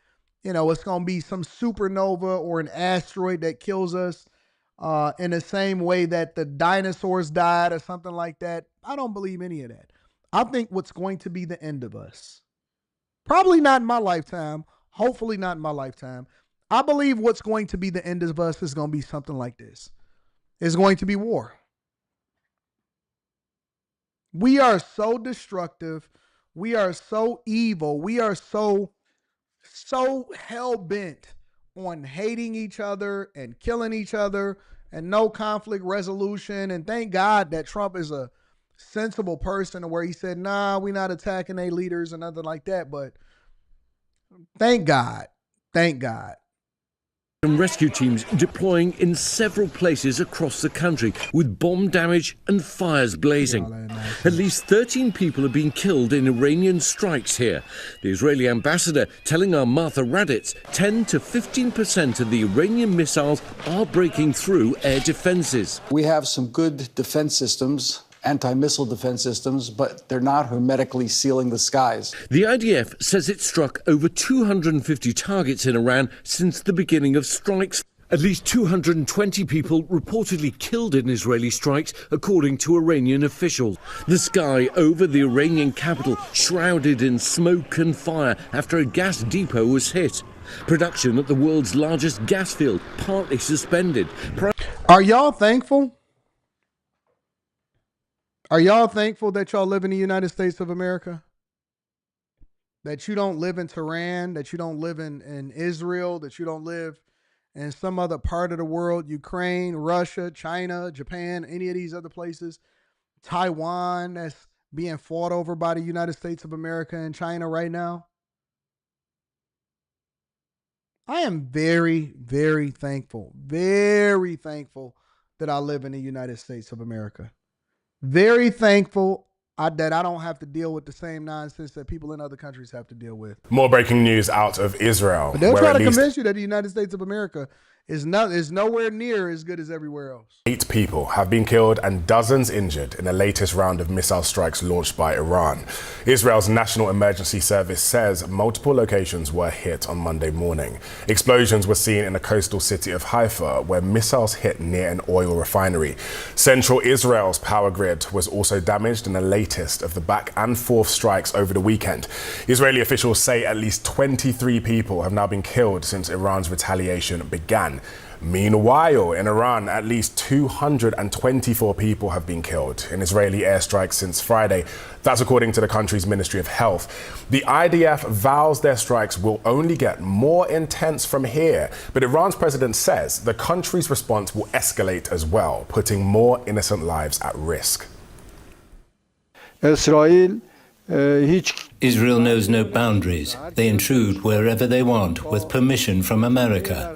A: it's going to be some supernova or an asteroid that kills us in the same way that the dinosaurs died or something like that. I don't believe any of that. I think what's going to be the end of us, probably not in my lifetime, hopefully not in my lifetime. I believe what's going to be the end of us is going to be something like this. It's going to be war. We are so destructive. We are so evil. We are so hell-bent on hating each other and killing each other and no conflict resolution. And thank God that Trump is a sensible person where he said, nah, we're not attacking their leaders and nothing like that. But thank God. Thank God.
N: And rescue teams deploying in several places across the country with bomb damage and fires blazing. At least 13 people have been killed in Iranian strikes here. The Israeli ambassador telling our Martha Raddatz 10 to 15% of the Iranian missiles are breaking through air defenses.
P: We have some good defense systems, anti-missile defense systems, but they're not hermetically sealing the skies.
N: The IDF says it struck over 250 targets in Iran since the beginning of strikes. At least 220 people reportedly killed in Israeli strikes, according to Iranian officials. The sky over the Iranian capital shrouded in smoke and fire after a gas depot was hit. Production at the world's largest gas field partly suspended.
A: Are y'all thankful? Are y'all thankful that y'all live in the United States of America? That you don't live in Tehran, that you don't live in Israel, that you don't live in some other part of the world, Ukraine, Russia, China, Japan, any of these other places, Taiwan, that's being fought over by the United States of America and China right now? I am very, very thankful that I live in the United States of America. Very thankful that I don't have to deal with the same nonsense that people in other countries have to deal with.
Q: More breaking news out of Israel.
A: But they'll try to convince you that the United States of America is nowhere near as good as everywhere else.
Q: 8 people have been killed and dozens injured in the latest round of missile strikes launched by Iran. Israel's National Emergency Service says multiple locations were hit on Monday morning. Explosions were seen in the coastal city of Haifa, where missiles hit near an oil refinery. Central Israel's power grid was also damaged in the latest of the back and forth strikes over the weekend. Israeli officials say at least 23 people have now been killed since Iran's retaliation began. Meanwhile, in Iran, at least 224 people have been killed in Israeli airstrikes since Friday. That's according to the country's Ministry of Health. The IDF vows their strikes will only get more intense from here, but Iran's president says the country's response will escalate as well, putting more innocent lives at risk.
R: Israel knows no boundaries. They intrude wherever they want with permission from America.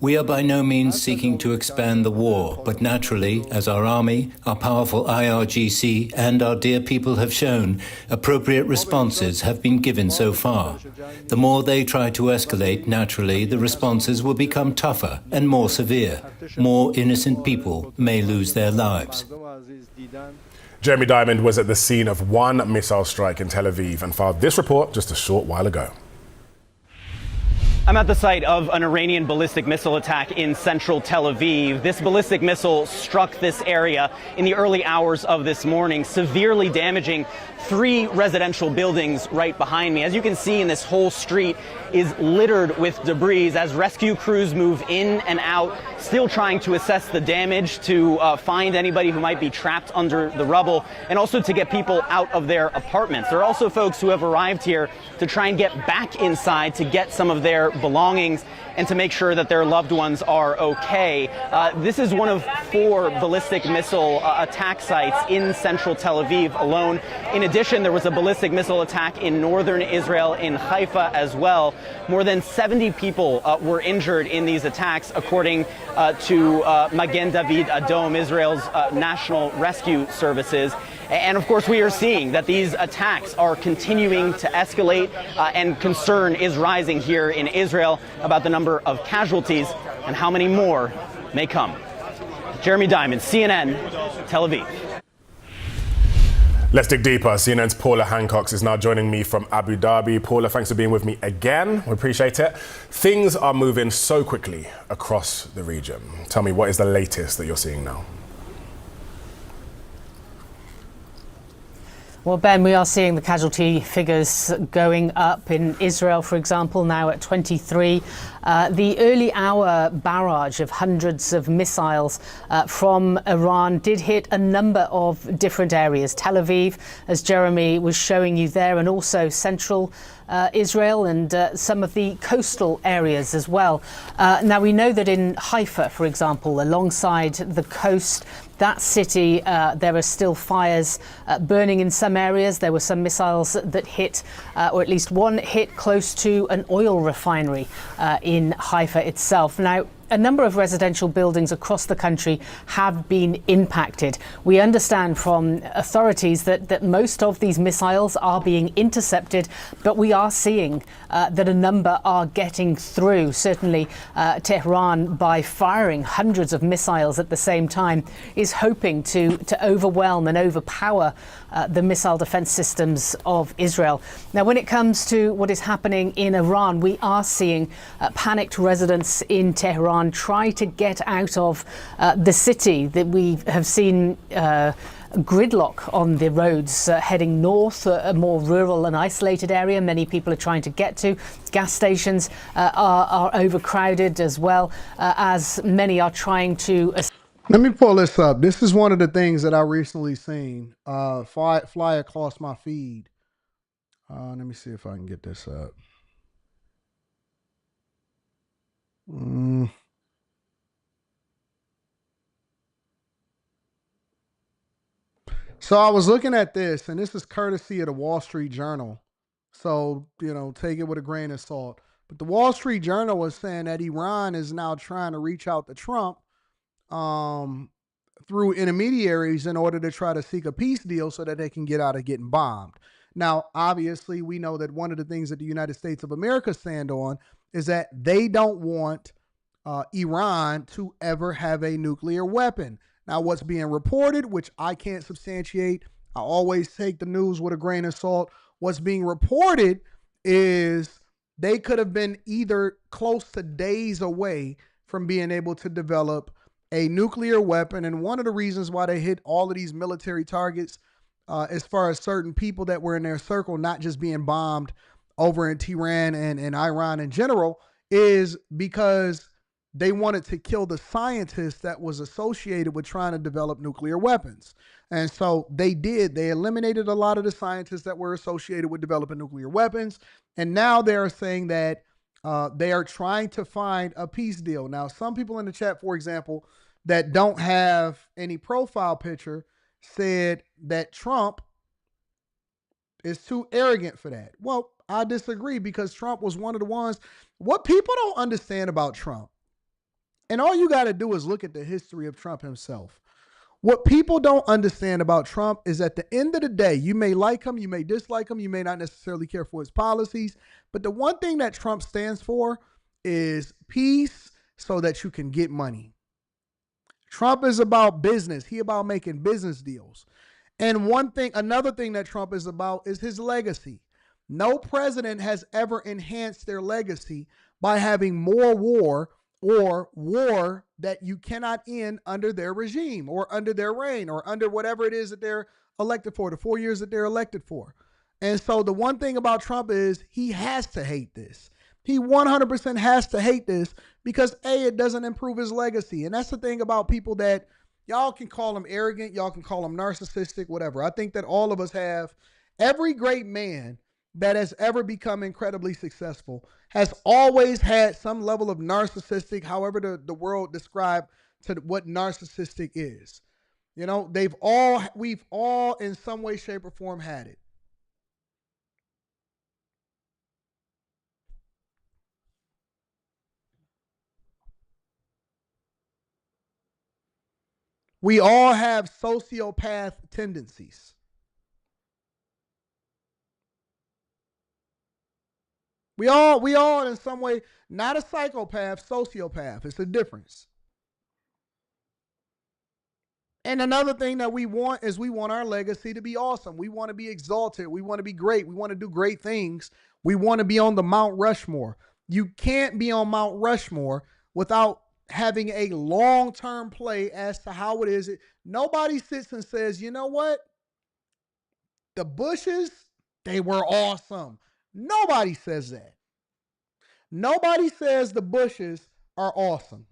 R: We are by no means seeking to expand the war, but naturally, as our army, our powerful IRGC, and our dear people have shown, appropriate responses have been given so far. The more they try to escalate, naturally, the responses will become tougher and more severe. More innocent people may lose their lives.
Q: Jeremy Diamond was at the scene of one missile strike in Tel Aviv and filed this report just a short while ago.
S: I'm at the site of an Iranian ballistic missile attack in central Tel Aviv. This ballistic missile struck this area in the early hours of this morning, severely damaging 3 residential buildings right behind me. As you can see, in this whole street is littered with debris as rescue crews move in and out, still trying to assess the damage, to find anybody who might be trapped under the rubble, and also to get people out of their apartments. There are also folks who have arrived here to try and get back inside to get some of their belongings and to make sure that their loved ones are okay. This is one of 4 ballistic missile attack sites in central Tel Aviv alone. In addition, there was a ballistic missile attack in northern Israel, in Haifa as well. More than 70 people were injured in these attacks, according to Magen David Adom, Israel's national rescue services. And of course, we are seeing that these attacks are continuing to escalate, and concern is rising here in Israel about the number of casualties and how many more may come. Jeremy Diamond, CNN, Tel Aviv.
Q: Let's dig deeper. CNN's Paula Hancock is now joining me from Abu Dhabi. Paula, thanks for being with me again. We appreciate it. Things are moving so quickly across the region. Tell me, what is the latest that you're seeing now?
T: Well, Ben, we are seeing the casualty figures going up in Israel, for example, now at 23. The early hour barrage of hundreds of missiles from Iran did hit a number of different areas. Tel Aviv, as Jeremy was showing you there, and also central Israel and some of the coastal areas as well. Now, we know that in Haifa, for example, alongside the coast, that city, there are still fires burning in some areas. There were some missiles that hit, or at least one hit close to an oil refinery in Haifa itself. Now, a number of residential buildings across the country have been impacted. We understand from authorities that most of these missiles are being intercepted, but we are seeing that a number are getting through. Certainly, Tehran, by firing hundreds of missiles at the same time, is hoping to overwhelm and overpower the missile defense systems of Israel. Now, when it comes to what is happening in Iran, we are seeing panicked residents in Tehran try to get out of the city. That we have seen gridlock on the roads heading north, a more rural and isolated area many people are trying to get to. Gas stations are overcrowded as well, as many are trying to...
A: Let me pull this up. This is one of the things that I recently seen fly across my feed. Let me see if I can get this up. So I was looking at this, and this is courtesy of the Wall Street Journal. So, take it with a grain of salt. But the Wall Street Journal was saying that Iran is now trying to reach out to Trump through intermediaries in order to try to seek a peace deal so that they can get out of getting bombed. Now, obviously, we know that one of the things that the United States of America stand on is that they don't want Iran to ever have a nuclear weapon. Now, what's being reported, which I can't substantiate, I always take the news with a grain of salt. What's being reported is they could have been either close to days away from being able to develop a nuclear weapon. And one of the reasons why they hit all of these military targets, as far as certain people that were in their circle, not just being bombed over in Tehran and Iran in general, is because they wanted to kill the scientists that was associated with trying to develop nuclear weapons. And so they did. They eliminated a lot of the scientists that were associated with developing nuclear weapons. And now they're saying that they are trying to find a peace deal. Now, some people in the chat, for example, that don't have any profile picture said that Trump is too arrogant for that. Well, I disagree, because Trump was one of the ones. What people don't understand about Trump, and all you got to do is look at the history of Trump himself. What people don't understand about Trump is at the end of the day, you may like him, you may dislike him, you may not necessarily care for his policies, but the one thing that Trump stands for is peace so that you can get money. Trump is about business. He about making business deals. And another thing that Trump is about is his legacy. No president has ever enhanced their legacy by having more war or war that you cannot end under their regime or under their reign or under whatever it is that they're elected for, the 4 years that they're elected for. And so the one thing about Trump is he has to hate this. He 100% has to hate this because A, it doesn't improve his legacy. And that's the thing about people that y'all can call them arrogant, y'all can call them narcissistic, whatever. I think that all of us have, every great man that has ever become incredibly successful has always had some level of narcissistic, however the world described to what narcissistic is. You know, we've all in some way, shape, or form had it. We all have sociopath tendencies. We all in some way, not a psychopath, sociopath. It's a difference. And another thing that we want is we want our legacy to be awesome. We want to be exalted. We want to be great. We want to do great things. We want to be on the Mount Rushmore. You can't be on Mount Rushmore without having a long-term play as to how it is. Nobody sits and says, you know what? The Bushes, they were awesome. Nobody says that. Nobody says the Bushes are awesome.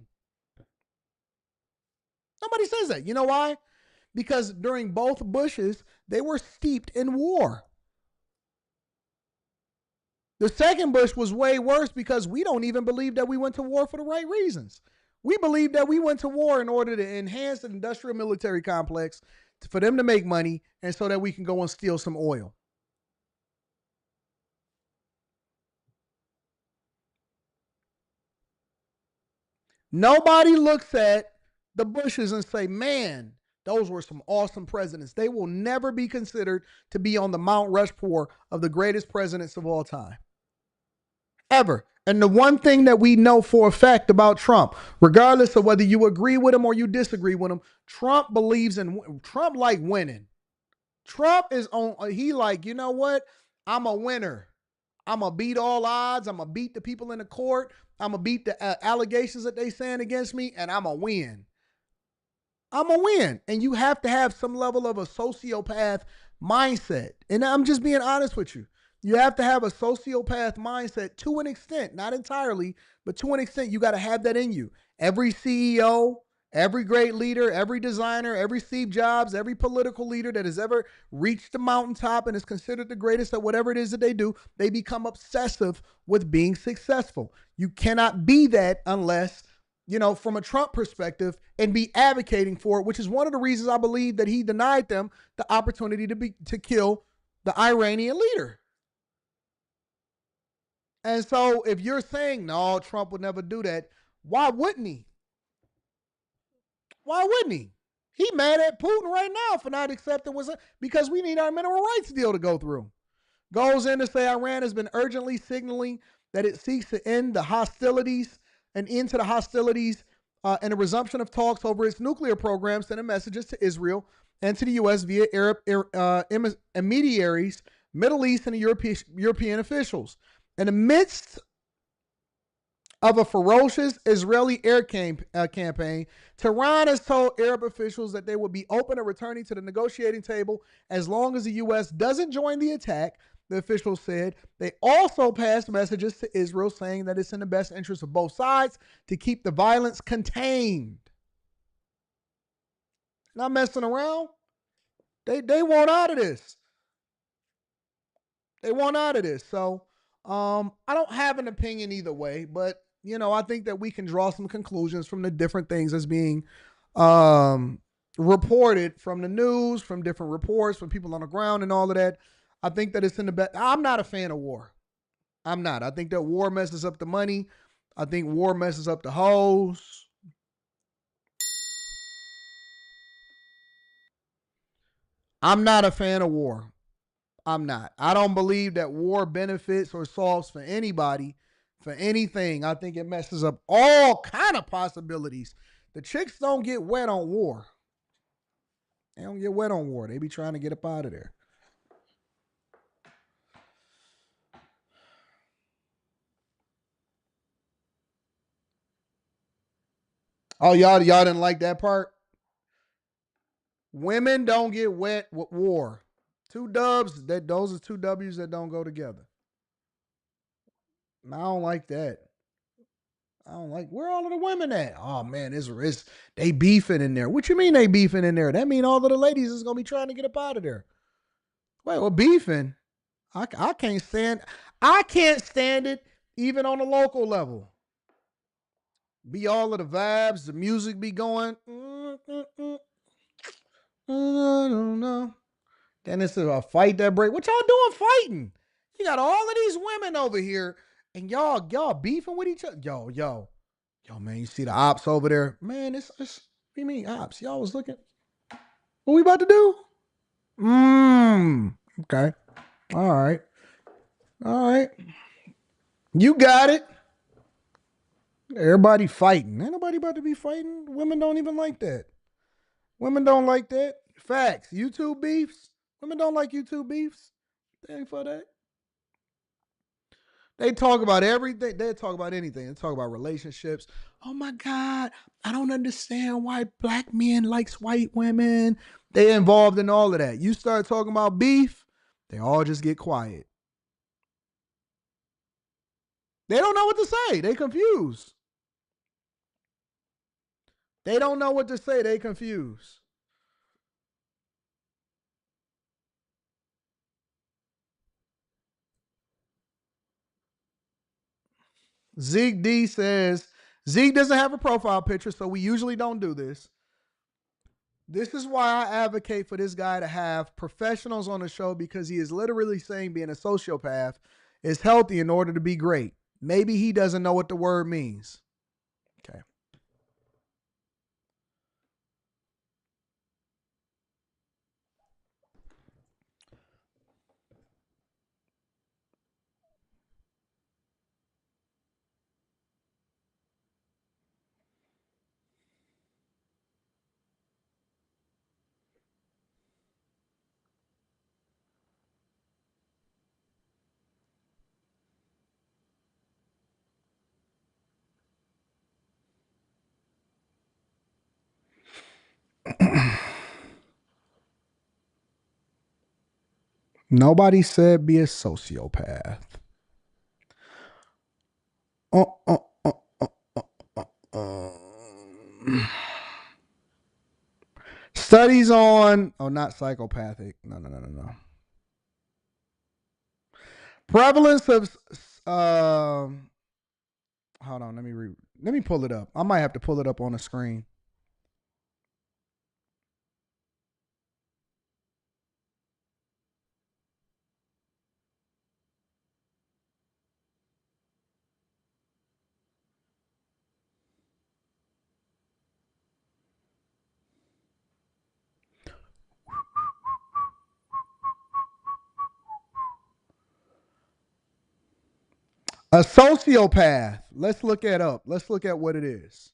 A: Nobody says that. You know why? Because during both Bushes, they were steeped in war. The second Bush was way worse because we don't even believe that we went to war for the right reasons. We believe that we went to war in order to enhance the industrial military complex for them to make money and so that we can go and steal some oil. Nobody looks at the Bushes and say, man, those were some awesome presidents. They will never be considered to be on the Mount Rushmore of the greatest presidents of all time. Ever. And the one thing that we know for a fact about Trump, regardless of whether you agree with him or you disagree with him, Trump believes in, Trump like winning. Trump is on, he like, you know what? I'm a winner. I'm going to beat all odds. I'm going to beat the people in the court. I'm going to beat the allegations that they saying against me, and I'm going to win. I'm going to win. And you have to have some level of a sociopath mindset. And I'm just being honest with you. You have to have a sociopath mindset to an extent, not entirely, but to an extent, you got to have that in you. Every CEO, every great leader, every designer, every Steve Jobs, every political leader that has ever reached the mountaintop and is considered the greatest at whatever it is that they do, they become obsessive with being successful. You cannot be that unless, you know, from a Trump perspective and be advocating for it, which is one of the reasons I believe that he denied them the opportunity to kill the Iranian leader. And so if you're saying, no, Trump would never do that, why wouldn't he? Why wouldn't he? He mad at Putin right now for not accepting because we need our mineral rights deal to go through. Goes in to say Iran has been urgently signaling that it seeks to end the hostilities and into the hostilities and a resumption of talks over its nuclear program, sending messages to Israel and to the U.S. via Arab intermediaries, Middle East, and the European officials. In the midst of a ferocious Israeli air campaign, Tehran has told Arab officials that they will be open to returning to the negotiating table as long as the U.S. doesn't join the attack, the officials said. They also passed messages to Israel saying that it's in the best interest of both sides to keep the violence contained. Not messing around. They want out of this. They want out of this. So I don't have an opinion either way, but you know, I think that we can draw some conclusions from the different things that's being reported from the news, from different reports, from people on the ground and all of that. I think that it's in the best. I'm not a fan of war. I'm not. I think that war messes up the money. I think war messes up the hoes. I'm not a fan of war. I'm not. I don't believe that war benefits or solves for anybody, for anything. I think it messes up all kind of possibilities. The chicks don't get wet on war. They don't get wet on war. They be trying to get up out of there. Oh, y'all didn't like that part? Women don't get wet with war. Two dubs, those are two W's that don't go together. I don't like that. I don't like, where all of the women at? Oh man, it's they beefing in there. What you mean they beefing in there? That mean all of the ladies is gonna be trying to get up out of there. Wait, well, beefing? I can't stand it even on a local level. Be all of the vibes, the music be going. I don't know. Then it's a fight that break. What y'all doing fighting? You got all of these women over here, and y'all beefing with each other. Yo, man, you see the ops over there? Man, it's what do you mean ops? Y'all was looking. What we about to do? Okay. All right. You got it. Everybody fighting. Ain't nobody about to be fighting. Women don't even like that. Women don't like that. Facts. YouTube beefs. Women don't like YouTube beefs. They ain't for that. They talk about everything. They talk about anything. They talk about relationships. Oh my God, I don't understand why black men likes white women. They involved in all of that. You start talking about beef, they all just get quiet. They don't know what to say. They confused. They don't know what to say. They confused. Zeke D says, Zeke doesn't have a profile picture, so we usually don't do this. This is why I advocate for this guy to have professionals on the show, because he is literally saying being a sociopath is healthy in order to be great. Maybe he doesn't know what the word means. Okay. Nobody said be a sociopath. Studies on, not psychopathic. No. Prevalence of, hold on, let me pull it up. I might have to pull it up on the screen. A sociopath. Let's look it up. Let's look at what it is.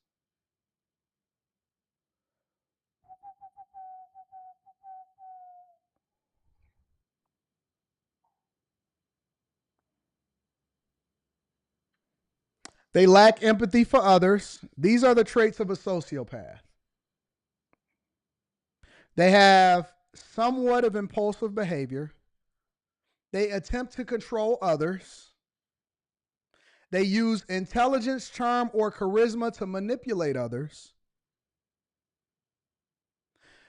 A: They lack empathy for others. These are the traits of a sociopath. They have somewhat of impulsive behavior. They attempt to control others. They use intelligence, charm, or charisma to manipulate others.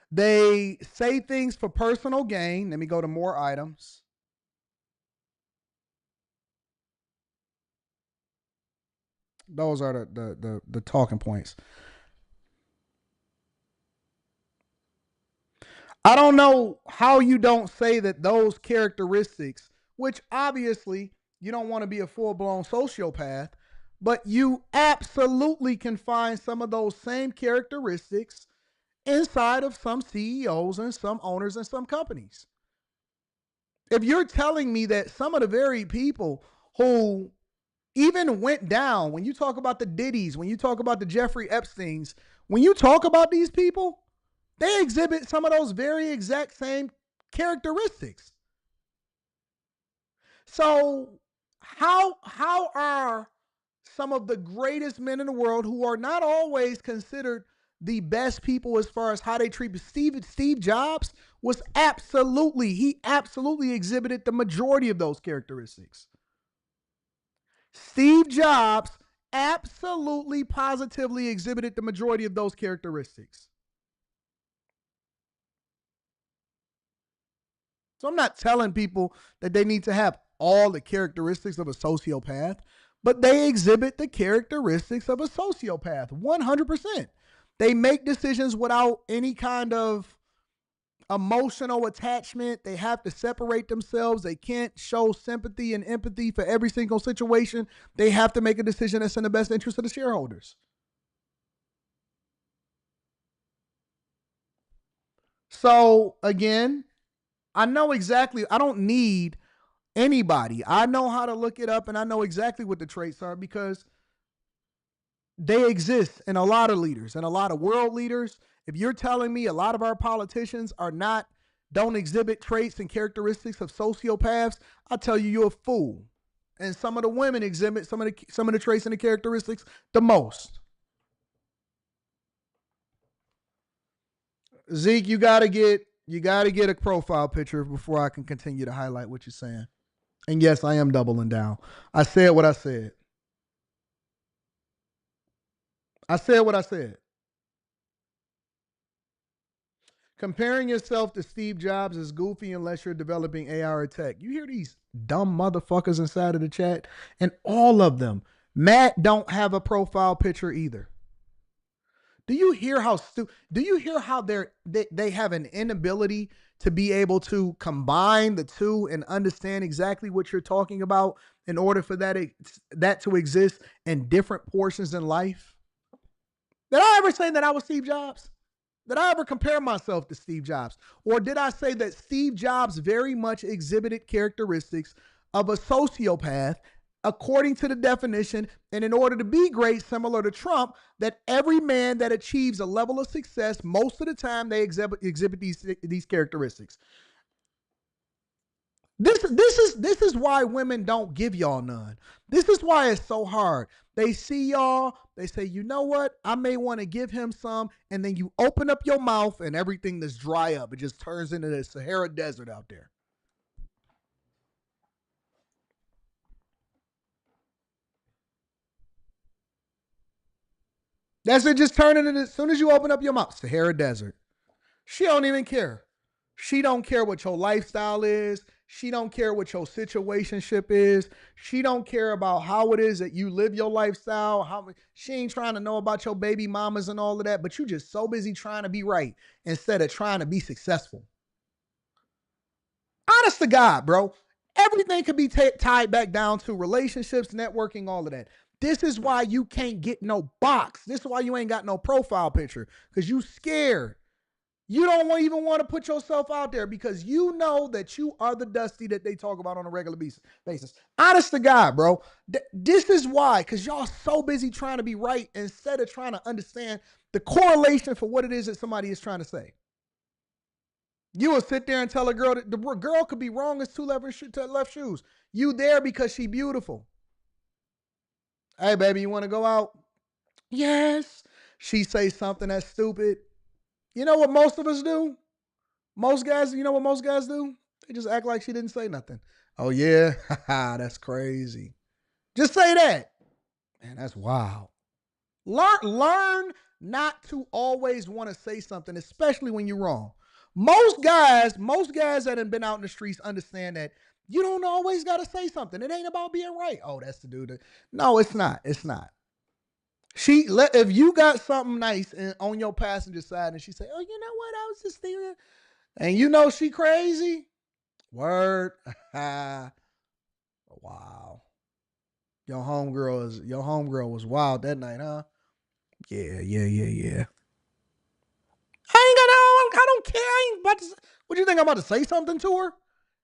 A: They say things for personal gain. Let me go to more items. Those are the talking points. I don't know how you don't say that those characteristics, which obviously you don't want to be a full-blown sociopath, but you absolutely can find some of those same characteristics inside of some CEOs and some owners and some companies. If you're telling me that some of the very people who even went down, when you talk about the Diddy's, when you talk about the Jeffrey Epstein's, when you talk about these people, they exhibit some of those very exact same characteristics. So how are some of the greatest men in the world who are not always considered the best people as far as how they treat Steve Jobs he absolutely exhibited the majority of those characteristics. Steve Jobs absolutely positively exhibited the majority of those characteristics. So I'm not telling people that they need to have all the characteristics of a sociopath, but they exhibit the characteristics of a sociopath 100%. They make decisions without any kind of emotional attachment. They have to separate themselves. They can't show sympathy and empathy for every single situation. They have to make a decision that's in the best interest of the shareholders. So again, I know exactly, I don't need anybody. I know how to look it up and I know exactly what the traits are because they exist in a lot of leaders and a lot of world leaders. If you're telling me a lot of our politicians don't exhibit traits and characteristics of sociopaths, I tell you, you're a fool. And some of the women exhibit some of the traits and the characteristics the most. Zeke, you gotta get a profile picture before I can continue to highlight what you're saying. And yes, I am doubling down. I said what I said. I said what I said. Comparing yourself to Steve Jobs is goofy unless you're developing AI or tech. You hear these dumb motherfuckers inside of the chat, and all of them. Matt don't have a profile picture either. Do you hear how they have an inability to be able to combine the two and understand exactly what you're talking about in order for that to exist in different portions in life? Did I ever say that I was Steve Jobs? Did I ever compare myself to Steve Jobs? Or did I say that Steve Jobs very much exhibited characteristics of a sociopath according to the definition, and in order to be great, similar to Trump, that every man that achieves a level of success, most of the time they exhibit these characteristics. This is why women don't give y'all none. This is why it's so hard. They see y'all, they say, you know what? I may want to give him some, and then you open up your mouth and everything that's dry up. It just turns into the Sahara Desert out there. That's it, just turning it as soon as you open up your mouth, Sahara Desert. She don't even care. She don't care what your lifestyle is. She don't care what your situationship is. She don't care about how it is that you live your lifestyle. She ain't trying to know about your baby mamas and all of that, but you just so busy trying to be right instead of trying to be successful. Honest to God, bro. Everything could be tied back down to relationships, networking, all of that. This is why you can't get no box. This is why you ain't got no profile picture, because you scared. You don't even want to put yourself out there because you know that you are the Dusty that they talk about on a regular basis. Honest to God, bro. This is why, because y'all so busy trying to be right instead of trying to understand the correlation for what it is that somebody is trying to say. You will sit there and tell a girl that the girl could be wrong as two left shoes. You there because she beautiful. Hey, baby, you want to go out? Yes. She say something that's stupid. You know what most of us do? Most guys, you know what most guys do? They just act like she didn't say nothing. Oh, yeah? That's crazy. Just say that. Man, that's wild. Learn not to always want to say something, especially when you're wrong. Most guys that have been out in the streets understand that you don't always got to say something. It ain't about being right. Oh, that's the dude. No, it's not. It's not. If you got something nice on your passenger side and she say, oh, you know what? I was just thinking, and you know she crazy. Word. Wow. Your homegirl was wild that night, huh? Yeah. I don't care. I ain't about to. What do you think? I'm about to say something to her?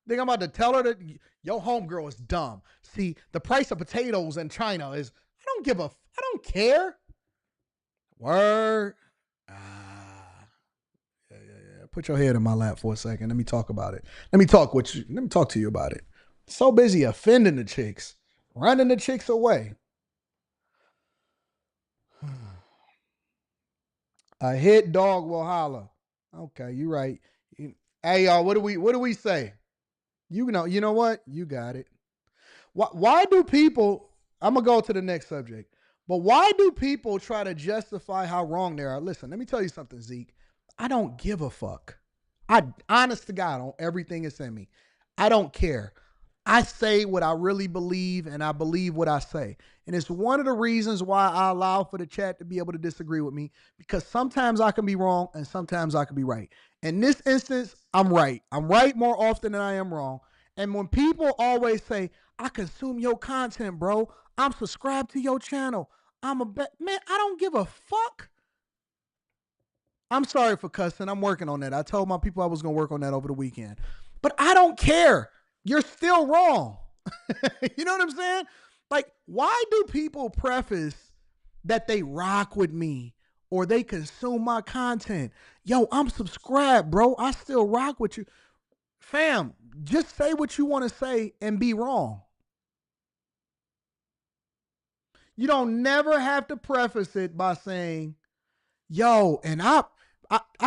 A: Think I'm about to tell her that your homegirl is dumb? See, the price of potatoes in China is. I don't care. Word. Yeah. Put your head in my lap for a second. Let me talk about it. Let me talk to you about it. So busy offending the chicks, running the chicks away. A hit dog will holler. Okay, you're right. Hey y'all, what do we say? You know what? You got it. Why do people? I'm gonna go to the next subject. But why do people try to justify how wrong they are? Listen, let me tell you something, Zeke. I don't give a fuck. Honest to God, on everything that's in me, I don't care. I say what I really believe, and I believe what I say. And it's one of the reasons why I allow for the chat to be able to disagree with me, because sometimes I can be wrong and sometimes I can be right. In this instance, I'm right. I'm right more often than I am wrong. And when people always say, I consume your content, bro, I'm subscribed to your channel, I'm a man, I don't give a fuck. I'm sorry for cussing. I'm working on that. I told my people I was going to work on that over the weekend. But I don't care. You're still wrong. You know what I'm saying? Like, why do people preface that they rock with me or they consume my content? Yo, I'm subscribed, bro. I still rock with you. Fam, just say what you want to say and be wrong. You don't never have to preface it by saying, yo, and I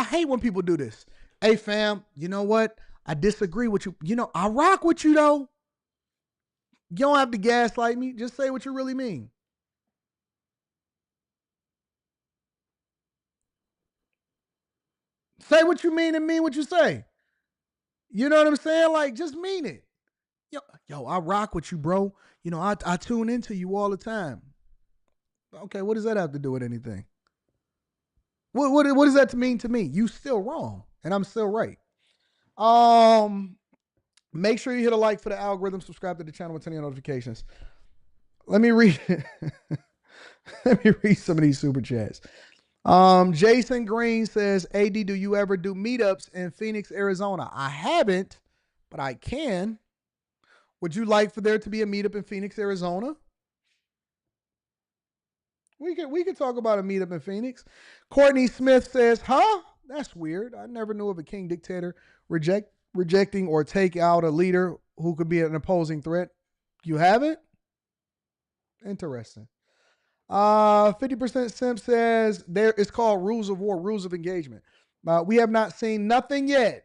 A: hate when people do this. Hey, fam, you know what? I disagree with you. You know, I rock with you, though. You don't have to gaslight me. Just say what you really mean. Say what you mean and mean what you say. You know what I'm saying? Like, just mean it. Yo, I rock with you, bro. You know, I tune into you all the time. Okay, what does that have to do with anything? What does that mean to me? You still wrong, and I'm still right. Make sure you hit a like for the algorithm, subscribe to the channel with 10 notifications. Let me read let me read some of these super chats. Jason Green says, AD, do you ever do meetups in Phoenix, Arizona? I haven't, but I can. Would you like for there to be a meetup in Phoenix, Arizona? We could talk about a meetup in Phoenix. Courtney Smith says, huh? That's weird. I never knew of a king dictator rejecting or take out a leader who could be an opposing threat. You haven't? Interesting. 50% Simp says it's called rules of war, rules of engagement. We have not seen nothing yet.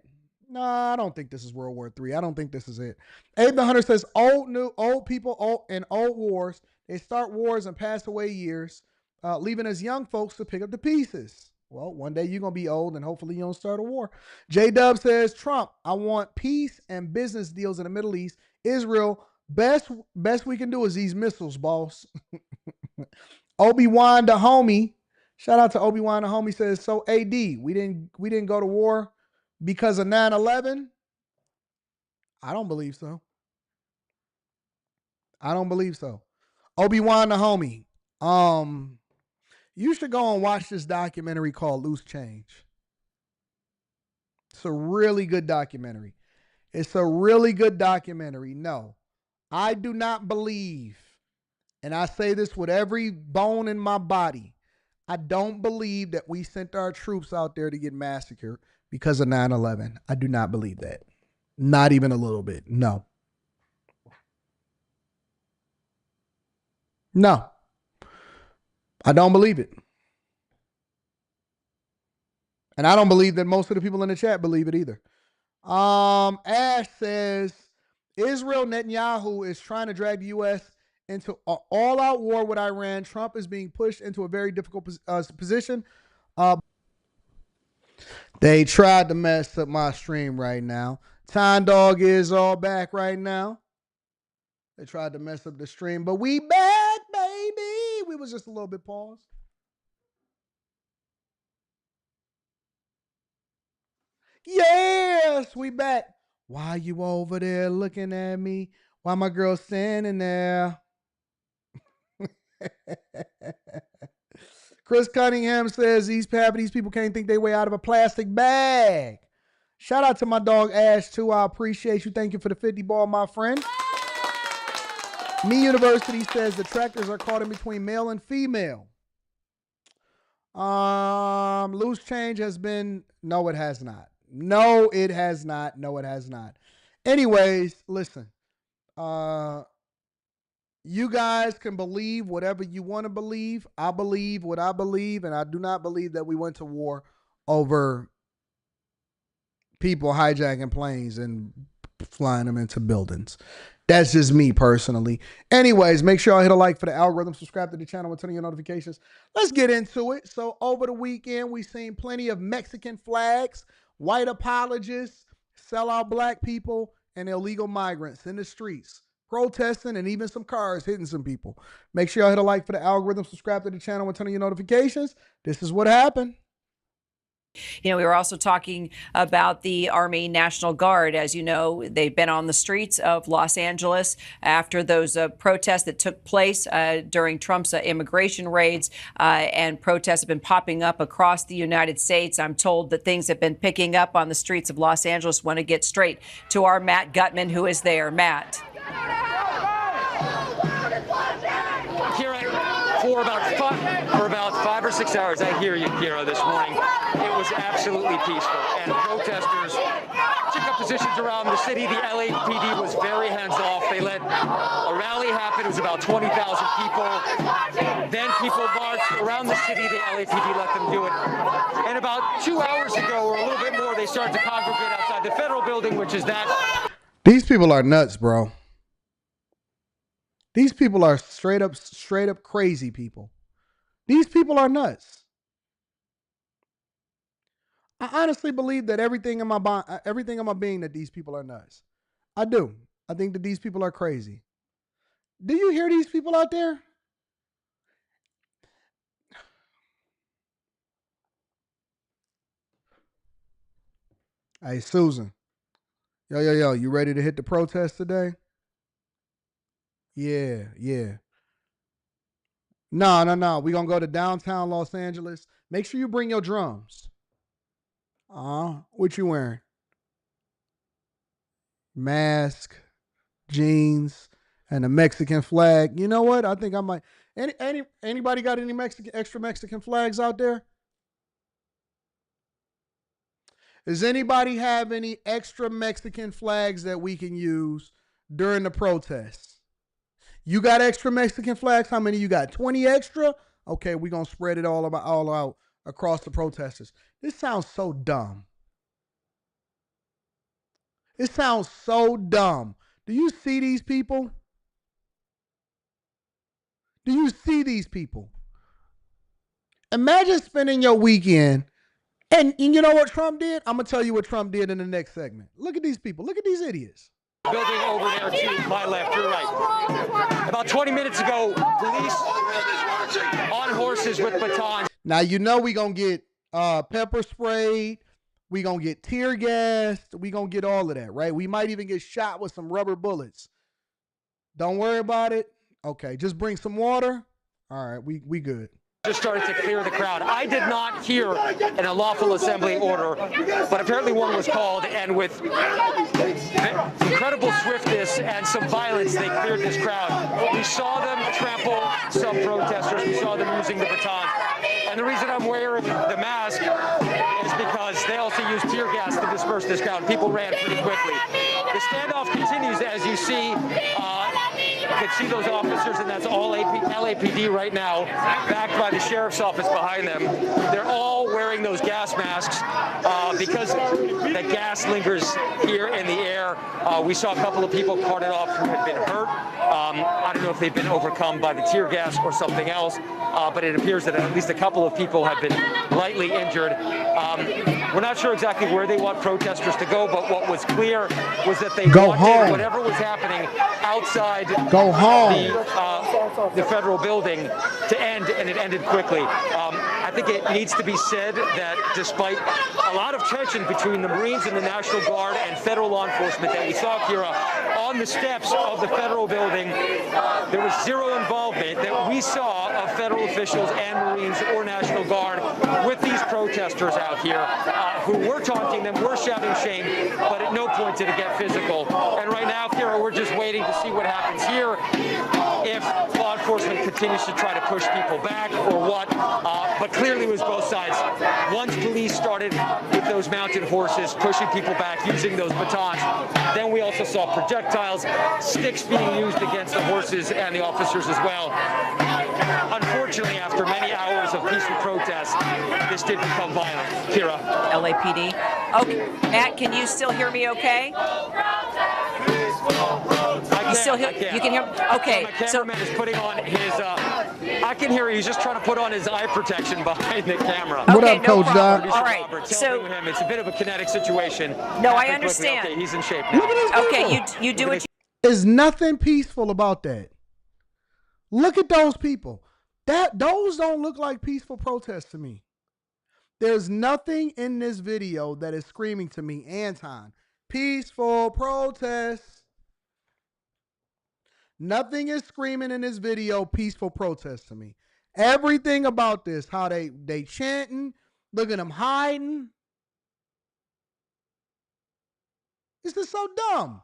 A: No, I don't think this is World War III. I don't think this is it. Abe the Hunter says old people in old wars, they start wars and pass away years, leaving us young folks to pick up the pieces. Well, one day you're going to be old and hopefully you don't start a war. J-Dub says, Trump, I want peace and business deals in the Middle East. Israel, best we can do is these missiles, boss. Obi-Wan the homie, shout out to Obi-Wan the homie, says, so AD, we didn't go to war because of 9/11? I don't believe so. I don't believe so. Obi-Wan the homie, you should go and watch this documentary called Loose Change. It's a really good documentary. No, I do not believe, and I say this with every bone in my body, I don't believe that we sent our troops out there to get massacred because of 9/11. I do not believe that. Not even a little bit. No. No. I don't believe it. And I don't believe that most of the people in the chat believe it either. Ash says, Israel Netanyahu is trying to drag the U.S. into an all-out war with Iran. Trump is being pushed into a very difficult position. They tried to mess up my stream right now. Time Dog is all back right now. They tried to mess up the stream, but we back, baby. We was just a little bit paused. Yes, we back. Why you over there looking at me? Why my girl standing there? Chris Cunningham says these people can't think they way out of a plastic bag. Shout out to my dog Ash too. I appreciate you. Thank you for the 50 ball, my friend. Me University says the tractors are caught in between male and female. Loose change has been, no, it has not. No, it has not. No, it has not. Anyways, listen. You guys can believe whatever you want to believe. I believe what I believe, and I do not believe that we went to war over people hijacking planes and flying them into buildings. That's just me personally. Anyways, make sure y'all hit a like for the algorithm, subscribe to the channel, and turn on your notifications. Let's get into it. So over the weekend, we've seen plenty of Mexican flags, white apologists, sellout black people, and illegal migrants in the streets, protesting, and even some cars hitting some people. Make sure y'all hit a like for the algorithm, subscribe to the channel, and turn on your notifications. This is what happened.
U: You know, we were also talking about the Army National Guard. As you know, they've been on the streets of Los Angeles after those protests that took place during Trump's immigration raids, and protests have been popping up across the United States. I'm told that things have been picking up on the streets of Los Angeles. Want to get straight to our Matt Gutman, who is there. Matt.
V: For about 5 or 6 hours, I hear you, Kira, this morning. It was absolutely peaceful, and protesters took up positions around the city. The LAPD was very hands-off. They let a rally happen. It was about 20,000 people. Then people marched around the city. The LAPD let them do it. And about 2 hours ago, or a little bit more, they started to congregate outside the federal building, which is that.
A: These people are nuts, bro. These people are straight up crazy people. These people are nuts. I honestly believe that everything in my being that these people are nuts. I do. I think that these people are crazy. Do you hear these people out there? Hey, Susan. Yo, you ready to hit the protest today? Yeah. No. We're going to go to downtown Los Angeles. Make sure you bring your drums. What you wearing? Mask, jeans, and a Mexican flag. You know what? I think I might. Anybody got any extra Mexican flags out there? Does anybody have any extra Mexican flags that we can use during the protests? You got extra Mexican flags? How many you got? 20 extra? Okay, we're going to spread it all out across the protesters. This sounds so dumb. It sounds so dumb. Do you see these people? Do you see these people? Imagine spending your weekend, and you know what Trump did? I'm going to tell you what Trump did in the next segment. Look at these people. Look at these idiots.
V: Building over there to my left, your right. About 20 minutes ago, police on horses with batons.
A: Now, you know we're going to get pepper sprayed. We're going to get tear gassed. We're going to get all of that, right? We might even get shot with some rubber bullets. Don't worry about it. Okay, just bring some water. All right, we good.
V: Just started to clear the crowd. I did not hear an unlawful assembly order, but apparently one was called, and with incredible swiftness and some violence, they cleared this crowd. We saw them trample some protesters. We saw them using the baton. And the reason I'm wearing the mask is because they also used tear gas to disperse this crowd. People ran pretty quickly. The standoff continues, as you see. You can see those officers, and that's all LAPD right now, backed by the sheriff's office behind them. They're all wearing those gas masks because the gas lingers here in the air. We saw a couple of people carted off who had been hurt. I don't know if they've been overcome by the tear gas or something else, but it appears that at least a couple of people have been lightly injured. We're not sure exactly where they want protesters to go, but what was clear was that they wanted whatever was happening outside the federal building to end, and it ended quickly. I think it needs to be said that despite a lot of tension between the Marines and the National Guard and federal law enforcement that we saw, Kira, on the steps of the federal building, there was zero involvement that we saw of federal officials and Marines or National Guard with these protesters out here who were taunting them, were shouting shame, but at no point did it get physical. And right now, Kira, we're just waiting to see what happens here. If law enforcement continues to try to push people back or what, but clearly it was both sides. Once police started with those mounted horses pushing people back using those batons, then we also saw projectiles, sticks being used against the horses and the officers as well. Unfortunately, after many hours of peaceful protest, this did become violent. Kira.
U: LAPD. Okay, Matt, can you still hear me okay? You still hear? You can hear? Okay.
V: My cameraman is putting on his. I can hear you. He's just trying to put on his eye protection behind the camera.
A: What
U: Okay,
A: up,
U: no
A: Coach
U: problem.
A: Doc?
U: All right.
V: Robert's
U: So
V: helping him. It's a bit of a kinetic situation.
U: No, I
V: Quickly,
U: understand.
V: Okay, he's in shape now.
A: Look at this
U: okay,
A: people.
U: you do what you.
A: There's nothing peaceful about that. Look at those people. Those don't look like peaceful protests to me. There's nothing in this video that is screaming to me, Anton, peaceful protests. Nothing is screaming in this video, peaceful protest to me. Everything about this, how they chanting, look at them hiding. This is so dumb.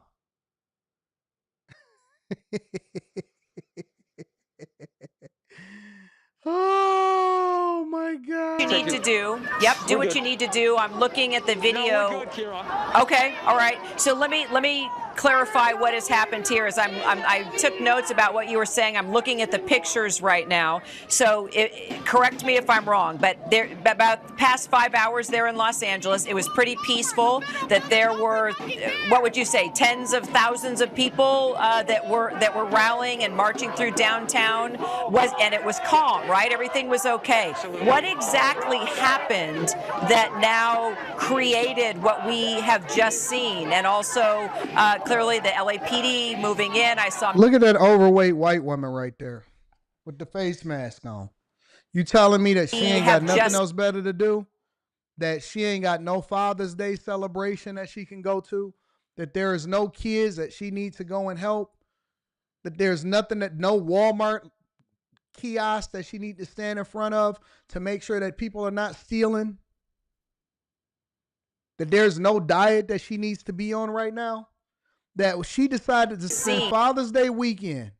A: Oh my God.
U: You need to do. Yep, do what you need to do. I'm looking at the video.
V: No, we're good, Kira.
U: Okay, all right. So let me clarify what has happened here. I took notes about what you were saying. I'm looking at the pictures right now. So correct me if I'm wrong, but about the past 5 hours there in Los Angeles, it was pretty peaceful. That there were, what would you say, tens of thousands of people that were rallying and marching through downtown. And it was calm, right? Everything was okay.
V: Absolutely.
U: What exactly happened that now created what we have just seen, and also clearly the LAPD moving in? I saw.
A: Look at that overweight white woman right there with the face mask on. You telling me that she ain't got nothing else better to do? That she ain't got no Father's Day celebration that she can go to? That there is no kids that she needs to go and help? That there's nothing, that no Walmart kiosk that she needs to stand in front of to make sure that people are not stealing? That there's no diet that she needs to be on right now? That she decided to spend Father's Day weekend,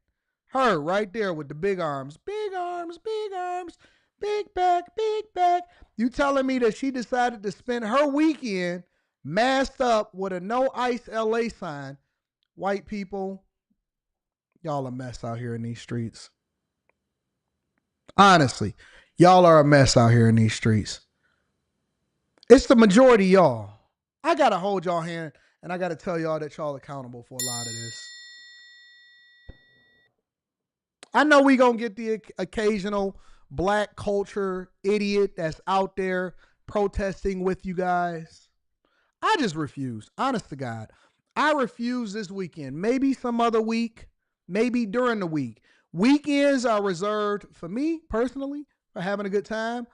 A: her right there with the big arms, big arms, big arms, big back, big back. You telling me that she decided to spend her weekend masked up with a no ice LA sign? White people, y'all a mess out here in these streets. Honestly, y'all are a mess out here in these streets. It's the majority of y'all. I got to hold y'all hand, and I got to tell y'all that y'all accountable for a lot of this. I know we going to get the occasional black culture idiot that's out there protesting with you guys. I just refuse. Honest to God. I refuse this weekend. Maybe some other week. Maybe during the week. Weekends are reserved for me personally for having a good time.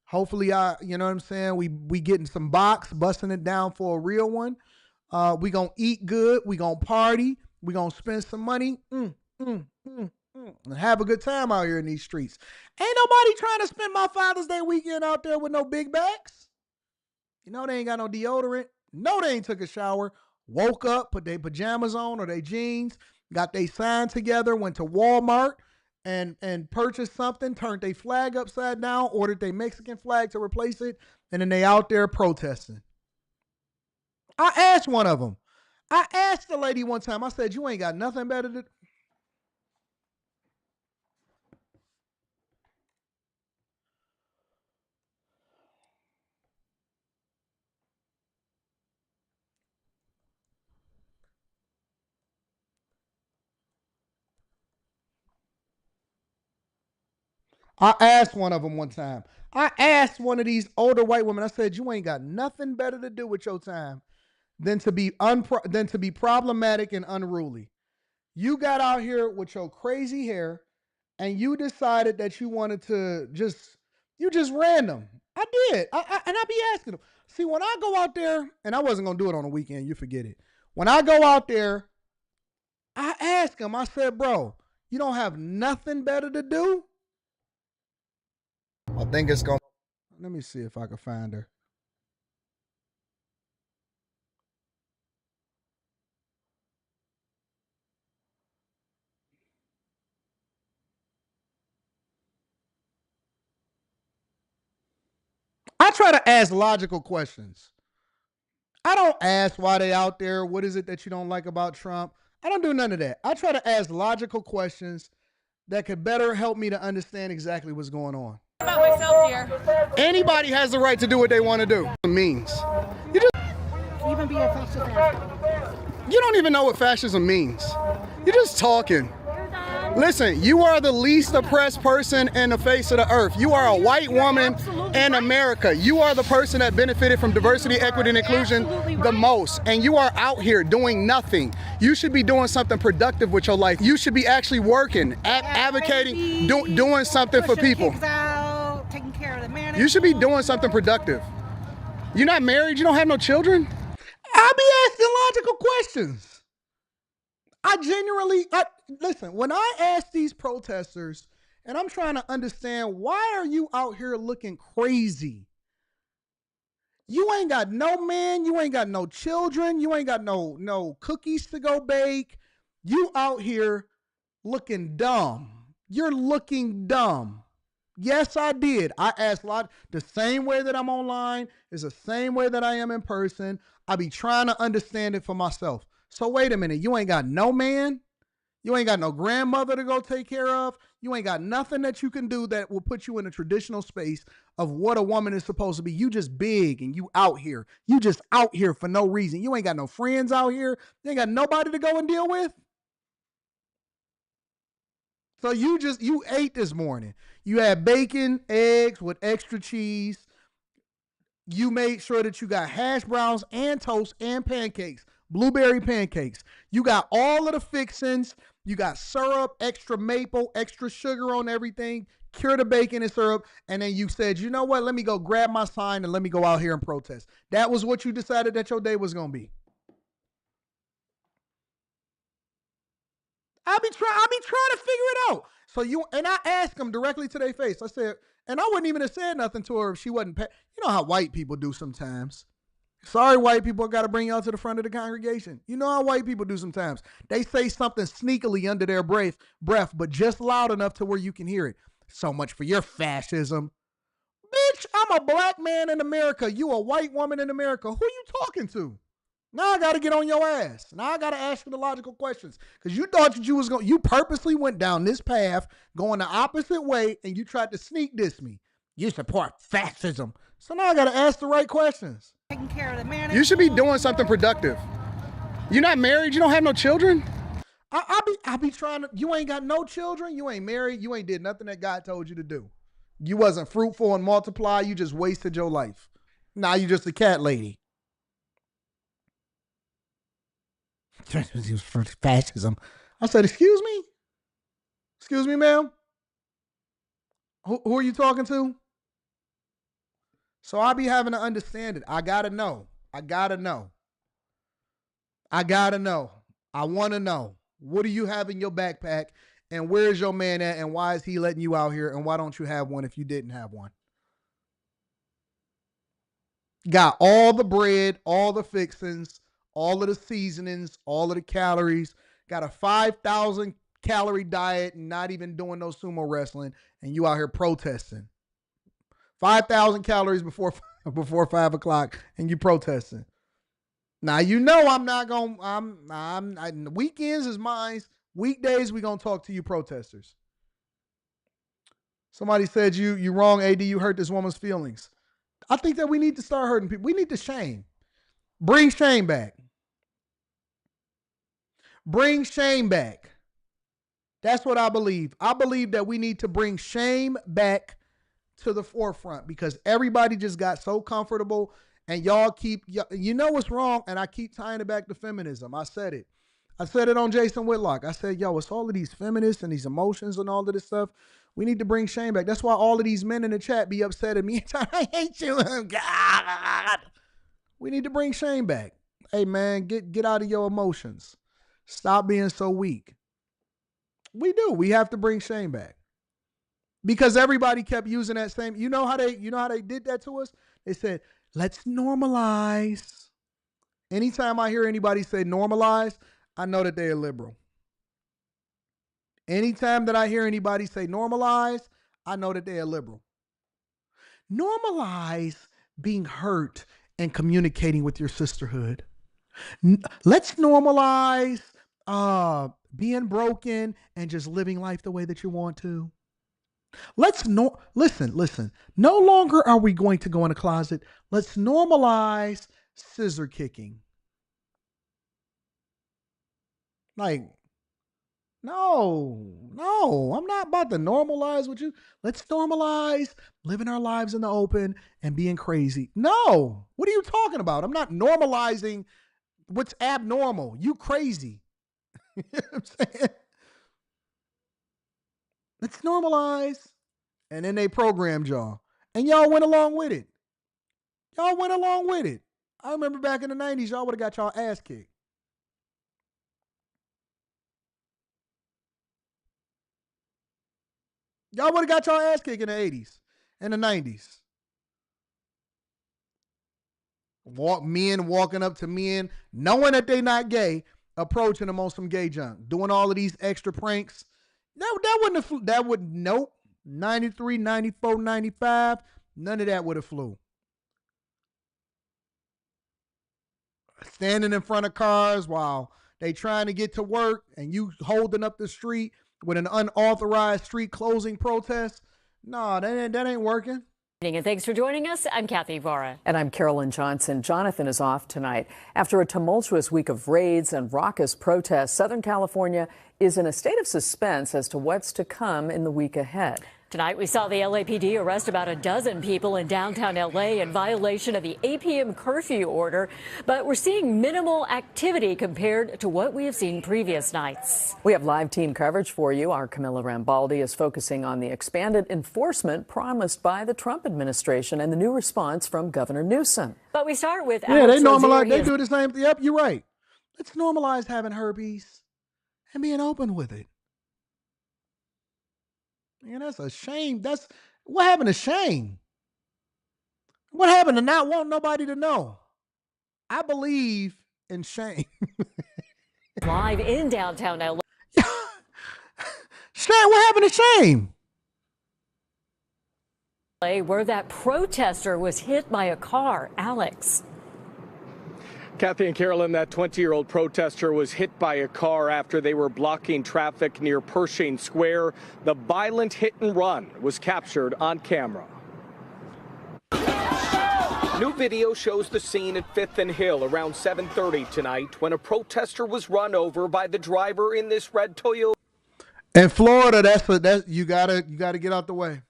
A: Hopefully, you know what I'm saying? We getting some box, busting it down for a real one. We gonna eat good. We gonna party. We gonna spend some money. And have a good time out here in these streets. Ain't nobody trying to spend my Father's Day weekend out there with no big bags. You know they ain't got no deodorant. No, they ain't took a shower. Woke up, put their pajamas on or their jeans, got they sign together, went to Walmart and purchased something, turned their flag upside down, ordered their Mexican flag to replace it, and then they out there protesting. I asked one of them. I asked the lady one time, I said, you ain't got nothing better to do. I asked one of them one time. I asked one of these older white women, I said, you ain't got nothing better to do with your time than to be problematic and unruly. You got out here with your crazy hair and you decided that you wanted to you just random. I did. And I be asking them. See, when I go out there, and I wasn't going to do it on a weekend, you forget it. When I go out there, I ask them, I said, bro, you don't have nothing better to do? I think it's going to. Let me see if I can find her. I try to ask logical questions. I don't ask why they out there. What is it that you don't like about Trump? I don't do none of that. I try to ask logical questions that could better help me to understand exactly what's going on.
B: About myself, dear.
A: Anybody has the right to do what they want to do. It means. You just
B: Even be a fascist.
A: you don't even know what fascism means. You're just talking. Listen, you are the least oppressed person in the face of the earth. You are a white woman in America. You are the person that benefited from diversity, equity, and inclusion the most. And you are out here doing nothing. You should be doing something productive with your life. You should be actually working, advocating, doing something for people.
B: Taking care of the man.
A: You should be doing something productive. You're not married, you don't have no children? I'll be asking logical questions. Listen, when I ask these protesters, and I'm trying to understand, why are you out here looking crazy? You ain't got no man, you ain't got no children, you ain't got no cookies to go bake. You out here looking dumb. You're looking dumb. Yes, I did. I asked the same way that I'm online is the same way that I am in person. I be trying to understand it for myself. So wait a minute, you ain't got no man, you ain't got no grandmother to go take care of, you ain't got nothing that you can do that will put you in a traditional space of what a woman is supposed to be. You just big and you out here. You just out here for no reason. You ain't got no friends out here. You ain't got nobody to go and deal with. So you ate this morning. You had bacon, eggs with extra cheese. You made sure that you got hash browns and toast and pancakes. Blueberry pancakes. You got all of the fixings. You got syrup, extra maple, extra sugar on everything. Cure the bacon and syrup. And then you said, you know what? Let me go grab my sign and let me go out here and protest. That was what you decided that your day was going to be. I be trying to figure it out. So I asked them directly to their face. I said, and I wouldn't even have said nothing to her if she wasn't. You know how white people do sometimes. Sorry, white people, I got to bring y'all to the front of the congregation. You know how white people do sometimes. They say something sneakily under their breath, but just loud enough to where you can hear it. So much for your fascism. Bitch, I'm a black man in America. You a white woman in America. Who you talking to? Now I got to get on your ass. Now I got to ask you the logical questions. Because you thought that you purposely went down this path, going the opposite way, and you tried to sneak diss me. You support fascism. So now I got to ask the right questions.
B: Taking care of the man.
A: You should be doing something productive. You're not married, you don't have no children? I be trying to, you ain't got no children, you ain't married, you ain't did nothing that God told you to do. You wasn't fruitful and multiply, you just wasted your life. Now you just a cat lady. For fascism. I said, excuse me? Excuse me, ma'am? Who are you talking to? So I be having to understand it. I gotta know. I want to know. What do you have in your backpack? And where's your man at? And why is he letting you out here? And why don't you have one if you didn't have one? Got all the bread, all the fixings, all of the seasonings, all of the calories. Got a 5,000 calorie diet and not even doing no sumo wrestling. And you out here protesting. 5,000 calories before 5 o'clock and you protesting. Now, you know I'm not going to, weekends is mine. Weekdays, we going to talk to you protesters. Somebody said you wrong, AD, you hurt this woman's feelings. I think that we need to start hurting people. We need to shame. Bring shame back. Bring shame back. That's what I believe. I believe that we need to bring shame back to the forefront because everybody just got so comfortable and y'all you know what's wrong, and I keep tying it back to feminism. I said it on Jason Whitlock. I said, yo, it's all of these feminists and these emotions and all of this stuff. We need to bring shame back. That's why all of these men in the chat be upset at me. I hate you. God. We need to bring shame back. Hey, man, get out of your emotions. Stop being so weak. We do. We have to bring shame back. Because everybody kept using that same, you know how they did that to us? They said, let's normalize. Anytime I hear anybody say normalize, I know that they're liberal. Anytime that I hear anybody say normalize, I know that they're liberal. Normalize being hurt and communicating with your sisterhood. Let's normalize being broken and just living life the way that you want to. Listen. No longer are we going to go in a closet. Let's normalize scissor kicking. Like, no, I'm not about to normalize with you. Let's normalize living our lives in the open and being crazy. No, what are you talking about? I'm not normalizing what's abnormal. You crazy. You know what I'm saying? Let's normalize. And then they programmed y'all. And y'all went along with it. I remember back in the 90s, y'all would have got y'all ass kicked. Y'all would have got y'all ass kicked in the 80s and the 90s. Men walking up to men, knowing that they not gay, approaching them on some gay junk, doing all of these extra pranks. Nope. 93, 94, 95, none of that would have flew. Standing in front of cars while they trying to get to work and you holding up the street with an unauthorized street closing protest. No, that ain't working.
C: And thanks for joining us. I'm Kathy Vara.
E: And I'm Carolyn Johnson. Jonathan is off tonight. After a tumultuous week of raids and raucous protests, Southern California is in a state of suspense as to what's to come in the week ahead.
C: Tonight, we saw the LAPD arrest about a dozen people in downtown LA in violation of the 8 p.m. curfew order. But we're seeing minimal activity compared to what we have seen previous nights.
E: We have live team coverage for you. Our Camilla Rambaldi is focusing on the expanded enforcement promised by the Trump administration and the new response from Governor Newsom.
C: But we start with
A: they normalize. They do the same thing. Yep, you're right. Let's normalize having herpes and being open with it. Man, that's a shame. That's what happened to shame. What happened to not want nobody to know? I believe in shame.
C: Live in downtown LA.
A: Shame. What happened to shame?
C: Where that protester was hit by a car. Alex.
W: Kathy and Carolyn, that 20-year-old protester was hit by a car after they were blocking traffic near Pershing Square. The violent hit and run was captured on camera. New video shows the scene at 5th and Hill around 7:30 tonight when a protester was run over by the driver in this red Toyota.
A: In Florida, that's you gotta get out the way.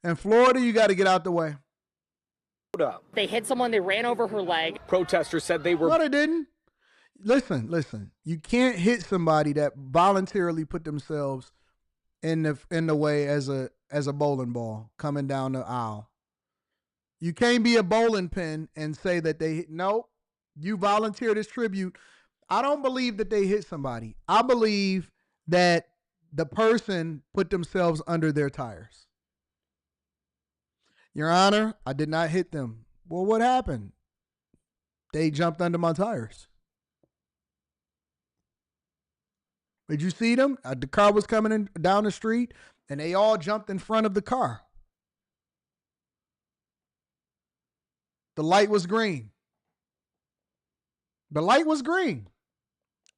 A: In Florida, you gotta get out the way.
X: They hit someone, they ran over her leg.
W: Protesters said they were...
A: No, they didn't. Listen. You can't hit somebody that voluntarily put themselves in the way as a bowling ball coming down the aisle. You can't be a bowling pin and say that you volunteered as tribute. I don't believe that they hit somebody. I believe that the person put themselves under their tires. Your Honor, I did not hit them. Well, what happened? They jumped under my tires. Did you see them? The car was coming in down the street, and they all jumped in front of the car. The light was green. The light was green.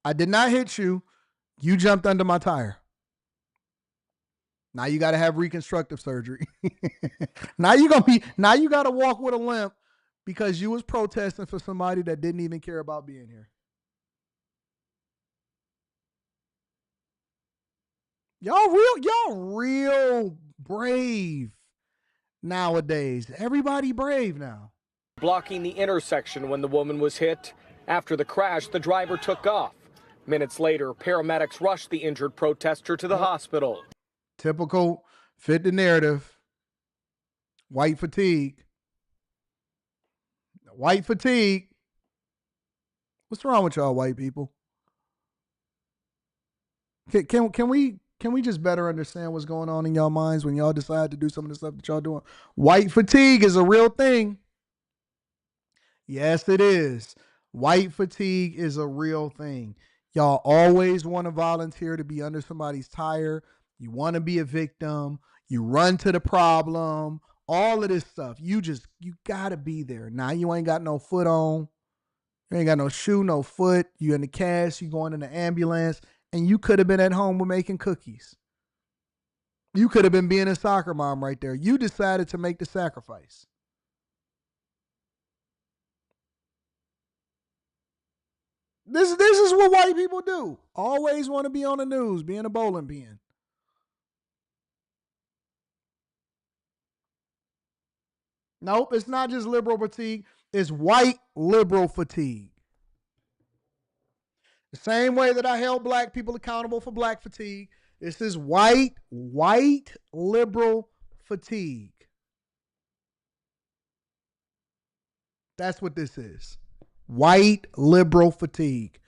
A: I did not hit you. You jumped under my tire. Now you got to have reconstructive surgery. Now you got to walk with a limp because you was protesting for somebody that didn't even care about being here. Y'all real brave nowadays. Everybody brave now.
W: Blocking the intersection when the woman was hit. After the crash, the driver took off. Minutes later, paramedics rushed the injured protester to the hospital.
A: Typical, fit the narrative. White fatigue. White fatigue. What's wrong with y'all white people? Can we just better understand what's going on in y'all minds when y'all decide to do some of the stuff that y'all doing? White fatigue is a real thing. Yes, it is. White fatigue is a real thing. Y'all always want to volunteer to be under somebody's tire. You want to be a victim. You run to the problem. All of this stuff. You got to be there. Now you ain't got no foot on. You ain't got no shoe, no foot. You in the cast. You going in the ambulance. And you could have been at home with making cookies. You could have been being a soccer mom right there. You decided to make the sacrifice. This is what white people do. Always want to be on the news, be in a bowling pin. Nope, it's not just liberal fatigue. It's white liberal fatigue. The same way that I held black people accountable for black fatigue, this is white liberal fatigue. That's what this is. White liberal fatigue.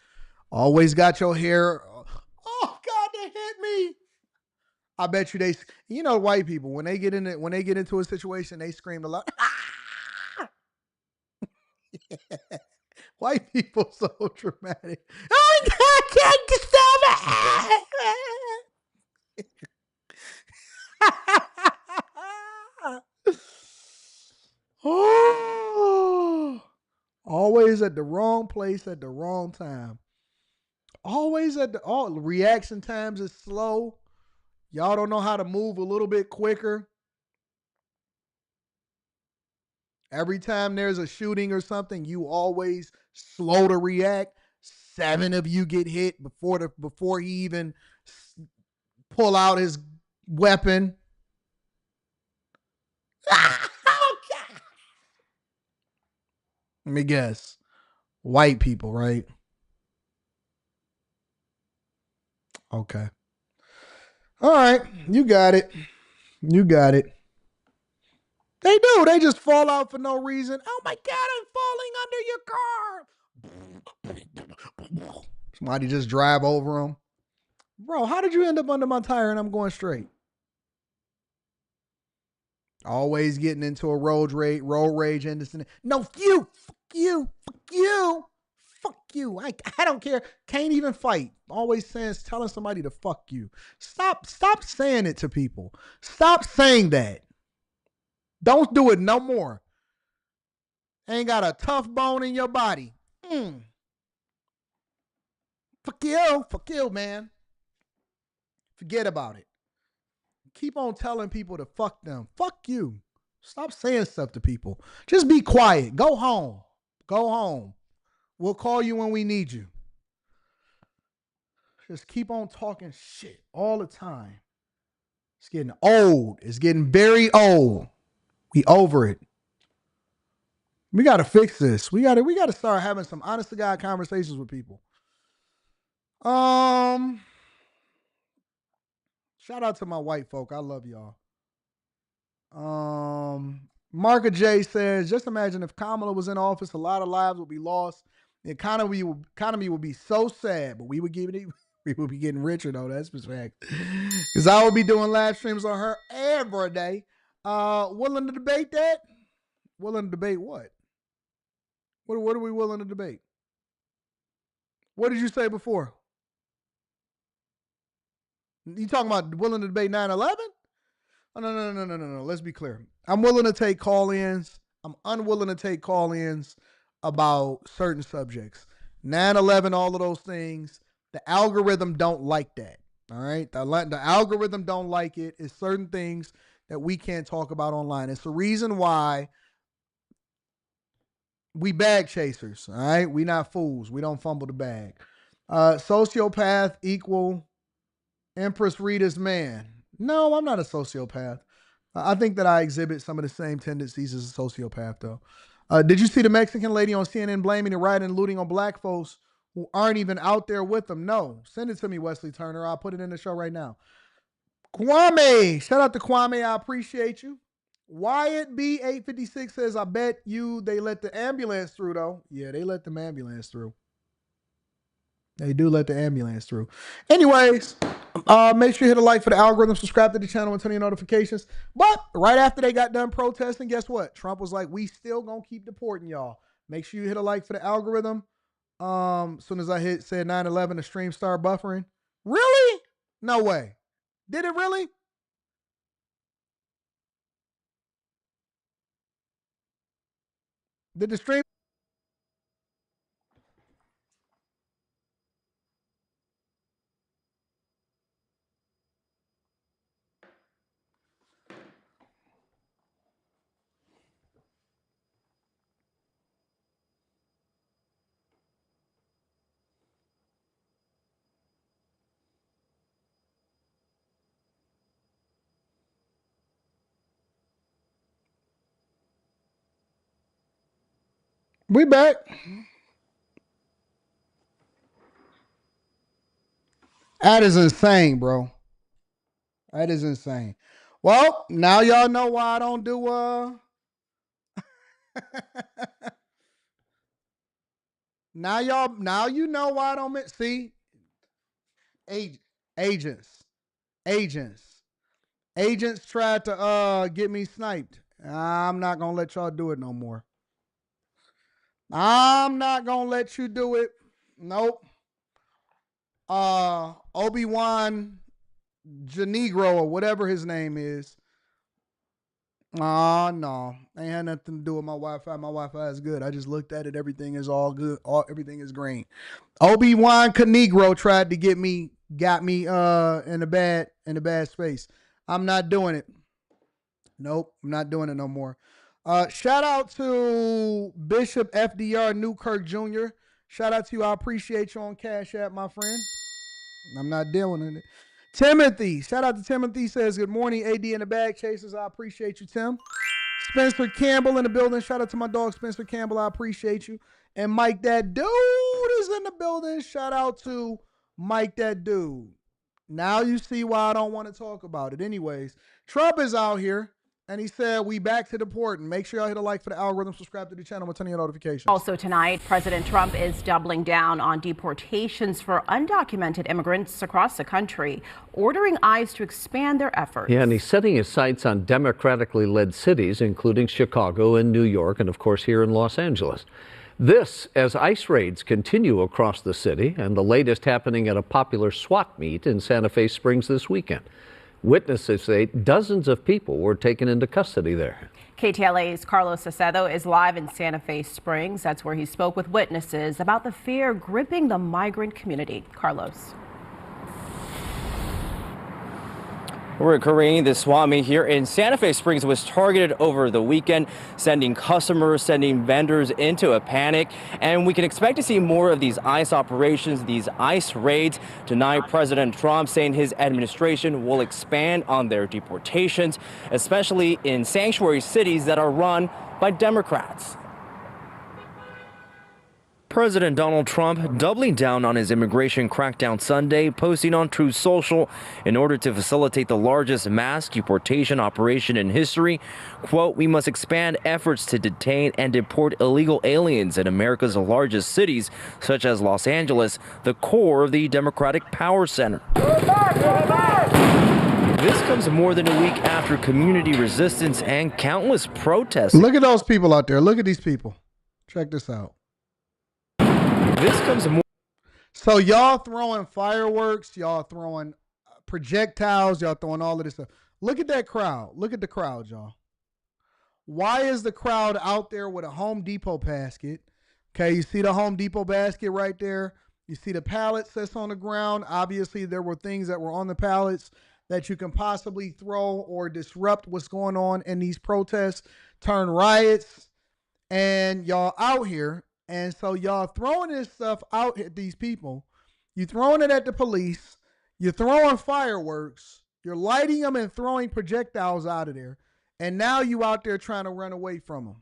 A: Always got your hair. Oh God, they hit me. I bet you white people, when they get into a situation, they scream a lot. White people so dramatic. Oh my God, I can't stop it. Oh, always at the wrong place at the wrong time. Always reaction times is slow. Y'all don't know how to move a little bit quicker. Every time there's a shooting or something, you always slow to react. 7 of you get hit before he even pull out his weapon. Oh, God. Let me guess. White people, right? Okay. All right. You got it. You got it. They do. They just fall out for no reason. Oh my God, I'm falling under your car. Somebody just drive over them. Bro, how did you end up under my tire and I'm going straight? Always getting into a road rage incident. No, you. Fuck you. Fuck you. Fuck you. I don't care. Can't even fight. Always telling somebody to fuck you. Stop saying it to people. Stop saying that. Don't do it no more. Ain't got a tough bone in your body. Fuck you, man. Forget about it. Keep on telling people to fuck them. Fuck you. Stop saying stuff to people. Just be quiet. Go home. Go home. We'll call you when we need you. Just keep on talking shit all the time. It's getting old. It's getting very old. We over it. We got to fix this. We got to start having some honest to God conversations with people. Shout out to my white folk. I love y'all. Marka J says, just imagine if Kamala was in office, a lot of lives would be lost. The economy would be so sad, but we would be getting richer though. That's for fact. Because I would be doing live streams on her every day. Willing to debate that? Willing to debate what? What are we willing to debate? What did you say before? You talking about willing to debate 9/11? Oh, no. Let's be clear. I'm willing to take call-ins. I'm unwilling to take call-ins about certain subjects. 9/11, all of those things. The algorithm don't like that. All right? The algorithm don't like it. It's certain things that we can't talk about online. It's the reason why we bag chasers. All right? We not fools. We don't fumble the bag. Sociopath equal Empress Rita's man. No, I'm not a sociopath. I think that I exhibit some of the same tendencies as a sociopath, though. Did you see the Mexican lady on CNN blaming the riot and looting on black folks who aren't even out there with them? No. Send it to me, Wesley Turner. I'll put it in the show right now. Kwame. Shout out to Kwame. I appreciate you. Wyatt B856 says, I bet you they let the ambulance through, though. Yeah, they let the ambulance through. They do let the ambulance through. Anyways, make sure you hit a like for the algorithm, subscribe to the channel, and turn your notifications. But right after they got done protesting, guess what? Trump was like, we still gonna keep deporting y'all. Make sure you hit a like for the algorithm. As soon as I said 9/11, the stream started buffering. Really? No way. Did it really? Did the stream? We back. That is insane, bro. That is insane. Well, now y'all know why I don't do now you know why I don't see agents. Agents. Agents tried to get me sniped. I'm not gonna let y'all do it no more. I'm not gonna let you do it. Nope. Obi-Wan Janegro or whatever his name is. Oh no. Ain't had nothing to do with my Wi-Fi. My Wi-Fi is good. I just looked at it. Everything is all good. Everything is green. Obi-Wan Canegro tried to got me in a bad space. I'm not doing it. Nope, I'm not doing it no more. Shout out to Bishop FDR Newkirk Jr. Shout out to you. I appreciate you on Cash App, my friend. I'm not dealing with it. Timothy, shout out to Timothy, says, good morning, AD in the bag chasers. I appreciate you, Tim. Spencer Campbell in the building. Shout out to my dog, Spencer Campbell. I appreciate you. And Mike, that dude is in the building. Shout out to Mike, that dude. Now you see why I don't want to talk about it. Anyways, Trump is out here. And he said, we back to deporting. Make sure y'all hit a like for the algorithm, subscribe to the channel, and turn on your notifications.
D: Also tonight, President Trump is doubling down on deportations for undocumented immigrants across the country, ordering ICE to expand their efforts.
F: Yeah, and he's setting his sights on democratically led cities, including Chicago and New York, and of course here in Los Angeles. This as ICE raids continue across the city, and the latest happening at a popular SWAT meet in Santa Fe Springs this weekend. Witnesses say dozens of people were taken into custody there.
D: KTLA's Carlos Acedo is live in Santa Fe Springs. That's where he spoke with witnesses about the fear gripping the migrant community. Carlos.
G: We're Kareem. The SWAT meet here in Santa Fe Springs was targeted over the weekend, sending customers, sending vendors into a panic. And we can expect to see more of these ICE operations, these ICE raids. Tonight, President Trump saying his administration will expand on their deportations, especially in sanctuary cities that are run by Democrats. President Donald Trump doubling down on his immigration crackdown Sunday, posting on Truth Social in order to facilitate the largest mass deportation operation in history. Quote, we must expand efforts to detain and deport illegal aliens in America's largest cities, such as Los Angeles, the core of the Democratic Power Center. This comes more than a week after community resistance and countless protests.
A: Look at those people out there. Look at these people. Check this out.
G: This comes more.
A: So y'all throwing fireworks, y'all throwing projectiles, y'all throwing all of this stuff. Look at that crowd. Look at the crowd, y'all. Why is the crowd out there with a Home Depot basket? Okay, you see the Home Depot basket right there. You see the pallets that's on the ground. Obviously, there were things that were on the pallets that you can possibly throw or disrupt what's going on in these protests, turn riots, and y'all out here. And so y'all throwing this stuff out at these people. You're throwing it at the police. You're throwing fireworks. You're lighting them and throwing projectiles out of there. And now you out there trying to run away from them.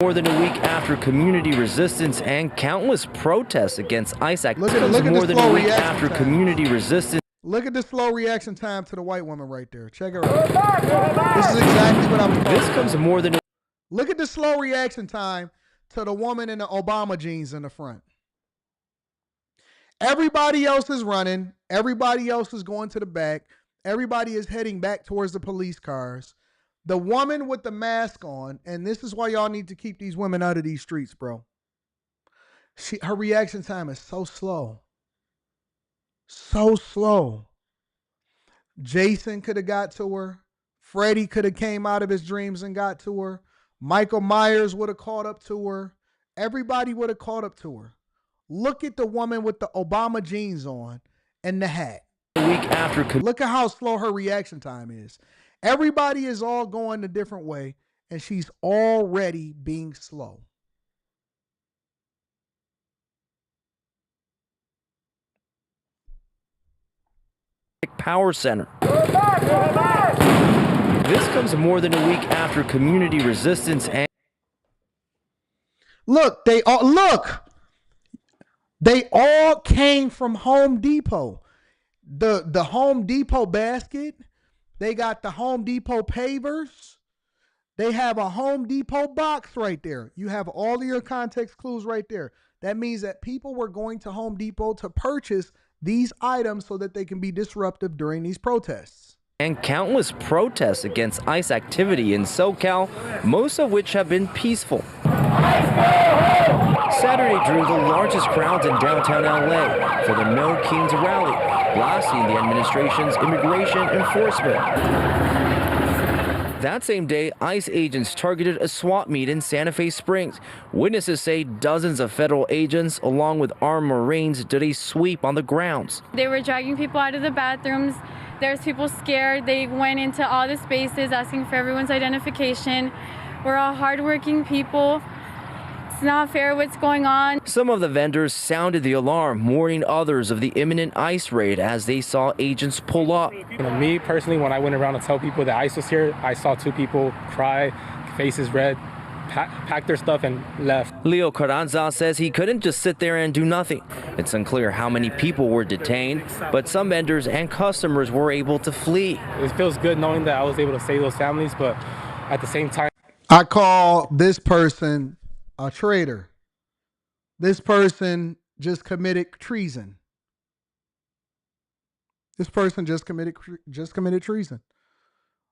G: More than a week after community resistance and countless protests against ICE activities.
A: Look at
G: more
A: the
G: than
A: slow
G: a week
A: reaction
G: after
A: time.
G: community resistance.
A: Look at the slow reaction time to the white woman right there. Check her out. This is exactly what I was talking
G: This comes more than.
A: Look at the slow reaction time to the woman in the Obama jeans in the front. Everybody else is running. Everybody else is going to the back. Everybody is heading back towards the police cars. The woman with the mask on, and this is why y'all need to keep these women out of these streets, bro. Her reaction time is so slow. So slow. Jason could have got to her. Freddie could have came out of his dreams and got to her. Michael Myers would have caught up to her. Everybody would have caught up to her. Look at the woman with the Obama jeans on and the hat.
G: A week after.
A: Look at how slow her reaction time is. Everybody is all going a different way, and she's already being slow.
G: Power Center. This comes more than a week after community resistance and
A: They all came from Home Depot. The Home Depot basket, they got the Home Depot pavers. They have a Home Depot box right there. You have all of your context clues right there. That means that people were going to Home Depot to purchase these items so that they can be disruptive during these protests.
G: And countless protests against ICE activity in SoCal, most of which have been peaceful. Saturday drew the largest crowds in downtown LA for the No Kings rally, blasting the administration's immigration enforcement. That same day, ICE agents targeted a swap meet in Santa Fe Springs. Witnesses say dozens of federal agents, along with armed Marines, did a sweep on the grounds.
H: They were dragging people out of the bathrooms. There's people scared. They went into all the spaces asking for everyone's identification. We're all hardworking people. It's not fair what's going on.
G: Some of the vendors sounded the alarm, warning others of the imminent ICE raid as they saw agents pull up.
I: Me personally, when I went around to tell people that ICE was here, I saw two people cry, faces red, pack their stuff and left.
G: Leo Carranza says he couldn't just sit there and do nothing. It's unclear how many people were detained, but some vendors and customers were able to flee.
I: It feels good knowing that I was able to save those families, but at the same time,
A: I call this person a traitor. This person just committed treason. This person just committed treason.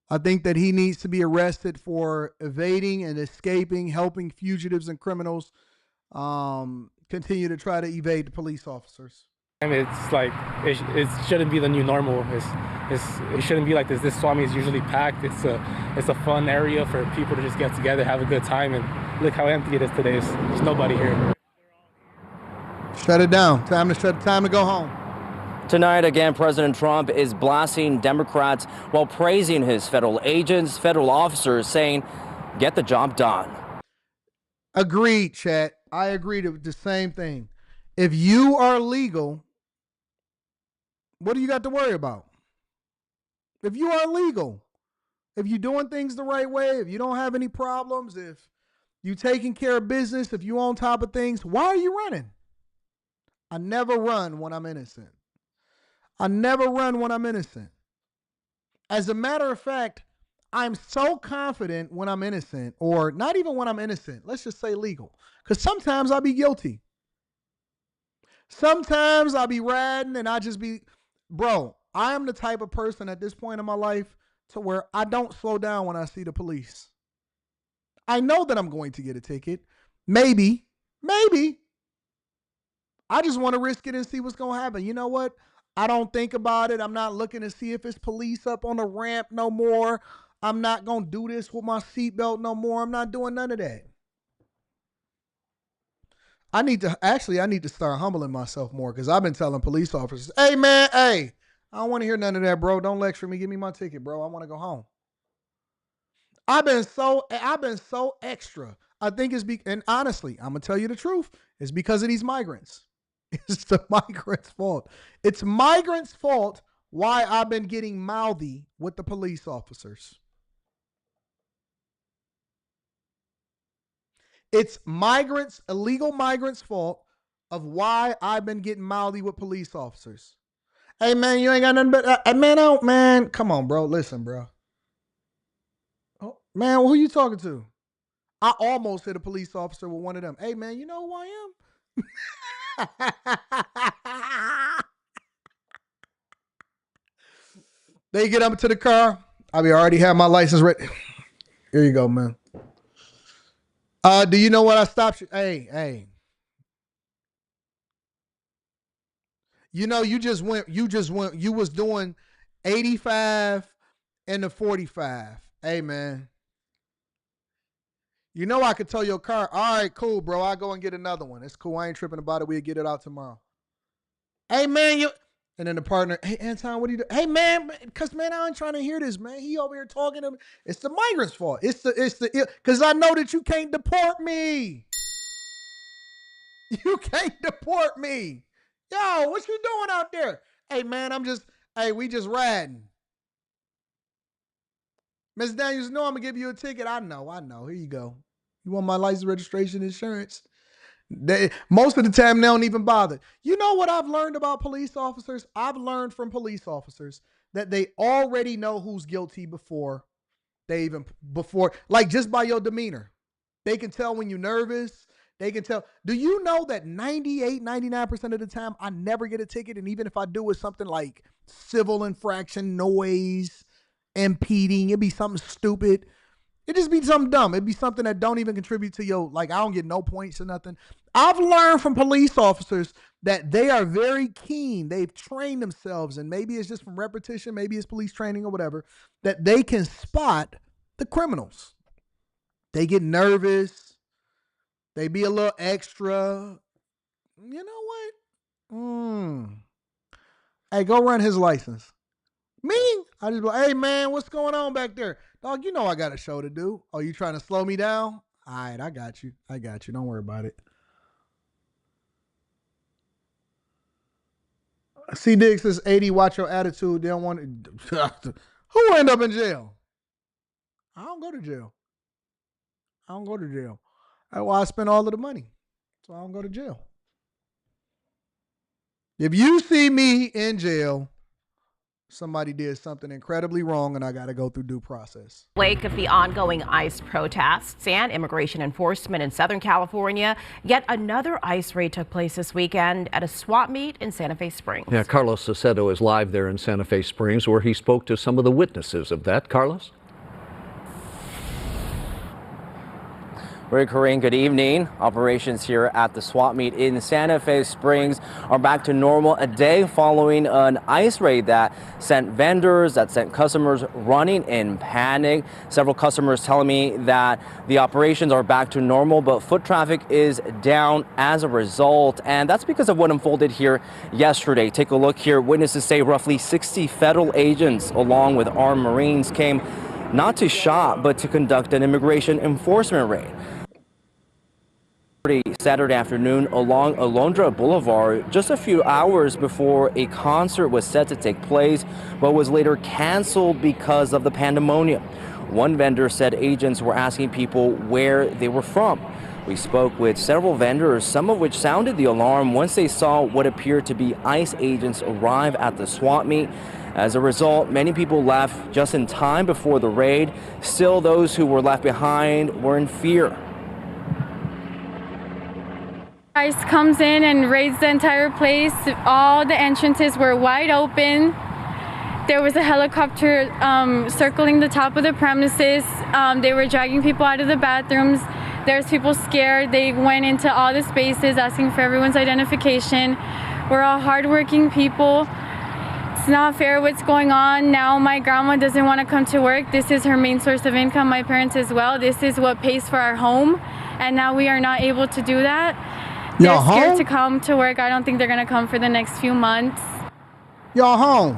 A: I think that he needs to be arrested for evading and escaping, helping fugitives and criminals continue to try to evade the police officers.
I: it's like it shouldn't be the new normal. It shouldn't be like this. This swap meet is usually packed. It's a fun area for people to just get together, have a good time, and look how empty it is today. There's nobody here.
A: Shut it down. Time to go home.
G: Tonight, again, President Trump is blasting Democrats while praising his federal agents, federal officers, saying, get the job done.
A: Agreed, chat. I agree to the same thing. If you are legal, what do you got to worry about? If you are legal, if you're doing things the right way, if you don't have any problems, if you're taking care of business, if you're on top of things, why are you running? I never run when I'm innocent. I never run when I'm innocent. As a matter of fact, I'm so confident when I'm innocent, or not even when I'm innocent. Let's just say legal. Because sometimes I'll be guilty. Sometimes I'll be riding and I just be, bro, I am the type of person at this point in my life to where I don't slow down when I see the police. I know that I'm going to get a ticket. Maybe. I just want to risk it and see what's going to happen. You know what? I don't think about it. I'm not looking to see if it's police up on the ramp no more. I'm not going to do this with my seatbelt no more. I'm not doing none of that. I need to start humbling myself more, because I've been telling police officers, hey, man, I don't want to hear none of that, bro. Don't lecture me. Give me my ticket, bro. I want to go home. I've been so extra. I think and honestly, I'm going to tell you the truth. It's because of these migrants. It's the migrants' fault. It's migrants' fault why I've been getting mouthy with the police officers. It's illegal migrants' fault of why I've been getting mouthy with police officers. Hey, man, you ain't got nothing but, man, come on, bro. Listen, bro. Oh, man, who you talking to? I almost hit a police officer with one of them. Hey, man, you know who I am? They get up to the car. I already have my license ready. Here you go, man. Do you know what I stopped you? Hey. You know, you was doing 85 in the 45. Hey, man. You know I could tow your car. All right, cool, bro. I'll go and get another one. It's cool. I ain't tripping about it. We'll get it out tomorrow. Hey, man, you... And then the partner, hey, Anton, what are you doing? Hey, man, because, man, I ain't trying to hear this, man. He over here talking to me. It's the migrants' fault. Because I know that you can't deport me. You can't deport me. Yo, what you doing out there? Hey, man, we just riding. Ms. Daniels, no, I'm going to give you a ticket. I know. Here you go. You want my license, registration, insurance? Most of the time, they don't even bother. You know what I've learned about police officers? I've learned from police officers that they already know who's guilty before, like just by your demeanor. They can tell when you're nervous. They can tell. Do you know that 98, 99% of the time, I never get a ticket? And even if I do, it's something like civil infraction, noise, impeding. It'd be something stupid. It just be something dumb. It'd be something that don't even contribute to your, like, I don't get no points or nothing. I've learned from police officers that they are very keen. They've trained themselves, and maybe it's just from repetition, maybe it's police training or whatever, that they can spot the criminals. They get nervous. They be a little extra. You know what? Hey, go run his license. Me? I just be like, hey, man, what's going on back there? Dog, you know I got a show to do. Oh, you trying to slow me down? All right, I got you. Don't worry about it. C. Diggs says, 80, watch your attitude. They don't want to. Who end up in jail? I don't go to jail. That's why I spend all of the money. So I don't go to jail. If you see me in jail, somebody did something incredibly wrong and I got to go through due process.
D: Wake of the ongoing ICE protests and immigration enforcement in Southern California, yet another ICE raid took place this weekend at a swap meet in Santa Fe Springs.
F: Yeah, Carlos Sacedo is live there in Santa Fe Springs, where he spoke to some of the witnesses of that. Carlos?
G: Rick, Corinne, good evening. Operations here at the swap meet in Santa Fe Springs are back to normal a day following an ICE raid that sent customers running in panic. Several customers telling me that the operations are back to normal, but foot traffic is down as a result. And that's because of what unfolded here yesterday. Take a look here. Witnesses say roughly 60 federal agents along with armed Marines came not to shop, but to conduct an immigration enforcement raid. Saturday afternoon along Alondra Boulevard, just a few hours before a concert was set to take place, but was later canceled because of the pandemonium. One vendor said agents were asking people where they were from. We spoke with several vendors, some of which sounded the alarm once they saw what appeared to be ICE agents arrive at the swap meet. As a result, many people left just in time before the raid. Still, those who were left behind were in fear.
H: ICE comes in and raids the entire place. All the entrances were wide open. There was a helicopter circling the top of the premises. They were dragging people out of the bathrooms. There's people scared. They went into all the spaces asking for everyone's identification. We're all hardworking people. It's not fair what's going on. Now my grandma doesn't want to come to work. This is her main source of income, my parents as well. This is what pays for our home. And now we are not able to do that. They're scared to come to work. I don't think they're going to come for the next few months.
A: Y'all home.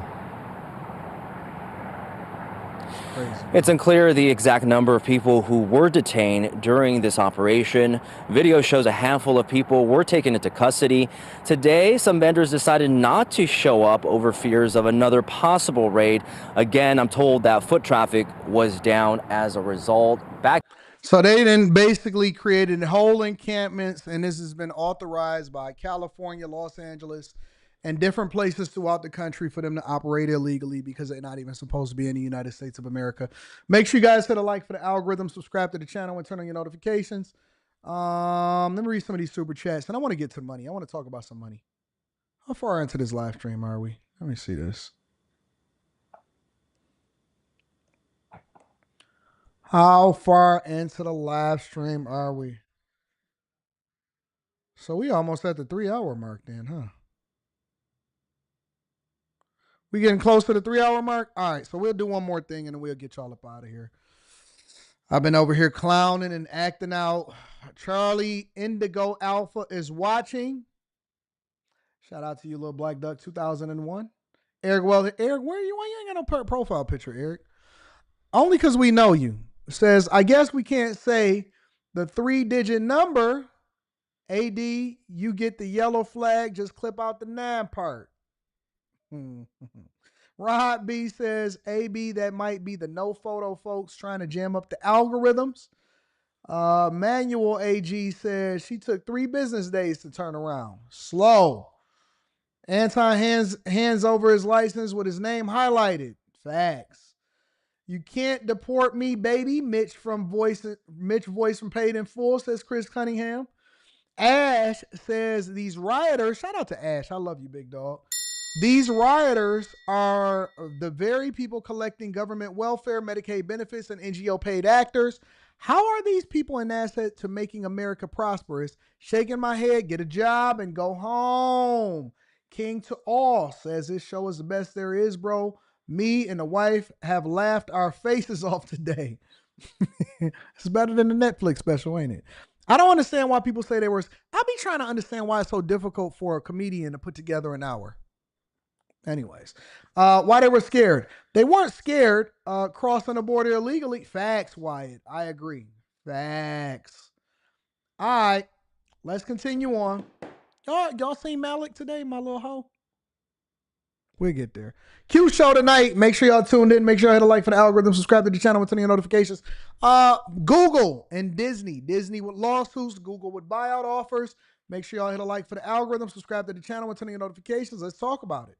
G: It's unclear the exact number of people who were detained during this operation. Video shows a handful of people were taken into custody. Today, some vendors decided not to show up over fears of another possible raid. Again, I'm told that foot traffic was down as a result.
A: So they then basically created whole encampments, and this has been authorized by California, Los Angeles, and different places throughout the country for them to operate illegally because they're not even supposed to be in the United States of America. Make sure you guys hit a like for the algorithm, subscribe to the channel, and turn on your notifications. Let me read some of these super chats, and I want to get to money. I want to talk about some money. How far into this live stream are we? Let me see this. How far into the live stream are we? So we almost at the 3-hour mark then, huh? We getting close to the 3-hour mark? All right, so we'll do one more thing and then we'll get y'all up out of here. I've been over here clowning and acting out. Charlie Indigo Alpha is watching. Shout out to you, little black duck, 2001. Eric, well, Eric, where are you? Why you ain't got no profile picture, Eric? Only because we know you. It says, I guess we can't say the 3-digit number. AD, you get the yellow flag. Just clip out the 9 part. Rod B says, AB, that might be the no photo folks trying to jam up the algorithms. Manual AG says she took 3 business days to turn around. Slow. Anton hands over his license with his name highlighted. Facts. You can't deport me, baby. Mitch voice from Paid in Full, says Chris Cunningham. Ash says these rioters, shout out to Ash. I love you, big dog. These rioters are the very people collecting government welfare, Medicaid benefits, and NGO paid actors. How are these people an asset to making America prosperous? Shaking my head, get a job, and go home. King to all says this show is the best there is, bro. Me and the wife have laughed our faces off today. It's better than the Netflix special, ain't it? I don't understand why people say they were. I be trying to understand why it's so difficult for a comedian to put together an hour. Anyways, why they were scared. They weren't scared crossing the border illegally. Facts, Wyatt. I agree. Facts. All right, let's continue on. Y'all seen Malik today, my little hoe? We'll get there. Q show tonight. Make sure y'all tuned in. Make sure y'all hit a like for the algorithm. Subscribe to the channel with turn on your notifications. Google and Disney. Disney with lawsuits. Google with buyout offers. Make sure y'all hit a like for the algorithm. Subscribe to the channel with turn on your notifications. Let's talk about it.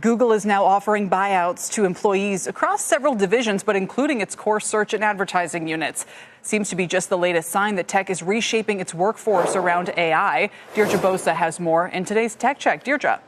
J: Google is now offering buyouts to employees across several divisions, but including its core search and advertising units. Seems to be just the latest sign that tech is reshaping its workforce around AI. Deirdre Bosa has more in today's Tech Check. Deirdre.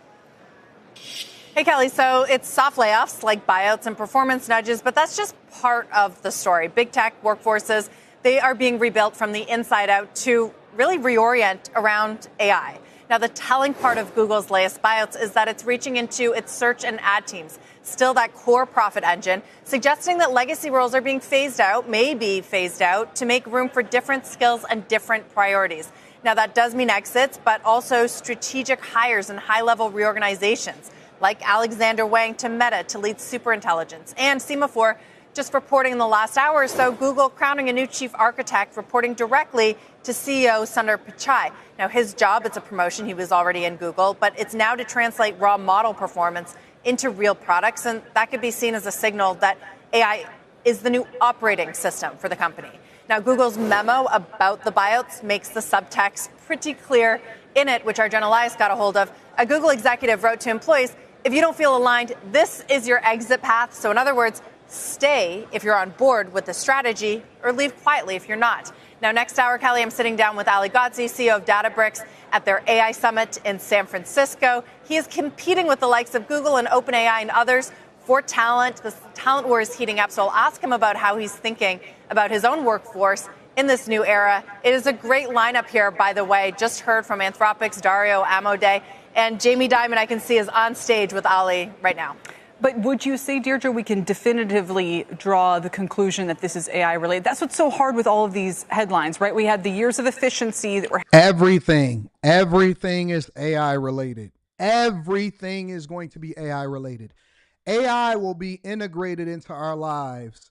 K: Hey, Kelly. So it's soft layoffs like buyouts and performance nudges, but that's just part of the story. Big tech workforces, they are being rebuilt from the inside out to really reorient around AI. Now, the telling part of Google's latest buyouts is that it's reaching into its search and ad teams, still that core profit engine, suggesting that legacy roles are being phased out, may be phased out, to make room for different skills and different priorities. Now, that does mean exits, but also strategic hires and high-level reorganizations, like Alexander Wang to Meta to lead superintelligence, and Semaphore just reporting in the last hour or so, Google crowning a new chief architect reporting directly to CEO Sundar Pichai. Now, his job, it's a promotion. He was already in Google, but it's now to translate raw model performance into real products. And that could be seen as a signal that AI is the new operating system for the company. Now, Google's memo about the buyouts makes the subtext pretty clear. In it, which our Jen Elias got a hold of, a Google executive wrote to employees, if you don't feel aligned, this is your exit path. So in other words, stay if you're on board with the strategy, or leave quietly if you're not. Now, next hour, Kelly, I'm sitting down with Ali Ghodsi, CEO of Databricks, at their AI Summit in San Francisco. He is competing with the likes of Google and OpenAI and others for talent. The talent war is heating up, so I'll ask him about how he's thinking about his own workforce in this new era. It is a great lineup here, by the way. Just heard from Anthropic's Dario Amodei, and Jamie Dimon, I can see, is on stage with Ali right now.
J: But would you say, Deirdre, we can definitively draw the conclusion that this is AI related? That's what's so hard with all of these headlines, right? We had the years of efficiency that were
A: everything is AI related. Everything is going to be AI related. AI will be integrated into our lives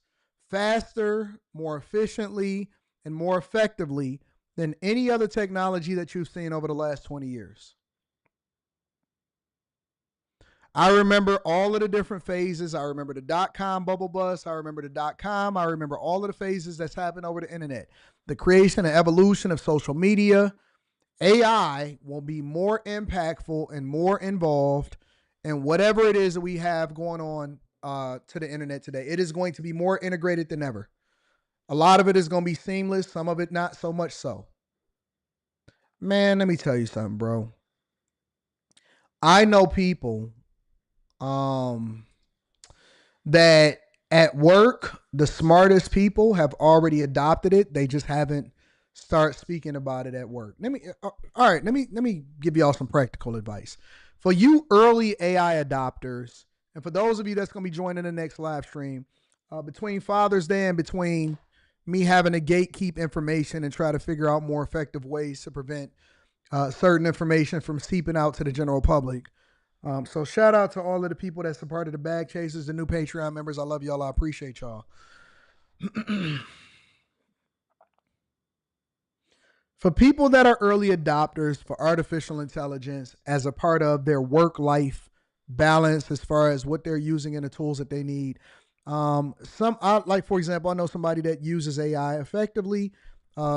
A: faster, more efficiently, and more effectively than any other technology that you've seen over the last 20 years. I remember all of the different phases. I remember the dot-com bubble bust. I remember the dot-com. I remember all of the phases that's happened over the internet. The creation and evolution of social media. AI will be more impactful and more involved in whatever it is that we have going on to the internet today. It is going to be more integrated than ever. A lot of it is going to be seamless. Some of it not so much so. Man, let me tell you something, bro. I know people that at work, the smartest people have already adopted it. They just haven't started speaking about it at work. Let me give y'all some practical advice. For you early AI adopters, And for those of you that's going to be joining the next live stream, between Father's Day and between me having to gatekeep information and try to figure out more effective ways to prevent certain information from seeping out to the general public. So shout out to all of the people that's a part of the Bag Chasers, the new Patreon members. I love y'all. I appreciate y'all. For people that are early adopters for artificial intelligence as a part of their work-life balance as far as what they're using and the tools that they need, like, for example, I know somebody that uses AI effectively.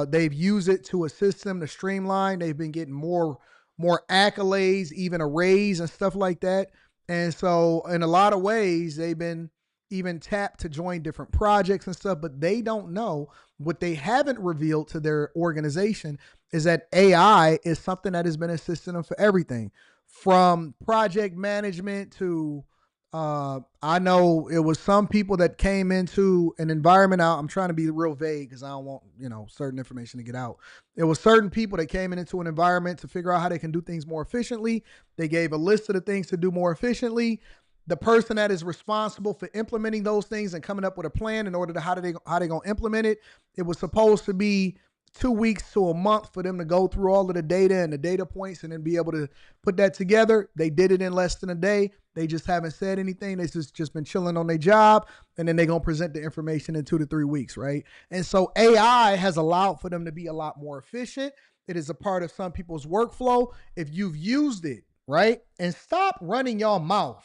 A: They've used it to assist them to streamline. They've been getting more accolades, even a raise and stuff like that. And so in a lot of ways, they've been even tapped to join different projects and stuff, but they don't know. What they haven't revealed to their organization is that AI is something that has been assisting them for everything from project management to, I know it was some people that came into an environment out. I'm trying to be real vague because I don't want, certain information to get out. It was certain people that came into an environment to figure out how they can do things more efficiently. They gave a list of the things to do more efficiently. The person that is responsible for implementing those things and coming up with a plan in order to how they gonna implement it, it was supposed to be 2 weeks to a month for them to go through all of the data and the data points and then be able to put that together. They did it in less than a day. They just haven't said anything. They just been chilling on their job, and then they're gonna present the information in 2 to 3 weeks, right? And so AI has allowed for them to be a lot more efficient. It is a part of some people's workflow. If you've used it, right? And stop running your mouth.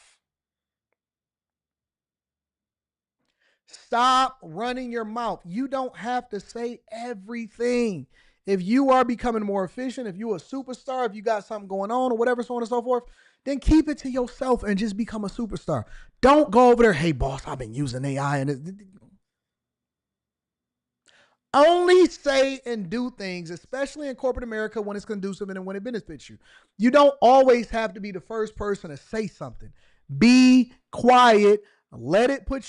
A: Stop running your mouth. You don't have to say everything. If you are becoming more efficient, if you're a superstar, if you got something going on or whatever, so on and so forth, then keep it to yourself and just become a superstar. Don't go over there, hey, boss, I've been using AI. And only say and do things, especially in corporate America, when it's conducive and when it benefits you. You don't always have to be the first person to say something. Be quiet. Let it put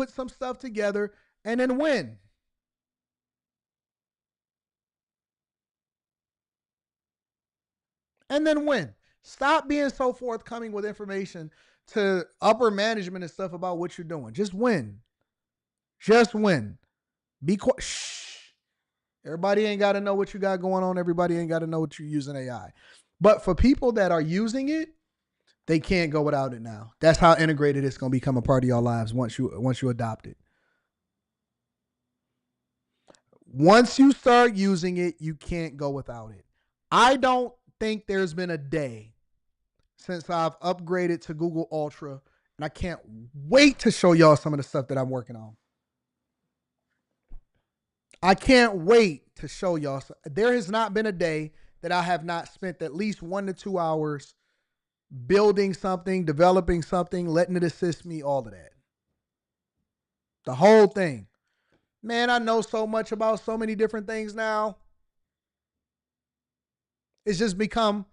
A: some stuff together and then win. And then win. Stop being so forthcoming with information to upper management and stuff about what you're doing. Just win. Just win. Be quiet. Shh. Everybody ain't got to know what you got going on. Everybody ain't got to know what you're using AI. But for people that are using it, they can't go without it now. That's how integrated it's going to become a part of your lives once you adopt it. Once you start using it, you can't go without it. I don't think there's been a day since I've upgraded to Google Ultra, and I can't wait to show y'all some of the stuff that I'm working on. I can't wait to show y'all. There has not been a day that I have not spent at least 1 to 2 hours building something, developing something, letting it assist me, all of that. The whole thing. Man, I know so much about so many different things now. It's just become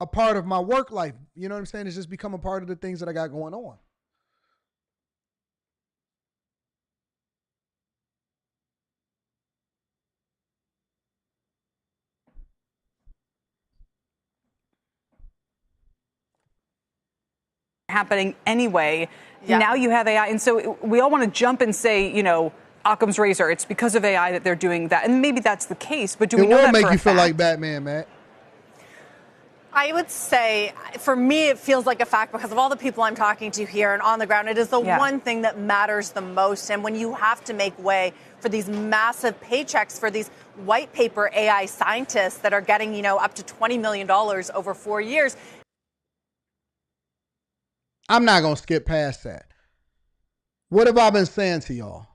A: a part of my work life. You know what I'm saying? It's just become a part of the things that I got going on.
J: Happening anyway. Yeah. Now you have AI. And so we all want to jump and say, Occam's razor, it's because of AI that they're doing that. And maybe that's the case, but do we know that for a fact? It will make you feel
A: like Batman, Matt.
K: I would say, for me, it feels like a fact because of all the people I'm talking to here and on the ground. It is the one thing that matters the most. And when you have to make way for these massive paychecks for these white paper AI scientists that are getting, up to $20 million over 4 years.
A: I'm not going to skip past that. What have I been saying to y'all?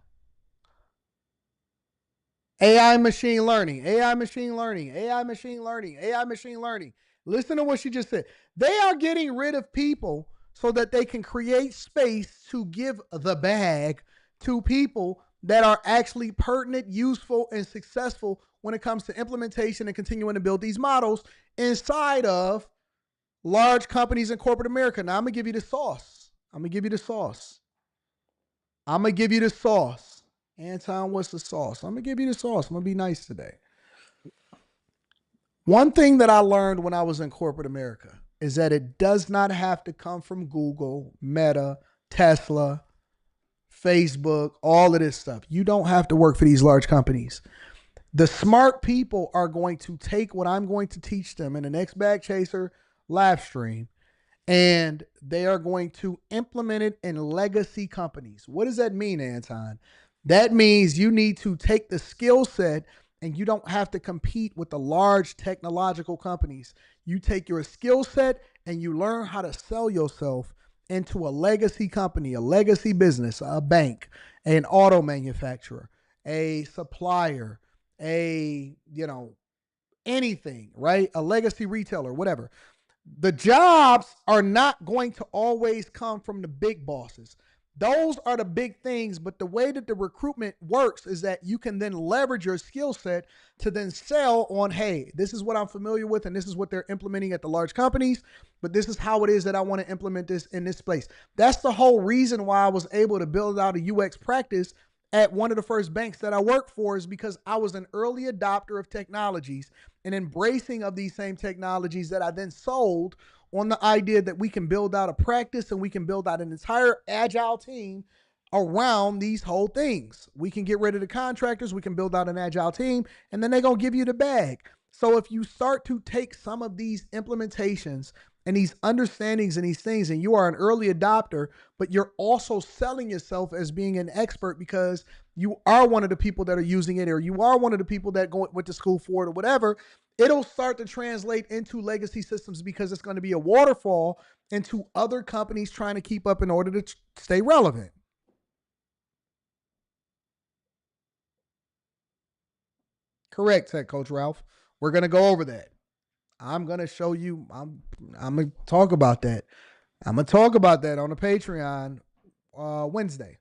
A: AI machine learning, AI machine learning, AI machine learning, AI machine learning. Listen to what she just said. They are getting rid of people so that they can create space to give the bag to people that are actually pertinent, useful, and successful when it comes to implementation and continuing to build these models inside of large companies in corporate America. Now, I'm going to give you the sauce. Anton, what's the sauce? I'm going to give you the sauce. I'm going to be nice today. One thing that I learned when I was in corporate America, is that it does not have to come from Google, Meta, Tesla, Facebook, all of this stuff. You don't have to work for these large companies. The smart people are going to take what I'm going to teach them in the next Bag Chaser live stream, and they are going to implement it in legacy companies. What does that mean, Anton? That means you need to take the skill set, and you don't have to compete with the large technological companies. You take your skill set and you learn how to sell yourself into a legacy company, a legacy business, a bank, an auto manufacturer, a supplier, anything, right? A legacy retailer, whatever. The jobs are not going to always come from the big bosses. Those are the big things, but the way that the recruitment works is that you can then leverage your skill set to then sell on, hey, this is what I'm familiar with and this is what they're implementing at the large companies, but this is how it is that I want to implement this in this place. That's the whole reason why I was able to build out a UX practice at one of the first banks that I worked for, is because I was an early adopter of technologies and embracing of these same technologies that I then sold on the idea that we can build out a practice and we can build out an entire agile team around these whole things. We can get rid of the contractors, we can build out an agile team, and then they're going to give you the bag. So if you start to take some of these implementations and these understandings and these things, and you are an early adopter, but you're also selling yourself as being an expert because you are one of the people that are using it, or you are one of the people that went to school for it or whatever, it'll start to translate into legacy systems because it's going to be a waterfall into other companies trying to keep up in order to stay relevant. Correct, Tech Coach Ralph. We're going to go over that. I'm going to show you, I'm going to talk about that. I'm going to talk about that on the Patreon Wednesday.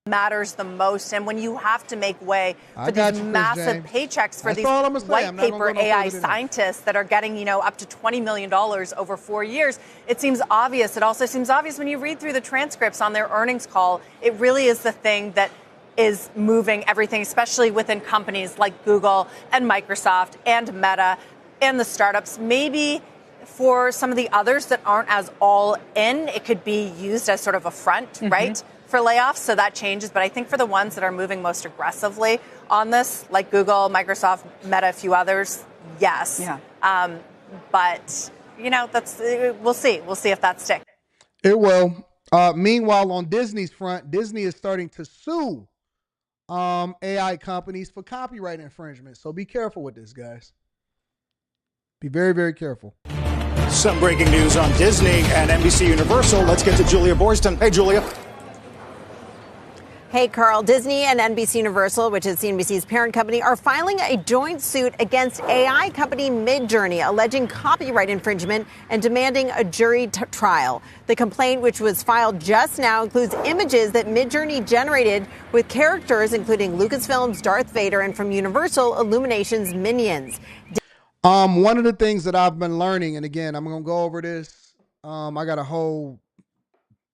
K: Matters the most, and when you have to make way for these massive paychecks for these white paper AI scientists that are getting, up to $20 million over 4 years, it seems obvious. It also seems obvious when you read through the transcripts on their earnings call. It really is the thing that is moving everything, especially within companies like Google and Microsoft and Meta and the startups. Maybe for some of the others that aren't as all in, it could be used as sort of a front, right, for layoffs. So that changes. But I think for the ones that are moving most aggressively on this, like Google, Microsoft, Meta, a few others, yes. Yeah. But, that's we'll see. We'll see if that sticks.
A: It will. Meanwhile, on Disney's front, Disney is starting to sue AI companies for copyright infringement. So be careful with this, guys. Be very, very careful.
L: Some breaking news on Disney and NBC Universal. Let's get to Julia Borston. Hey, Julia.
M: Hey, Carl. Disney and NBC Universal, which is CNBC's parent company, are filing a joint suit against AI company Midjourney, alleging copyright infringement and demanding a jury trial. The complaint, which was filed just now, includes images that Midjourney generated with characters including Lucasfilm's Darth Vader and from Universal Illumination's Minions.
A: One of the things that I've been learning, and again, I'm going to go over this. I got a whole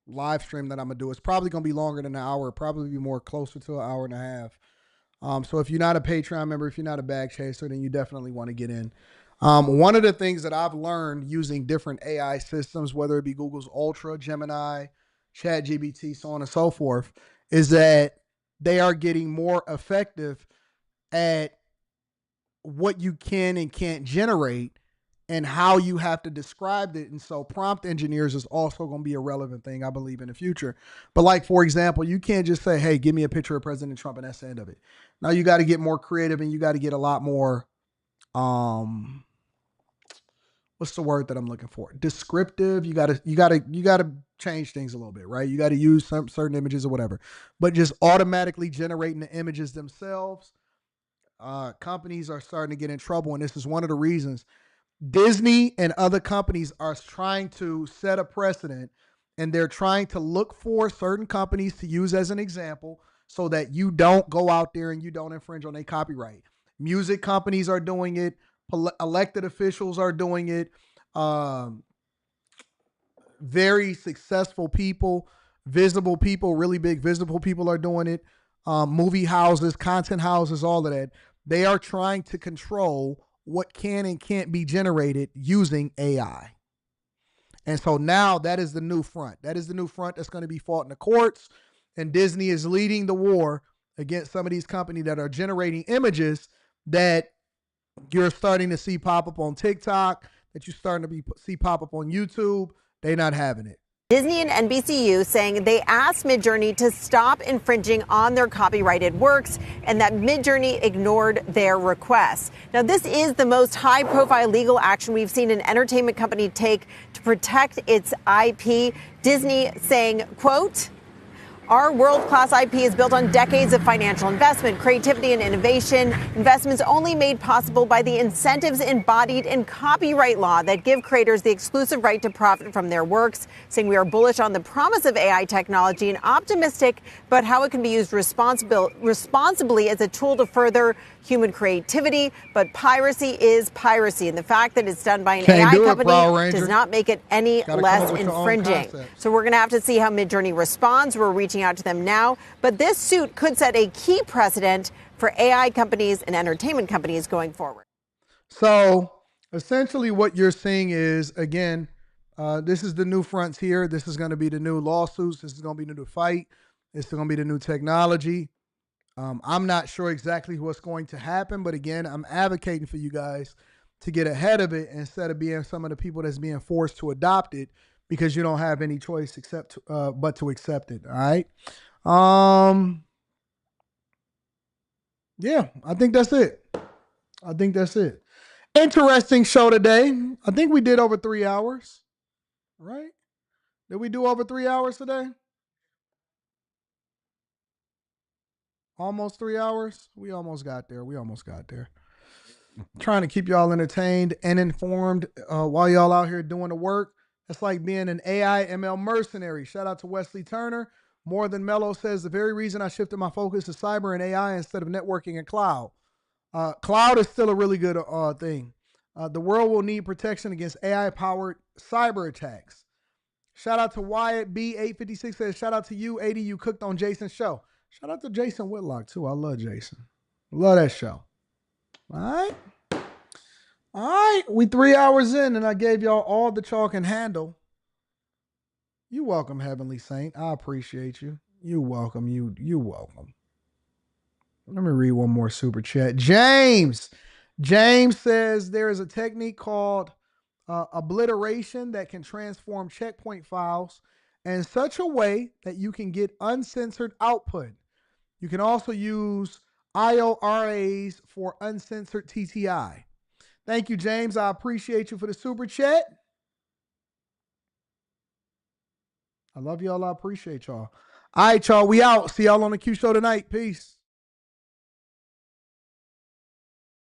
A: live stream that I'm going to do. It's probably going to be longer than an hour, probably be more closer to an hour and a half. So if you're not a Patreon member, if you're not a Bag Chaser, then you definitely want to get in. One of the things that I've learned using different AI systems, whether it be Google's Ultra, Gemini, ChatGPT, so on and so forth, is that they are getting more effective at what you can and can't generate and how you have to describe it. And so prompt engineers is also going to be a relevant thing, I believe, in the future. But like, for example, you can't just say, hey, give me a picture of President Trump and that's the end of it. Now you got to get more creative and you got to get a lot more, what's the word that I'm looking for? Descriptive. You got to change things a little bit, right? You got to use some certain images or whatever, but just automatically generating the images themselves. Companies are starting to get in trouble. And this is one of the reasons Disney and other companies are trying to set a precedent, and they're trying to look for certain companies to use as an example so that you don't go out there and you don't infringe on their copyright. Music companies are doing it. Elected officials are doing it. Very successful people, visible people, really big visible people are doing it. Movie houses, content houses, all of that. They are trying to control what can and can't be generated using AI. And so now that is the new front. That is the new front that's going to be fought in the courts. And Disney is leading the war against some of these companies that are generating images that you're starting to see pop up on TikTok, that you're starting to see pop up on YouTube. They're not having it.
M: Disney and NBCU saying they asked Midjourney to stop infringing on their copyrighted works and that Midjourney ignored their requests. Now, this is the most high-profile legal action we've seen an entertainment company take to protect its IP. Disney saying, quote, "Our world-class IP is built on decades of financial investment, creativity, and innovation. Investments only made possible by the incentives embodied in copyright law that give creators the exclusive right to profit from their works," saying we are bullish on the promise of AI technology and optimistic about how it can be used responsibly as a tool to further human creativity. But piracy is piracy, and the fact that it's done by an AI company does not make it any less infringing. So we're going to have to see how Midjourney responds. We're reaching out to them now, but this suit could set a key precedent for AI companies and entertainment companies going forward.
A: So essentially what you're seeing is, again, this is the new fronts here. This is going to be the new lawsuits. This is going to be the new fight. This is going to be the new technology. I'm not sure exactly what's going to happen, but again, I'm advocating for you guys to get ahead of it instead of being some of the people that's being forced to adopt it, because you don't have any choice except but to accept it. All right. Yeah, I think that's it. Interesting show today. I think we did over 3 hours, right? Did we do over 3 hours today? Almost 3 hours. We almost got there. Trying to keep y'all entertained and informed while y'all out here doing the work. That's like being an AI ML mercenary. Shout out to Wesley Turner. More Than Mellow says, the very reason I shifted my focus to cyber and AI instead of networking and cloud. Cloud is still a really good thing. The world will need protection against AI-powered cyber attacks. Shout out to Wyatt B856 says, shout out to you, 80, you cooked on Jason's show. Shout out to Jason Whitlock, too. I love Jason. Love that show. All right. We 3 hours in, and I gave y'all all the chalk and handle. You welcome, Heavenly Saint. I appreciate you. You welcome. You welcome. Let me read one more super chat. James says there is a technique called obliteration that can transform checkpoint files in such a way that you can get uncensored output. You can also use IORAs for uncensored TTI. Thank you, James. I appreciate you for the super chat. I love y'all. I appreciate y'all. All right, y'all. We out. See y'all on the Q show tonight. Peace.